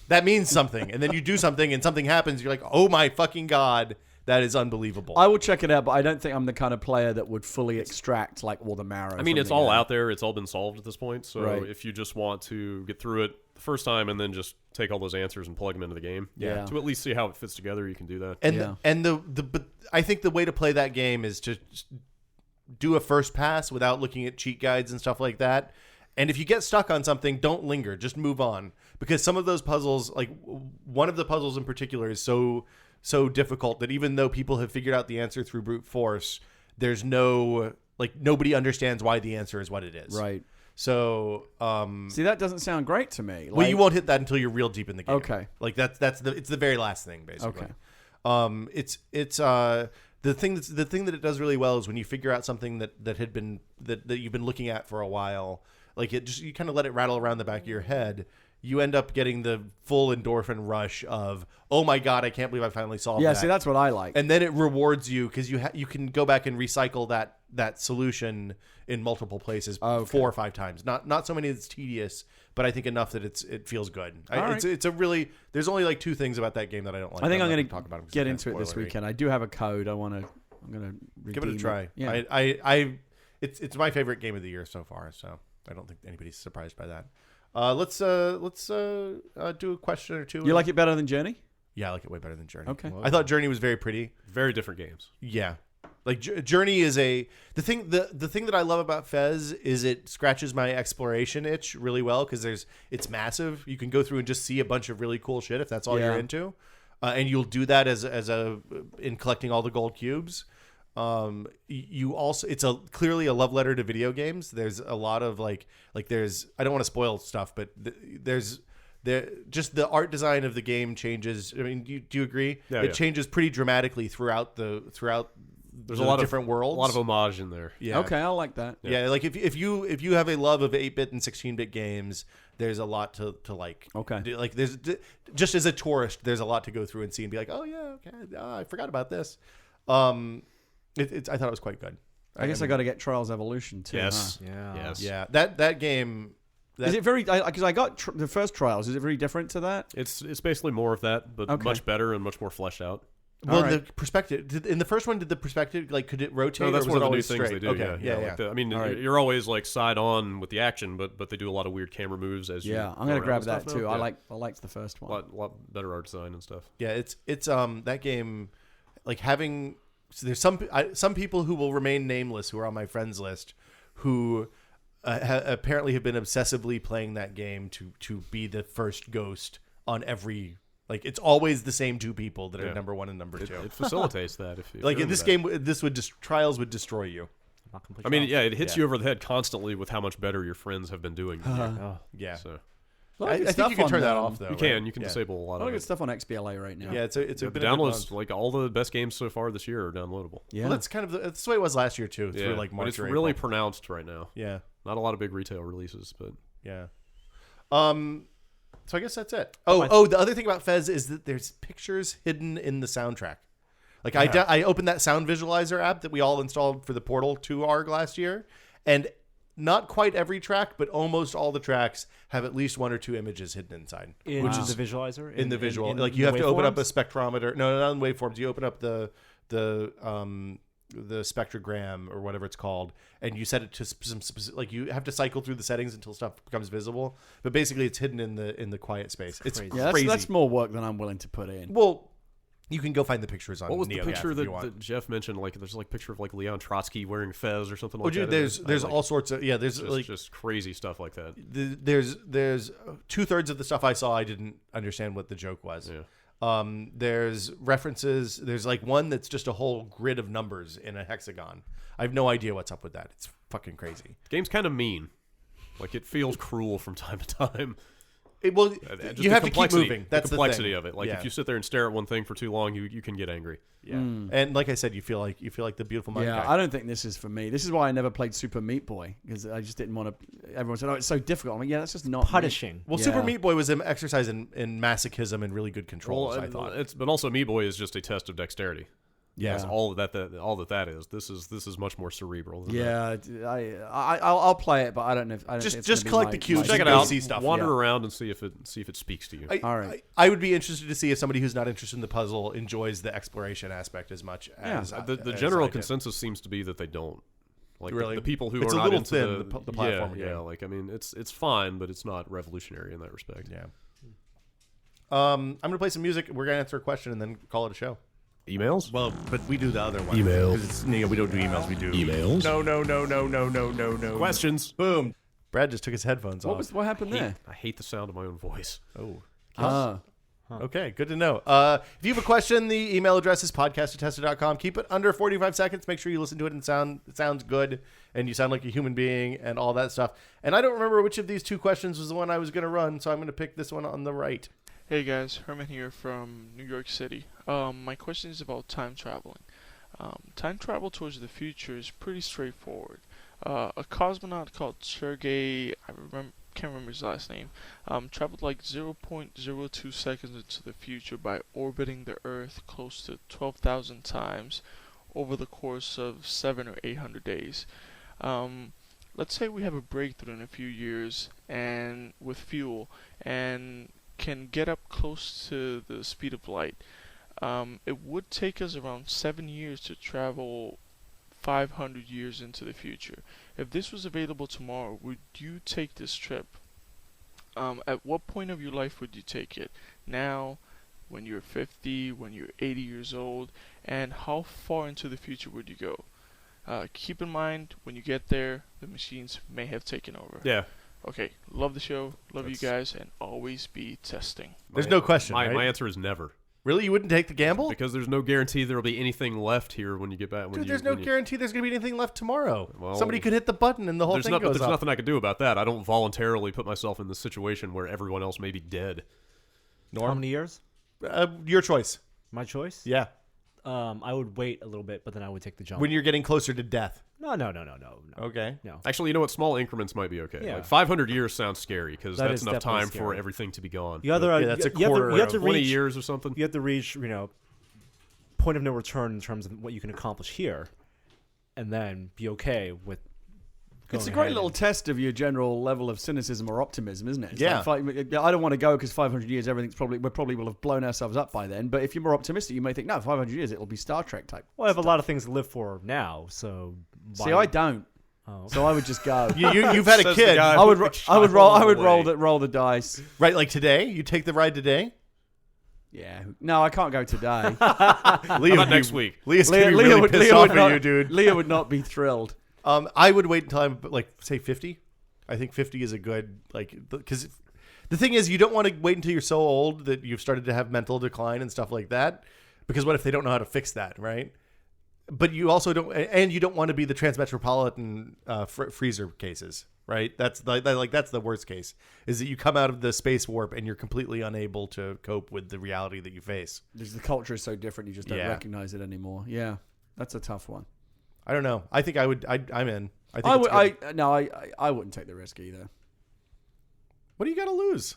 That means something. And then you do something and something happens, you're like, oh my fucking God, that is unbelievable. I will check it out, but I don't think I'm the kind of player that would fully extract like all the marrow. I mean, from it's the all game. out there. It's all been solved at this point. So Right. if you just want to get through it the first time and then just take all those answers and plug them into the game, Yeah. to at least see how it fits together, you can do that. And Yeah. but I think the way to play that game is to just do a first pass without looking at cheat guides and stuff like that. And if you get stuck on something, don't linger. Just move on. Because some of those puzzles, like one of the puzzles in particular is so difficult that even though people have figured out the answer through brute force, there's nobody understands why the answer is what it is. Right. So, See, that doesn't sound great to me. well, you won't hit that until you're real deep in the game. Okay. Like it's the very last thing basically. Okay. It's the thing that it does really well is when you figure out something that you've been looking at for a while, like you kind of let it rattle around the back of your head. You end up getting the full endorphin rush of, oh my God, I can't believe I finally solved that. Yeah, see, that's what I like. And then it rewards you because you can go back and recycle that solution in multiple places 4 or 5 times. Not so many that's tedious, but I think enough that it feels good. right. It's a really, there's only like 2 things about that game that I don't like. I think I'm not going talk about them to 'cause get it's into it this spoilery. weekend. I do have a code. I'm going to Give it a try. Yeah. It's my favorite game of the year so far, so I don't think anybody's surprised by that. Let's do a question or two. You like it better than Journey? Yeah, I like it way better than Journey. Okay. I thought Journey was very pretty. Very different games. Yeah. Like Journey is the thing that I love about Fez is it scratches my exploration itch really well because it's massive. You can go through and just see a bunch of really cool shit if that's all Yeah. you're into, and you'll do that as in collecting all the gold cubes. You also, it's clearly a love letter to video games. There's a lot of like there's, I don't want to spoil stuff, but there's just the art design of the game changes. I mean, do you agree? Yeah, it yeah. changes pretty dramatically throughout There's the a lot different of worlds. A lot of homage in there. Yeah. Okay, I like that. Yeah, like if you have a love of 8-bit and 16-bit games, there's a lot to like. Okay. Like there's just as a tourist, there's a lot to go through and see and be like, oh yeah, okay, I forgot about this. I thought it was quite good. I guess I got to get Trials Evolution too. Yes. Huh? Yeah. Yes. Yeah, that game. Is it very? Because I got the first Trials. Is it very different to that? It's basically more of that, but Okay. much better and much more fleshed out. Well, All right. the perspective in the first one, did the perspective could it rotate? No, that's or was one of it the new always things straight? they do. Okay. Yeah. Yeah. Like I mean, All right. you're always like side on with the action, but they do a lot of weird camera moves as you. Yeah, I'm go gonna around grab and that stuff too. now. I Yeah. liked the first a one. lot better art design and stuff. Yeah, it's that game, like having. So there's some people who will remain nameless who are on my friends list, who apparently have been obsessively playing that game to be the first ghost on every. Like it's always the same 2 people that are Yeah. number 1 and number 2. It facilitates that. If Like you're in this into that. game, this would Trials would destroy you. Not complete I mean, trials. yeah, it hits Yeah. you over the head constantly with how much better your friends have been doing. than you. Oh. Yeah, So I think you can turn that off though. you right? can Yeah. disable a lot I of like it. stuff on XBLA right now. Yeah, it's The been a good downloads, month. like all the best games so far this year, are downloadable. Yeah. Well, that's kind of that's the way it was last year too. Through like but March it's or really April. pronounced right now. Yeah, Not a lot of big retail releases, but yeah. So I guess that's it. Oh, the other thing about Fez is that there's pictures hidden in the soundtrack. Like I opened that sound visualizer app that we all installed for the Portal 2 ARG last year, and not quite every track, but almost all the tracks have at least one or two images hidden inside. Which is the visualizer? In the visual. Like you have to open up a spectrometer. No, not in waveforms. You open up the spectrogram or whatever it's called, and you set it to some specific, like you have to cycle through the settings until stuff becomes visible. But basically, it's hidden in the quiet space. It's crazy. That's more work than I'm willing to put in. Well, you can go find the pictures on. What was NeoGAF the picture if you want. that Jeff mentioned? Like, there's like a picture of like Leon Trotsky wearing Fez or something Oh, like dude, that. there's all sorts of there's just crazy stuff like that. there's 2/3 of the stuff I saw I didn't understand what the joke was. Yeah. There's references. There's like one that's just a whole grid of numbers in a hexagon. I have no idea what's up with that. It's fucking crazy. The game's kind of mean. Like, it feels cruel from time to time. You have to keep moving. That's the complexity thing. of it. Like, Yeah. if you sit there and stare at one thing for too long, you can get angry. Yeah. And like I said, you feel like the beautiful mind guy. I don't think this is for me. This is why I never played Super Meat Boy, because I just didn't want to. Everyone said, "Oh, it's so difficult." I'm like, "Yeah, that's just not punishing." Well, Super Meat Boy was an exercise in masochism and really good controls. Well, I thought. But also, Meat Boy is just a test of dexterity. Yeah. That's all that is. This is much more cerebral. Than that. Yeah, I'll play it, but I don't know. I don't think it's just gonna be collect my- the cubes. my- Check it Go out. see stuff. Wander Yeah. around and see if it speaks to you. All right. I would be interested to see if somebody who's not interested in the puzzle enjoys the exploration aspect as much as The as general I did. consensus seems to be that they don't. Like Really? the people who It's are a not little into thin, the platformer yeah. game. Like, I mean, it's fine, but it's not revolutionary in that respect. Yeah. I'm gonna play some music. We're gonna answer a question and then call it a show. Emails? Well, but we do the other one. Emails. 'Cause it's, we don't do emails. We do Emails? No. Questions? Boom. Brad just took his headphones off. What happened there? I hate the sound of my own voice. Oh. Okay, good to know. If you have a question, the email address is podcast@tested.com. Keep it under 45 seconds. Make sure you listen to it and it sounds good and you sound like a human being and all that stuff. And I don't remember which of these two questions was the one I was going to run, so I'm going to pick this one on the right. Hey guys, Herman here from New York City. My question is about time traveling. Time travel towards the future is pretty straightforward. A cosmonaut called Sergei, can't remember his last name, traveled like 0.02 seconds into the future by orbiting the Earth close to 12,000 times over the course of 700 or 800 days. Let's say we have a breakthrough in a few years and with fuel and can get up close to the speed of light. It would take us around 7 years to travel 500 years into the future. If this was available tomorrow, would you take this trip? At what point of your life would you take it? Now, when you're 50, when you're 80 years old, and how far into the future would you go? Keep in mind, when you get there, the machines may have taken over. Yeah. Okay, love the show, love you guys, and always be testing. There's no question, My right? answer is never. Really? You wouldn't take the gamble? Because there's no guarantee there will be anything left here when you get back. Dude, there's no guarantee there's going to be anything left tomorrow. Well, Somebody could hit the button and the whole thing goes There's up. nothing I could do about that. I don't voluntarily put myself in the situation where everyone else may be dead. How many years? Your choice. My choice? Yeah. I would wait a little bit, but then I would take the jump. When you're getting closer to death. No. Okay. No. Actually, you know what? Small increments might be okay. Yeah. Like 500 years sounds scary because That that's is enough definitely time for scary. everything to be gone. You either Yeah, that's a you have to- quarter you have to of 20 reach years or something. You have to reach, point of no return in terms of what you can accomplish here, and then be okay with. It's a going great ahead little and- test of your general level of cynicism or optimism, isn't it? It's Yeah. like I don't want to go because 500 years, we probably will have blown ourselves up by then. But if you're more optimistic, you may think, no, 500 years, it'll be Star Trek type. Well, I have a lot of things to live for now, so. See, I don't. Oh. So I would just go. You've had a Says the kid. guy I would who roll the dice. Right, like today? You take the ride today? Yeah. No, I can't go today. Leah How would about be- next week? Leah's going to be really pissed off at you, dude. Leah would not be thrilled. I would wait until I'm, say 50. I think 50 is a good, because the thing is, you don't want to wait until you're so old that you've started to have mental decline and stuff like that. Because what if they don't know how to fix that, right? But you also don't, and you don't want to be the transmetropolitan freezer cases, right? That's that's the worst case, is that you come out of the space warp and you're completely unable to cope with the reality that you face. The culture is so different, you just don't Yeah. recognize it anymore. Yeah, that's a tough one. I don't know. I think I'm in. I think I it's would. good. I wouldn't take the risk either. What do you got to lose?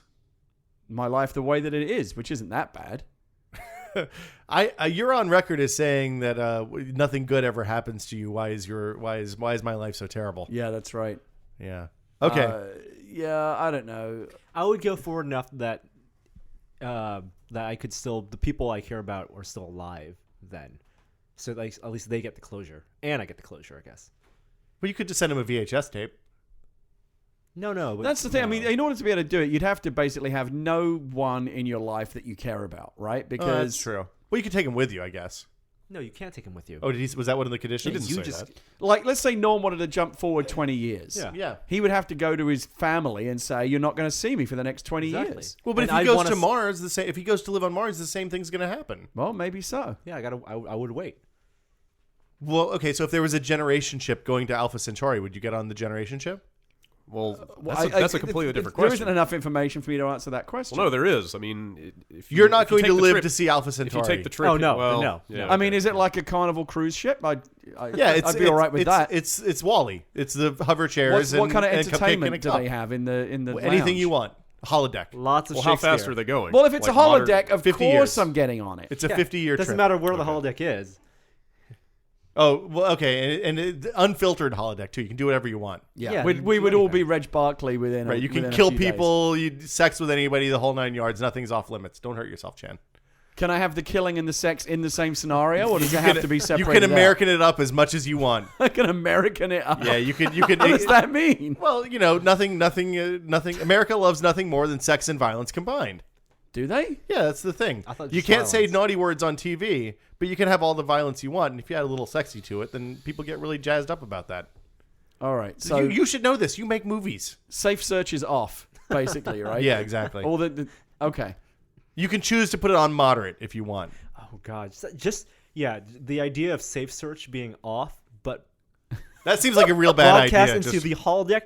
my life the way that it is, which isn't that bad. You're on record as saying that nothing good ever happens to you. Why is my life so terrible? Yeah, that's right. Yeah. Okay. Yeah, I don't know. I would go forward enough that I could still, the people I care about are still alive then, so like at least they get the closure and I get the closure, I guess. Well, you could just send him a VHS tape. No, but That's the thing. no. I mean, in order to be able to do it, you'd have to basically have no one in your life that you care about, right? Because That's true. Well, you could take him with you, I guess. No, you can't take him with you. Oh, was that one of the conditions? He didn't you say just that. like, let's say Norm wanted to jump forward 20 years. Yeah. Yeah. He would have to go to his family and say, "You're not going to see me for the next 20 Exactly. years." Well, but And if he I'd goes wanna to s- Mars, if he goes to live on Mars, the same thing's going to happen. Well, maybe so. Yeah, I would wait. Well, okay, so if there was a generation ship going to Alpha Centauri, would you get on the generation ship? Well, Well, that's a completely different There question. isn't enough information for me to answer that question. Well, no, there is. I mean, if You're not if you going take to the live trip- to see Alpha If Centauri. you take the trip, Oh, no, well, no. yeah, I mean, okay. is it like a Carnival cruise ship? Yeah, I'd be all right with that. It's Wally. It's the hover chairs. What kind of and a cupcake and a entertainment do cup. they have in the Anything lounge? you want. Holodeck. Lots of Well, how Shakespeare. fast are they going? Well, if it's Like a holodeck, modern- of 50 course years. I'm getting on it. It's a 50-year trip. Doesn't matter where the holodeck is. Oh, well, okay, and unfiltered holodeck too. You can do whatever you want. Yeah, we you we do would all anything. be Reg Barkley within. Right, you can within a kill few days. people, you sex with anybody, the whole 9 yards. Nothing's off limits. Don't hurt yourself, Chan. Can I have the killing and the sex in the same scenario, or does it have to be You separated? can American it up as much as you want. I can American it up. Yeah, you could. What does that mean? Well, nothing. America loves nothing more than sex and violence combined. Do they? Yeah, that's the thing. I thought You just can't say violence. naughty words on TV, but you can have all the violence you want. And if you add a little sexy to it, then people get really jazzed up about that. All right. So you should know this. You make movies. safe search is off, basically, right? Yeah, exactly. All okay. You can choose to put it on moderate if you want. Oh god, yeah, the idea of safe search being off, but That seems like a real bad broadcast idea. into Just- the holodeck.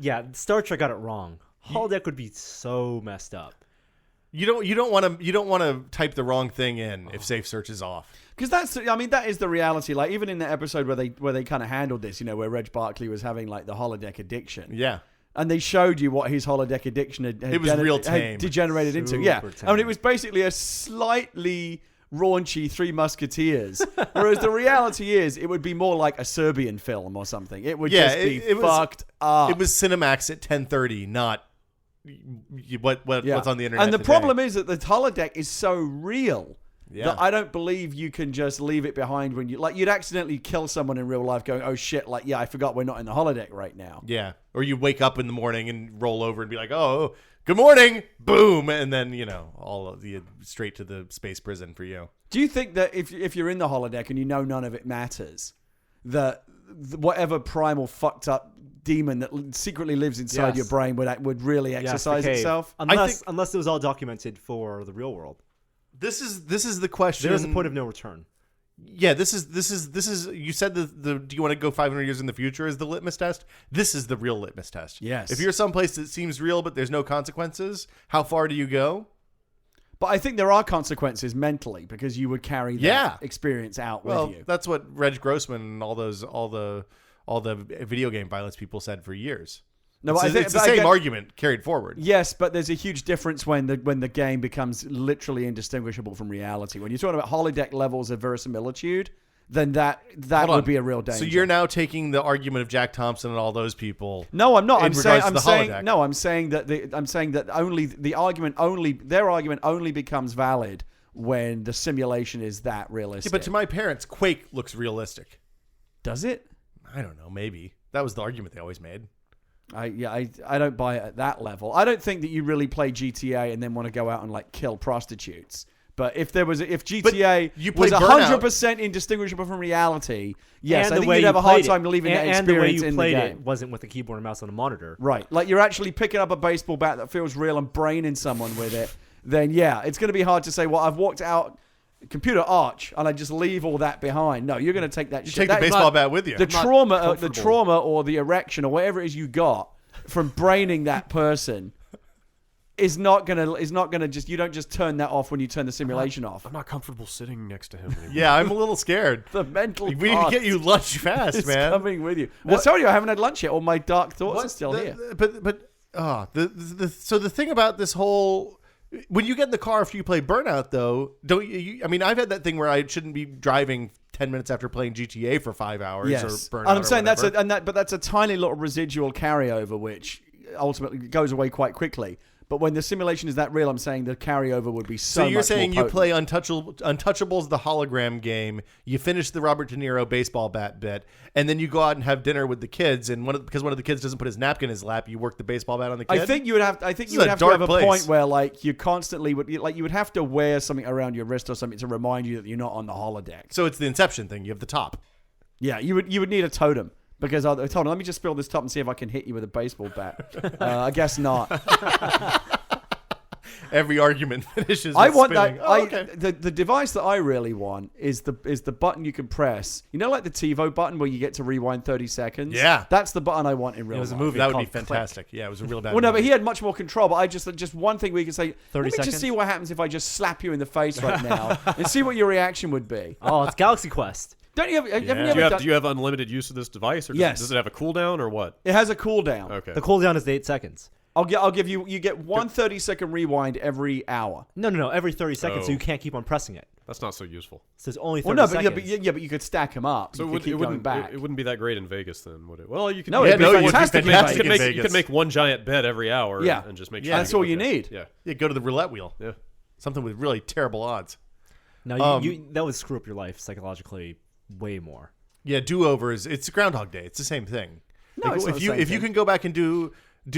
Yeah, Star Trek got it wrong. Holodeck would be so messed up. you don't want to type the wrong thing in if safe search is off. Because that is the reality. Like even in the episode where they kind of handled this, where Reg Barkley was having like the holodeck addiction. Yeah. And they showed you what his holodeck addiction had It was real tame. had degenerated into. Yeah. Super I mean, tame. it was basically a slightly raunchy Three Musketeers. Whereas the reality is, it would be more like a Serbian film or something. It would just be it was- fucked up. It was Cinemax at 10:30, not what's on the internet. And the today. problem is that the holodeck is so real Yeah. that I don't believe you can just leave it behind when you'd accidentally kill someone in real life going, oh shit, like, yeah, I forgot we're not in the holodeck right now. Yeah. Or you wake up in the morning and roll over and be like, oh, good morning, boom, and then all of the straight to the space prison for you. Do you think that if you're in the holodeck and you know none of it matters, that whatever primal fucked up demon that secretly lives inside Yes. your brain would really exercise behave. itself? Unless it was all documented for the real world. This is the question. There's a point of no return. Yeah, this is you said the do you want to go 500 years in the future is the litmus test? This is the real litmus test. Yes. If you're someplace that seems real but there's no consequences, how far do you go? But I think there are consequences mentally because you would carry that Yeah. experience out Well, with you. that's what Reg Grossman and all the video game violence people said for years. No, it's, but I think it's the but same again- argument carried forward. Yes, but there's a huge difference when the game becomes literally indistinguishable from reality. When you're talking about holodeck levels of verisimilitude, then that Hold would on. be a real danger. So you're now taking the argument of Jack Thompson and all those people. No, I'm not. in I'm saying regards to I'm the saying holodeck. no. I'm saying that only their argument only becomes valid when the simulation is that realistic. Yeah, but to my parents, Quake looks realistic. Does it? I don't know. Maybe that was the argument they always made. I don't buy it at that level. I don't think that you really play GTA and then want to go out and like kill prostitutes. But if GTA you was played Burnout. 100% indistinguishable from reality, yes, And I the think way you'd you have a hard played time it. leaving that And the way experience you in the played game. it wasn't with a keyboard and mouse on a monitor. Right. Like you're actually picking up a baseball bat that feels real and braining someone with it. Then yeah, it's going to be hard to say, well, I've walked out computer arch and I just leave all that behind. No, you're going to take that You shit. take the That is baseball not- bat with you. The not trauma comfortable. or the erection or whatever it is you got from braining that person is not gonna just, you don't just turn that off when you turn the simulation off. I'm not comfortable sitting next to him anymore. Yeah, I'm a little scared. The mental We need to part get you lunch fast, is man. coming with you. I told you I haven't had lunch yet. All my dark thoughts are still here. So the thing about this whole When you get in the car after you play Burnout, though, don't you? I mean, I've had that thing where I shouldn't be driving 10 minutes after playing GTA for 5 hours. Yes, Or Burnout. and I'm saying whatever. but that's a tiny little residual carryover, which ultimately goes away quite quickly. But when the simulation is that real, I'm saying the carryover would be so. So you're much saying more you play Untouchables, the hologram game. You finish the Robert De Niro baseball bat bit, and then you go out and have dinner with the kids. And because one of the kids doesn't put his napkin in his lap, you work the baseball bat on the kid. I think you would have. I think you would have to have a point where, like, you constantly would, like, you would have to wear something around your wrist or something to remind you that you're not on the holodeck. So it's the Inception thing. You have the top. Yeah, you would need a totem. Because hold on, let me just spill this top and see if I can hit you with a baseball bat. I guess not. Every argument finishes. I with want spinning. that. Oh, okay. The device that I really want is the button you can press. You know, like the TiVo button where you get to rewind 30 seconds. Yeah. That's the button I want in real It was a life. movie That would be called Click. fantastic. Yeah, it was a real bad. Well, no, but movie. he had much more control. But I just one thing we could say. 30 Let me seconds? just see what happens if I just slap you in the face right now and see what your reaction would be. Oh, it's Galaxy Quest. Don't you have? Have you Yeah. ever done? Do you have unlimited use of this device, or Yes. does it have a cooldown, or what? It has a cooldown. Okay. The cooldown is 8 seconds. I'll give you. You get one 30-second rewind every hour. No. Every 30 seconds, so Oh. you can't keep on pressing it. That's not so useful. So it's only 30 Well, no, but seconds. but you could stack them up. So You it, could would, keep it going wouldn't. back. It wouldn't be that great in Vegas, then, would it? Well, you could. No, make, it'd be no, it would be fantastic. fantastic. you could make in you Vegas. could make one giant bet every hour. Yeah. and just make Yeah, sure. That's you all get you okay. need. Yeah. Yeah, go to the roulette wheel. Yeah. Something with really terrible odds. No, that would screw up your life psychologically way more. Yeah, do-overs. It's Groundhog Day. It's the same thing. No, it's not the same if you thing. can go back and do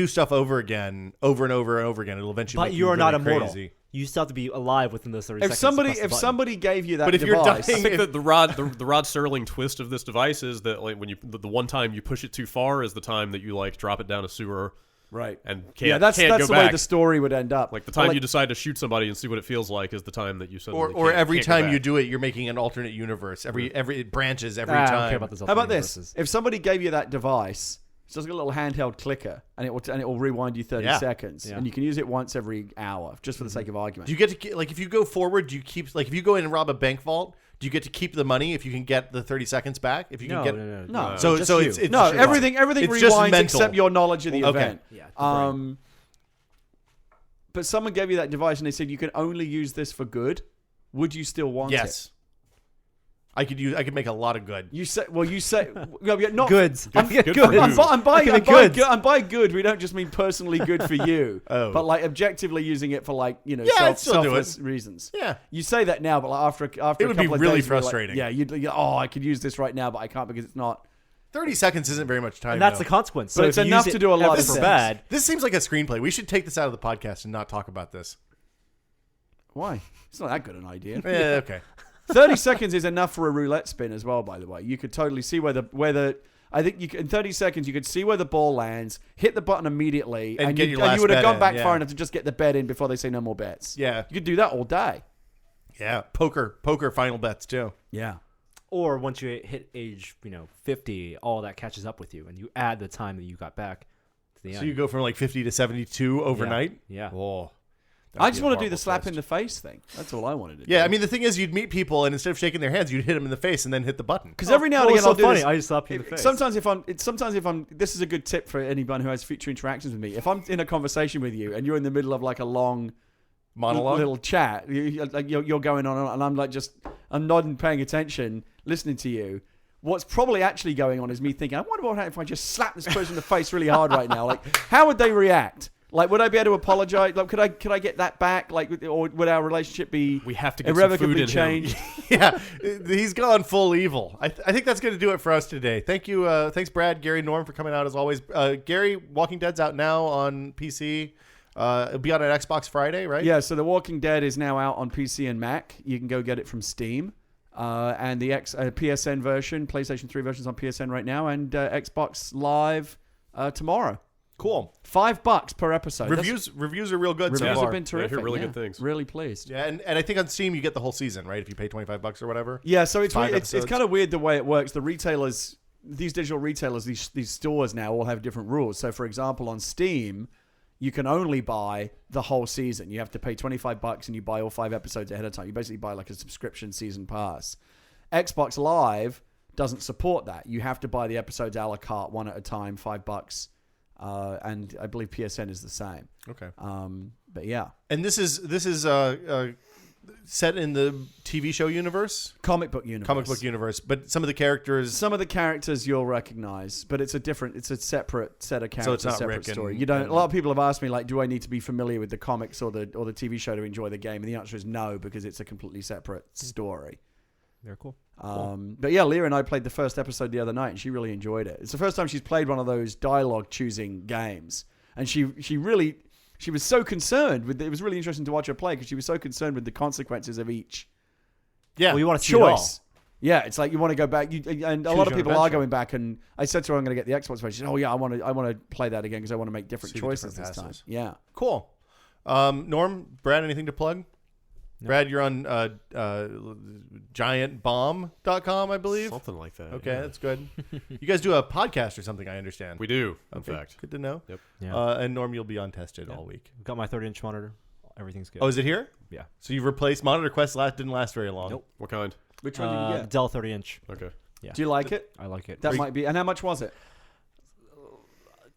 stuff over again, over and over and over again, it'll eventually. But make you are really not immortal. Crazy. You still have to be alive within those 30 If seconds. to somebody press the if button. somebody gave you that But if you're device, dying- I think that the Rod Serling twist of this device is that, like, when you the one time you push it too far is the time that you, like, drop it down a sewer right? and That's can't go the back. way the story would end up. Like the time Like, you decide to shoot somebody and see what it feels like is the time that you suddenly Or every can't go time back. you do it, you're making an alternate universe. Every it branches every I time. don't care about those How about this? universes. If somebody gave you that device, it's just a little handheld clicker, and it will rewind you 30 Yeah. seconds, Yeah. and you can use it once every hour, just for the sake of argument. Do you get to, like, if you go forward, do you keep, like, if you go in and rob a bank vault, do you get to keep the money if you can get the 30 seconds back? If you No, can get no. No. So Just so you. it's no, just- everything It's just rewinds mental. except your knowledge of the Okay. event. Yeah, the brain. But someone gave you that device and they said you can only use this for good. Would you still want it? Yes. I could make a lot of good. You say no, yeah, not Goods. Good Goods. for you. I'm buying Goods. and by good, we don't just mean personally good for you, Oh. but like objectively using it for, like, Yeah, I'd still do selfless it. reasons. Yeah. You say that now, but like after It a would be couple of really days, you're like, frustrating. yeah, I could use this right now, but I can't because it's not. 30 seconds isn't very much time. And that's though. the consequence. But So it's if you enough use to it do a lot ever of for things. bad. This seems like a screenplay. We should take this out of the podcast and not talk about this. Why? It's not that good an idea. Yeah, okay. 30 seconds is enough for a roulette spin as well, by the way. You could totally see where the I think you could, in 30 seconds you could see where the ball lands, hit the button immediately, And get your you last would have bet gone in, back yeah. far enough to just get the bet in before they say no more bets. Yeah. You could do that all day. Yeah. Poker final bets too. Yeah. Or once you hit age, 50, all that catches up with you, and you add the time that you got back to the end. So you go from like 50 to 72 overnight? Yeah. Oh. I just want to do the slap in the face thing. That's all I wanted to do. Yeah, I mean, the thing is, you'd meet people, and instead of shaking their hands, you'd hit them in the face and then hit the button. Because every now and Oh, again it's so I'll do funny. this. I just slapped you in the face. Sometimes if I'm this is a good tip for anyone who has future interactions with me. If I'm in a conversation with you and you're in the middle of like a long Monologue? little chat, you're going on and I'm like I'm nodding, paying attention, listening to you. What's probably actually going on is me thinking, I wonder what would happen if I just slap this person in the face really hard right now. Like, how would they react? Like, would I be able to apologize? Like, could I get that back? Like, or would our relationship be We have to get some irrevocably food in changed? Yeah, he's gone full evil. I think that's going to do it for us today. Thank you. Thanks, Brad, Gary, Norm, for coming out as always. Gary, Walking Dead's out now on PC. It'll be out at Xbox Friday, right? Yeah, so The Walking Dead is now out on PC and Mac. You can go get it from Steam. And the PSN version, PlayStation 3 version's on PSN right now, and Xbox Live tomorrow. Cool. $5 per episode. Reviews are real good so Reviews far. have been terrific. I hear really good things. Really pleased. Yeah, and I think on Steam you get the whole season, right? If you pay $25 or whatever. Yeah, so it's 5 it's episodes. kind of weird the way it works. The retailers, these digital retailers, these stores now all have different rules. So, for example, on Steam, you can only buy the whole season. You have to pay $25 and you buy all 5 episodes ahead of time. You basically buy like a subscription season pass. Xbox Live doesn't support that. You have to buy the episodes a la carte, one at a time, $5. And I believe PSN is the same. Okay. But yeah, And this is set in the TV show universe, comic book universe. But some of the characters you'll recognize, but it's a separate set of characters, So it's not separate Rick and- story. You don't. A lot of people have asked me, like, do I need to be familiar with the comics or the TV show to enjoy the game? And the answer is no, because it's a completely separate story. Very cool. But yeah, Leah and I played the first episode the other night, and she really enjoyed it. It's the first time she's played one of those dialogue choosing games, and she was so concerned with it. Was really interesting to watch her play because she was so concerned with the consequences of each Yeah. Well, you want to see it all. choice. Yeah, it's like you want to go back, and a lot of people are going back. And I said to her, "I'm going to get the Xbox version." She said, "Oh yeah, I want to play that again because I want to make different See the choices different this time." passes. Yeah. Cool. Norm, Brad, anything to plug? No. Brad, you're on giantbomb.com, I believe. Something like that. Okay, yeah. that's good. You guys do a podcast or something, I understand. We do, in Okay, fact. good to know. Yep. Yeah. And Norm, you'll be on Tested all week. Got my 30-inch monitor. Everything's good. Oh, is it here? Yeah. So you've replaced Monitor Quest. Didn't last very long. Nope. What kind? Which one did you The get? Dell 30-inch. Okay. Yeah. Do you like it? I like it. That might be. And how much was it?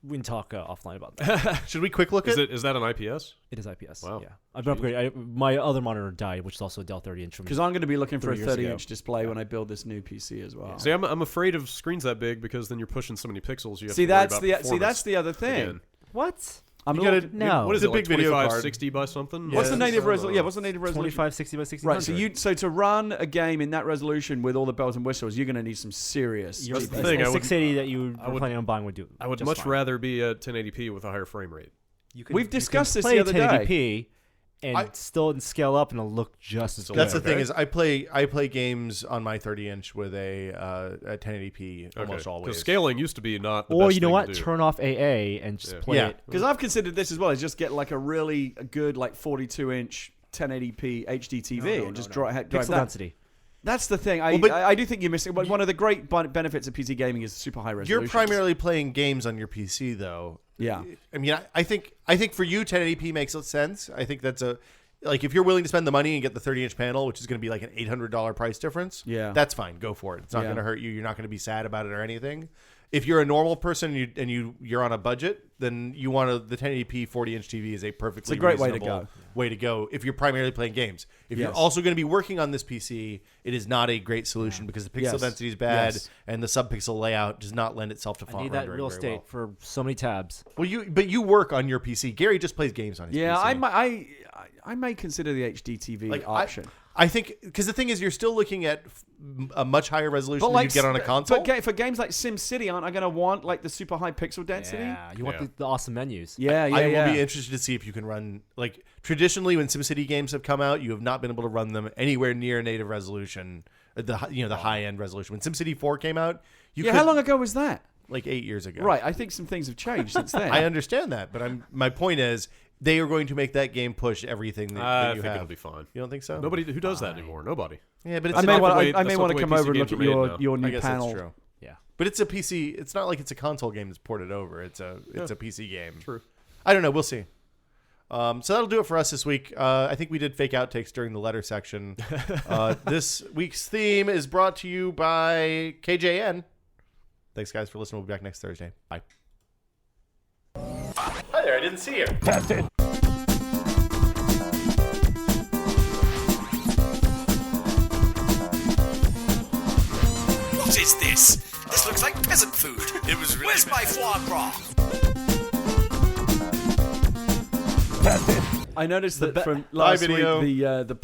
We can talk offline about that. Should we quick look at Is that an IPS? It is IPS. Wow. Yeah. I've been upgraded. My other monitor died, which is also a Dell 30-inch. Because I'm going to be looking for a 3 years ago. 30-inch display when I build this new PC as well. See, I'm afraid of screens that big because then you're pushing so many pixels. You have See, to worry that's about the performance other thing. again. What? I'm You gotta- looking- No. What is It's it? a big video 25, card. 60 by something? What's the Yeah, native so, resolution? Yeah, what's the native resolution? 2560 by 60. Right, so to run a game in that resolution with all the bells and whistles, you're going to need some serious. That's the a thing, I would- 680 that you I were would- planning on buying would do. I would just much fine. rather be at 1080p with a higher frame rate. You can, We've you can discussed this play the other day. 1080p and still scale up and it'll look just as good. That's the Okay. thing is I play games on my 30-inch with a 1080p almost always. Because scaling used to be not the Or best you know thing what? to do. Turn off AA and just Yeah. play Yeah. it. Because I've considered this as well, is just get like a really good like 42-inch 1080p HD TV and just drive Pixel that. density. That's the thing. Well, but- I do think you're missing. But one of the great benefits of PC gaming is super high resolution. You're primarily playing games on your PC though. Yeah. I mean, I think for you 1080p makes sense. I think that's like if you're willing to spend the money and get the 30-inch panel, which is going to be like an $800 price difference. Yeah. That's fine. Go for it. It's not Yeah. going to hurt you. You're not going to be sad about it or anything. If you're a normal person and you're on a budget, then you want the 1080p 40-inch TV is a perfectly great way to reasonable go. way to go if you're primarily playing games. If you're Yes. also going to be working on this PC, it is not a great solution because the pixel Yes. density is bad Yes. and the subpixel layout does not lend itself to font I need that rendering real very estate well. for so many tabs. Well, you work on your PC. Gary just plays games on his Yeah, PC. I may consider the HD TV Like, option. I think because the thing is, you're still looking at a much higher resolution than you get on a console. But for games like SimCity, aren't I going to want like the super high pixel density? Yeah, you want Yeah. the awesome menus. Yeah, yeah, I will yeah. be interested to see if you can run like traditionally when SimCity games have come out, you have not been able to run them anywhere near native resolution, the high end resolution. When SimCity 4 came out, you could, How long ago was that? like 8 years ago. Right, I think some things have changed since then. I understand that, but my point is they are going to make that game push everything that I you think have. it'll be fine. You don't think so? Nobody who does that anymore. Nobody. Yeah, but it's I a may not want the way- to. I may that's not want the to way come PC over and look games at are made now. your I new guess panel. that's true. Yeah. But it's a PC. It's not like it's a console game that's ported over. It's a PC game. True. I don't know. We'll see. So that'll do it for us this week. I think we did fake outtakes during the letter section. This week's theme is brought to you by KJN. Thanks, guys, for listening. We'll be back next Thursday. Bye. Hi there. I didn't see you. What is this? This looks like peasant food. It was really Where's my foie gras? I noticed that from last week video. the